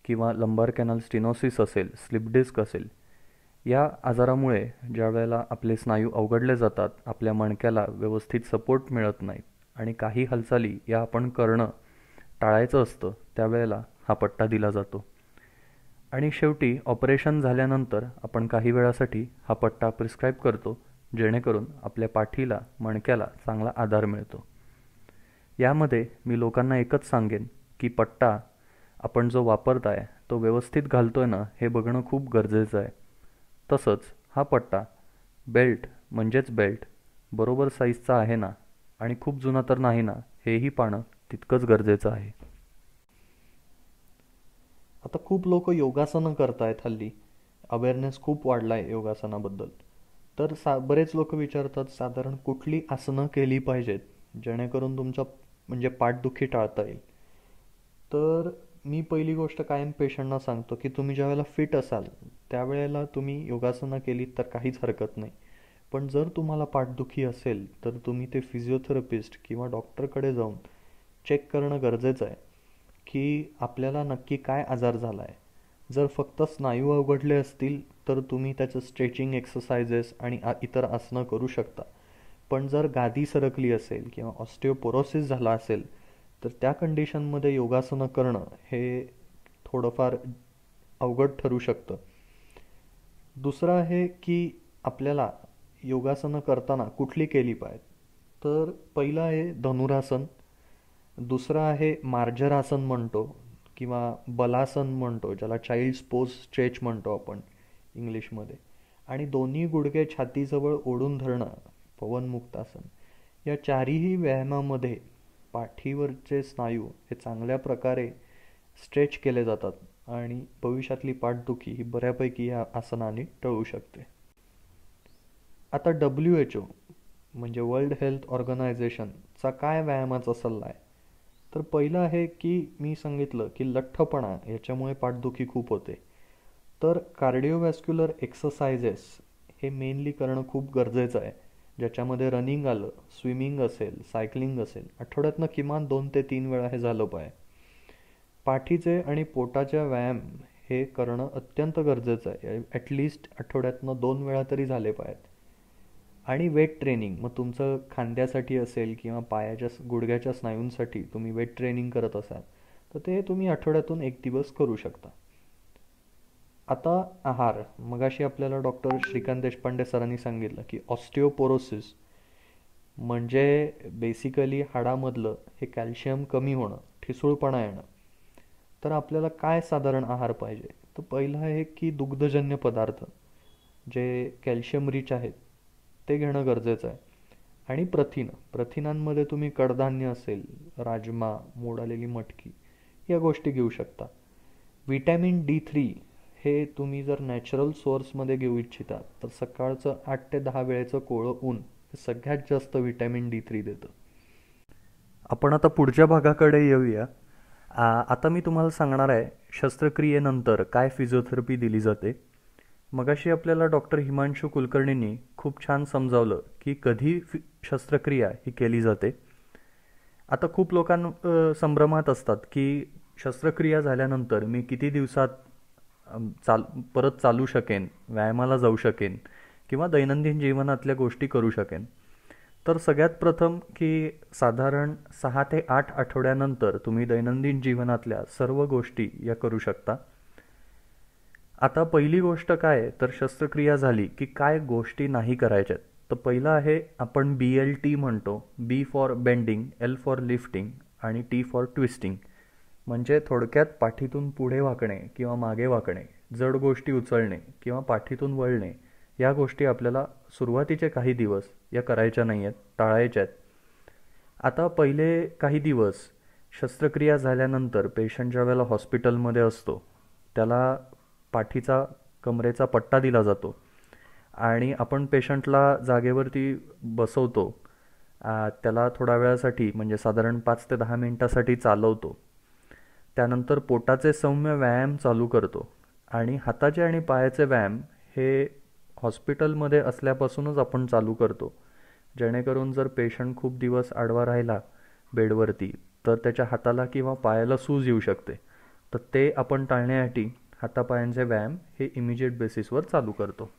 [SPEAKER 6] किंवा लंबार कॅनल स्टिनोसिस असेल, स्लिप डिस्क असेल, या आजारामुळे ज्या वेळेला आपले स्नायू अवघडले जातात, आपल्या मणक्याला व्यवस्थित सपोर्ट मिळत नाहीत आणि काही हालचाली या आपण करणं टाळायचं असतं, त्यावेळेला हा पट्टा दिला जातो. आणि शेवटी ऑपरेशन झाल्यानंतर आपण काही वेळासाठी हा पट्टा प्रिस्क्राईब करतो, जेणेकरून आपल्या पाठीला मणक्याला चांगला आधार मिळतो. यामध्ये मी लोकांना एकच सांगेन की पट्टा आपण जो वापरताय तो व्यवस्थित घालतोय ना हे बघणं खूप गरजेचं आहे. तसंच हा पट्टा बेल्ट म्हणजेच बेल्ट बरोबर साईजचा आहे ना आणि खूप जुना तर नाही ना, हेही पाहणं तितकंच गरजेचं आहे. आता खूप लोक योगासनं करतायत हल्ली, अवेअरनेस खूप वाढला आहे योगासनाबद्दल. तर बरेच लोक विचारतात साधारण कुठली आसनं केली पाहिजेत जेणेकरून तुमच्या म्हणजे पाठदुखी टाळता येईल. तर मी पहिली गोष्ट कायम पेशंटना सांगतो की तुम्ही ज्यावेळेला फिट असाल त्यावेळेला तुम्ही योगासनं केलीत तर काहीच हरकत नाही. पण जर तुम्हाला पाठदुखी असेल तर तुम्ही ते फिजिओथेरपिस्ट किंवा डॉक्टरकडे जाऊन चेक करणं गरजेचं आहे की आपल्याला नक्की काय आजार झाला आहे. जर फक्त स्नायू अवघडले असतील तर तुम्ही त्याचं स्ट्रेचिंग एक्सरसाइजेस आणि इतर आसनं करू शकता. पण जर गादी सरकली असेल किंवा ऑस्टिओपोरोसिस झाला असेल तर त्या कंडिशनमध्ये योगासनं करणं हे थोडंफार अवघड ठरू शकतं. दुसरं आहे की आपल्याला योगासनं करताना कुठली केली पाहिजेत. तर पहिलं आहे धनुरासन, दुसरं आहे मार्जरासन म्हणतो किंवा बलासन म्हणतो, ज्याला चाइल्ड्स पोज स्ट्रेच म्हणतो आपण इंग्लिशमध्ये, आणि दोन्ही गुडघे छातीजवळ ओढून धरणं पवनमुक्तासन. या चारही व्यायामामध्ये पाठीवरचे स्नायू हे चांगल्या प्रकारे स्ट्रेच केले जातात आणि भविष्यातली पाठदुखी ही बऱ्यापैकी या आसनाने टळू शकते. आता WHO म्हणजे वर्ल्ड हेल्थ ऑर्गनायझेशनचा काय व्यायामाचा सल्ला आहे. तर पहिलं आहे की मी सांगितलं की लठ्ठपणा याच्यामुळे पाठदुखी खूप होते. तर कार्डिओवॅस्क्युलर एक्सरसाइजेस हे मेनली करणं खूप गरजेचं आहे, ज्याच्यामध्ये रनिंग आलं, स्विमिंग असेल, सायकलिंग असेल. आठवड्यातनं किमान 2 ते 3 वेळा हे झालं पाहिजे. पाठीचे आणि पोटाच्या व्यायाम हे करणं अत्यंत गरजेचं आहे. ॲटलिस्ट आठवड्यातनं 2 वेळा तरी झाले पाहिजेत. आणि वेट ट्रेनिंग, मग तुमचं खांद्यासाठी असेल किंवा पायाच्या गुडघ्याच्या स्नायूंसाठी तुम्ही वेट ट्रेनिंग करत असाल तर ते तुम्ही आठवड्यातून 1 दिवस करू शकता. आता आहार, मगाशी आपल्याला डॉक्टर श्रीकांत देशपांडे सरांनी सांगितलं की ऑस्टिओपोरोसिस म्हणजे बेसिकली हाडामधलं हे कॅल्शियम कमी होणं, ठिसूळपणा येणं. तर आपल्याला काय साधारण आहार पाहिजे. तर पहिलं आहे की दुग्धजन्य पदार्थ जे कॅल्शियम रिच आहेत ते घेणं गरजेचं आहे. आणि प्रथिनांमध्ये तुम्ही कडधान्य असेल, राजमा, मोड आलेली मटकी या गोष्टी घेऊ शकता. विटॅमिन D3 हे तुम्ही जर नॅचरल सोर्समध्ये घेऊ इच्छिता तर सकाळचं 8 ते 10 वेळेचं कोवळं ऊन हे सगळ्यात जास्त विटॅमिन D3 देतं. आपण आता पुढच्या भागाकडे येऊया. आता मी तुम्हाला सांगणार आहे शस्त्रक्रियेनंतर काय फिजिओथेरपी दिली जाते. मगाशी आपल्याला डॉक्टर हिमांशू कुलकर्णींनी खूप छान समजावलं की कधी शस्त्रक्रिया ही केली जाते. आता खूप लोकांना संभ्रमात असतात की शस्त्रक्रिया झाल्यानंतर मी किती दिवसात परत चालू शकेन, व्यायामाला जाऊ शकेन किंवा दैनंदिन जीवनातल्या गोष्टी करू शकेन. तर सगळ्यात प्रथम की साधारण 6 ते 8 आठवड्यानंतर तुम्ही दैनंदिन जीवनातल्या सर्व गोष्टी या करू शकता. आता पहिली गोष्ट काय आहे, तर शस्त्रक्रिया झाली की काय गोष्टी नाही करायच्यात. तर पहिलं आहे आपण BLT म्हणतो, B for bending, L for lifting आणि T फॉर ट्विस्टिंग. म्हणजे थोडक्यात पाठीतून पुढे वाकणे किंवा मागे वाकणे, जड गोष्टी उचलणे किंवा पाठीतून वळणे, या गोष्टी आपल्याला सुरुवातीचे काही दिवस या करायच्या नाही आहेत, टाळायच्या आहेत. आता पहिले काही दिवस शस्त्रक्रिया झाल्यानंतर पेशंट ज्या वेळेला हॉस्पिटलमध्ये असतो त्याला पाठीचा कमरेचा पट्टा दिला जातो आणि आपण पेशंटला जागेवरती बसवतो. त्याला थोड्या वेळासाठी म्हणजे साधारण 5 ते 10 मिनिटासाठी चालवतो. त्यानंतर पोटाचे सौम्य व्यायाम चालू करतो आणि हाताचे आणि पायाचे व्यायाम हे हॉस्पिटलमध्ये असल्यापासूनच आपण चालू करतो, जेणेकरून जर पेशंट खूप दिवस आडवा राहिला बेडवरती तर त्याच्या हाताला किंवा पायाला सूज येऊ शकते. तर ते आपण टाळण्यासाठी हातापायांचे व्यायाम हे इमिजिएट बेसिसवर चालू करतो.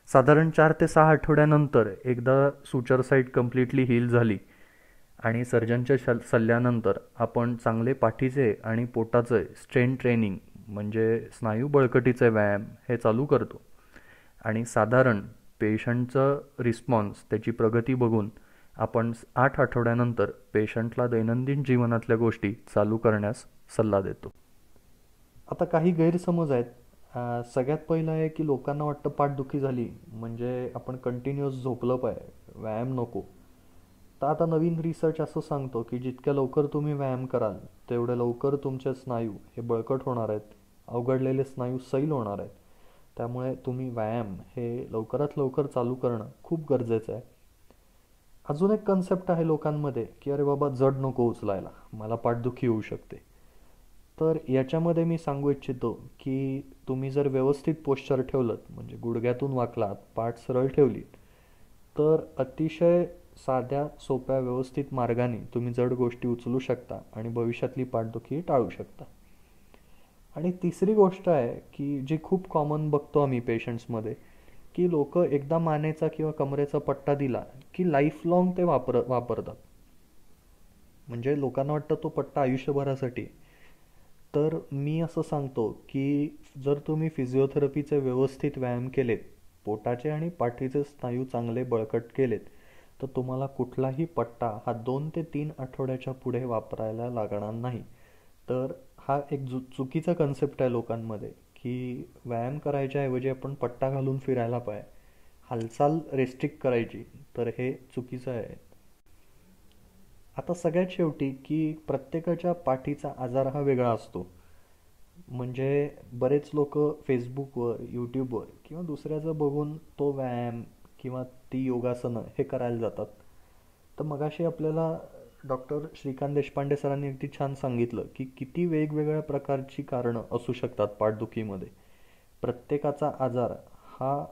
[SPEAKER 6] साधारण 4 ते 6 आठवड्यानंतर एकदा सुचर साईट कम्प्लिटली हील झाली आणि सर्जनच्या सल्ल्यानंतर आपण चांगले पाठीचे आणि पोटाचे स्ट्रेंथ ट्रेनिंग म्हणजे स्नायू बळकटीचे व्यायाम हे चालू करतो. आणि साधारण पेशंटचं रिस्पॉन्स, त्याची प्रगती बघून आपण 8 आठवड्यानंतर पेशंटला दैनंदिन जीवनातल्या गोष्टी चालू करण्यास सल्ला देतो. आता काही गैरसमज आहेत. सगळ्यात पहिलं आहे की लोकांना वाटतं पाठदुखी झाली म्हणजे आपण कंटिन्युअस झोपलं पाहिजे, व्यायाम नको. तर आता नवीन रिसर्च असं सांगतो की जितक्या लवकर तुम्ही व्यायाम कराल तेवढ्या लवकर तुमचे स्नायू हे बळकट होणार आहेत, अवघडलेले स्नायू सैल होणार आहेत. त्यामुळे तुम्ही व्यायाम हे लवकरात लवकर चालू करणं खूप गरजेचं आहे. अजून एक कन्सेप्ट आहे लोकांमध्ये की अरे बाबा जड नको उचलायला, मला पाठदुखी होऊ शकते. तर याच्यामध्ये मी सांगू इच्छितो की तुम्ही जर व्यवस्थित पोश्चर ठेवलं म्हणजे गुडघ्यातून वाकलात, पाठ सरळ ठेवली तर अतिशय साध्या सोप्या व्यवस्थित मार्गाने तुम्ही जड गोष्टी उचलू शकता आणि भविष्यातली पाठदुखी टाळू शकता. आणि तिसरी गोष्ट आहे की जी खूप कॉमन बघतो आम्ही पेशंट्समध्ये की लोक एकदा मानेचा किंवा कमरेचा पट्टा दिला की लाईफ लॉंग ते वापरतात. म्हणजे लोकांना वाटतं तो पट्टा आयुष्यभरासाठी. तर मी असं सांगतो की जर तुम्ही फिजिओथेरपीचे व्यवस्थित व्यायाम केलेत, पोटाचे आणि पाठीचे स्नायू चांगले बळकट केलेत, तर तुम्हाला कुठलाही पट्टा हा 2 ते 3 आठवड्याच्या पुढे वापरायला लागणार नाही. तर हा एक चुकीचा कन्सेप्ट आहे लोकांमध्ये की व्यायाम करायच्या ऐवजी आपण पट्टा घालून फिरायला पाहिजे, हालचाल रेस्ट्रिक्ट करायची. तर हे चुकीचं आहे. आता सगळ्यात शेवटी की प्रत्येकाच्या पाठीचा आजार हा वेगळा असतो. म्हणजे बरेच लोक फेसबुकवर, यूट्यूबवर किंवा दुसऱ्याचं बघून तो व्यायाम किंवा ती योगासनं हे करायला जातात. तर मगाशी आपल्याला डॉक्टर श्रीकांत देशपांडे सरांनी अगदी छान सांगितलं की किती वेगवेगळ्या प्रकारची कारणं असू शकतात पाठदुखीमध्ये. प्रत्येकाचा आजार हा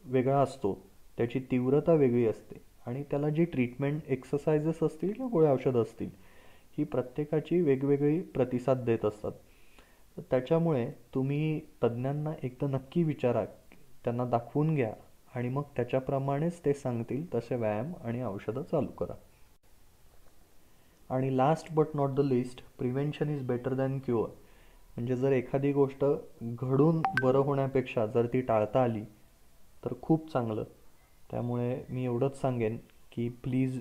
[SPEAKER 6] वेगळा असतो, त्याची तीव्रता वेगळी असते आणि त्याला जी ट्रीटमेंट, एक्सरसाइजेस असतील किंवा गोळ्या औषधं असतील ही प्रत्येकाची वेगवेगळी प्रतिसाद देत असतात. तर त्याच्यामुळे तुम्ही तज्ज्ञांना एकदा नक्की विचारा, त्यांना दाखवून घ्या आणि मग त्याच्याप्रमाणेच ते सांगतील तसे व्यायाम आणि औषधं चालू करा. आणि last but not the list, prevention is better than cure. म्हणजे जर एखादी गोष्ट घडून बरं होण्यापेक्षा जर ती टाळता आली तर खूप चांगलं. त्यामुळे मी एवढंच सांगेन की प्लीज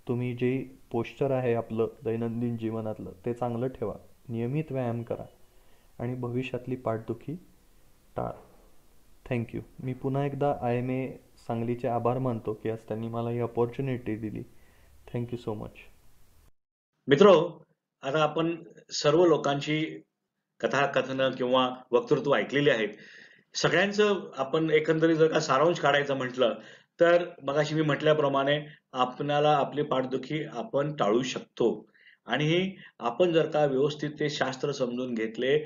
[SPEAKER 6] तुम्ही जे पोश्चर आहे आपलं दैनंदिन जीवनातलं ते चांगलं ठेवा, नियमित व्यायाम करा आणि भविष्यातली पाठदुखी टाळा. थँक्यू. मी पुन्हा एकदा IMA सांगलीचे आभार मानतो की आज त्यांनी मला ही अपॉर्च्युनिटी दिली. Thank you so much.
[SPEAKER 2] मित्रो, आता आपण सर्व लोकांची कथाकथनं किंवा वक्तृत्व ऐकलेली आहेत. सगळ्यांचं आपण एकंदरीत जर का सारांश काढायचं म्हटलं तर मगाशी मी म्हटल्याप्रमाणे आपणाला आपली पाठदुखी आपण टाळू शकतो आणि आपण जर का व्यवस्थित ते शास्त्र समजून घेतले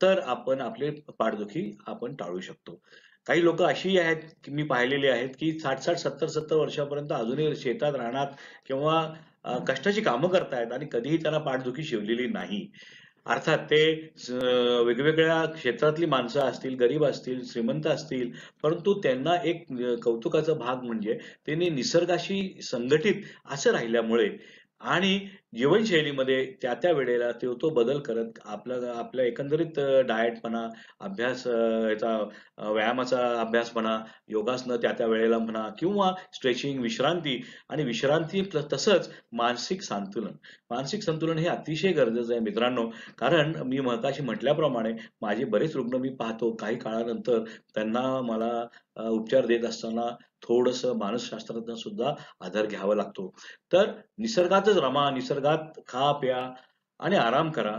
[SPEAKER 2] तर आपण आपली पाठदुखी आपण टाळू शकतो. काही लोक अशी आहेत की मी पाहिलेली आहेत की 60-60, 70-70 वर्षापर्यंत अजूनही शेतात राहणार किंवा कष्टाची कामं करतायत आणि कधीही त्यांना पाठदुखी शिवलेली नाही. अर्थात ते वेगवेगळ्या क्षेत्रातली माणसं असतील, गरीब असतील, श्रीमंत असतील, परंतु त्यांना एक कौतुकाचा भाग म्हणजे त्यांनी निसर्गाशी संघटित असं राहिल्यामुळे आणि जीवनशैलीमध्ये त्या वेळेला तो बदल करत आपल्या एकंदरीत डाएट म्हणा, अभ्यास याचा व्यायामाचा अभ्यास म्हणा, योगासनं त्या वेळेला म्हणा किंवा स्ट्रेचिंग, विश्रांती आणि विश्रांती तसंच मानसिक संतुलन. मानसिक संतुलन हे अतिशय गरजेचं आहे मित्रांनो. कारण मी मगाशी म्हटल्याप्रमाणे माझे बरेच रुग्ण मी पाहतो काही काळानंतर त्यांना मला उपचार देत असताना थोडंसं मानसशास्त्राचा सुद्धा आधार घ्यावा लागतो. तर निसर्गातच रमा, निसर्गात खा, प्या आणि आराम करा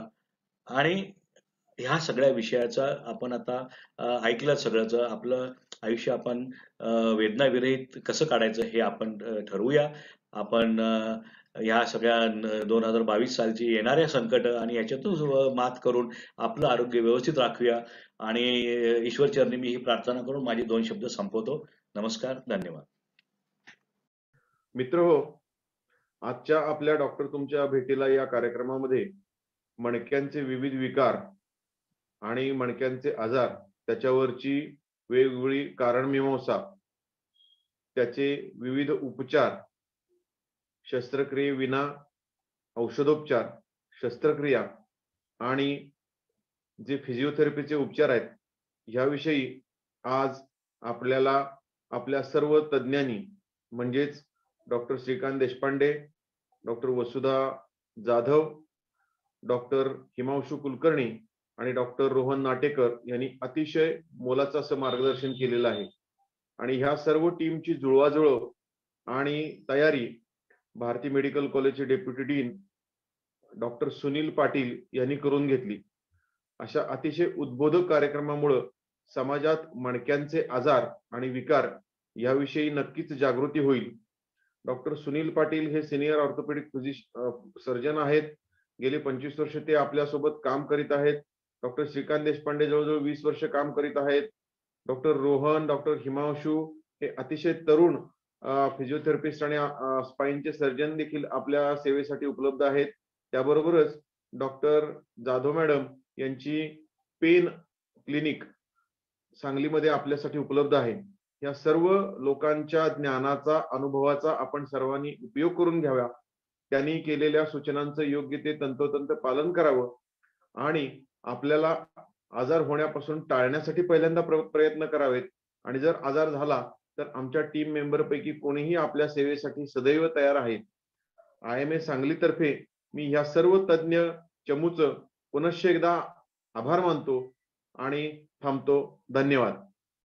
[SPEAKER 2] आणि ह्या सगळ्या विषयाचा आपण आता ऐकलं सगळंच. आपलं आयुष्य आपण वेदनाविरहित कसं काढायचं हे आपण ठरवूया. आपण ह्या सगळ्या 2022 सालची येणाऱ्या संकट आणि याच्यातून मात करून आपलं आरोग्य व्यवस्थित राखूया आणि ईश्वरचरणी मी ही प्रार्थना करून माझे 2 शब्द संपवतो. नमस्कार, धन्यवाद.
[SPEAKER 7] मित्रहो, आजच्या आपल्या डॉक्टर तुमच्या भेटीला या कार्यक्रमामध्ये मणक्यांचे विविध विकार आणि मणक्यांचे आजार त्याच्यावरची वेगवेगळी कारणमीमांसा, त्याचे विविध उपचार, शस्त्रक्रियेविना औषधोपचार, शस्त्रक्रिया आणि जे फिजिओथेरपीचे उपचार आहेत ह्याविषयी आज आपल्याला आपल्या सर्व तज्ञांनी म्हणजेच doctor Shrikant Deshpande, doctor Vasudha Jadhav, doctor Himanshu Kulkarni आणि डॉक्टर रोहन नाटेकर यांनी अतिशय मोलाचं असं मार्गदर्शन केलेलं आहे. आणि ह्या सर्व टीमची जुळवाजुळव आणि तयारी भारती मेडिकल कॉलेजचे deputy dean doctor Sunil Patil यांनी करून घेतली. अशा अतिशय उद्बोधक कार्यक्रमामुळे समाजात मणक्यांचे आजार आणि विकार याविषयी नक्कीच जागृती होईल. डॉक्टर सुनील पाटील हे सिनियर ऑर्थोपेडिक सर्जन आहेत. गेली 25 वर्ष ते आपल्यासोबत काम करीत आहेत. डॉक्टर श्रीकांत देशपांडे जवळजवळ 20 वर्ष काम करीत आहेत. डॉक्टर रोहन, डॉक्टर हिमांशू हे अतिशय तरुण फिजिओथेरपिस्ट आणि स्पाइनचे सर्जन देखील आपल्या सेवेसाठी उपलब्ध आहेत. त्याबरोबरच डॉक्टर जाधव मॅडम यांची पेन क्लिनिक सांगलीमध्ये आपल्यासाठी उपलब्ध आहे. या सर्व लोकांच्या ज्ञानाचा, अनुभवाचा आपण सर्वांनी उपयोग करून घ्यावा. त्यांनी केलेल्या सूचनांचं योग्य ते तंतोतंत पालन करावं आणि आपल्याला आजार होण्यापासून टाळण्यासाठी पहिल्यांदा प्रयत्न करावेत. आणि जर आजार झाला तर आमच्या टीम मेंबर पैकी कोणीही आपल्या सेवेसाठी सदैव तयार आहेत. IMA सांगलीतर्फे मी ह्या सर्व तज्ञ चमूचं पुनश्च एकदा आभार मानतो आणि थांबतो. धन्यवाद.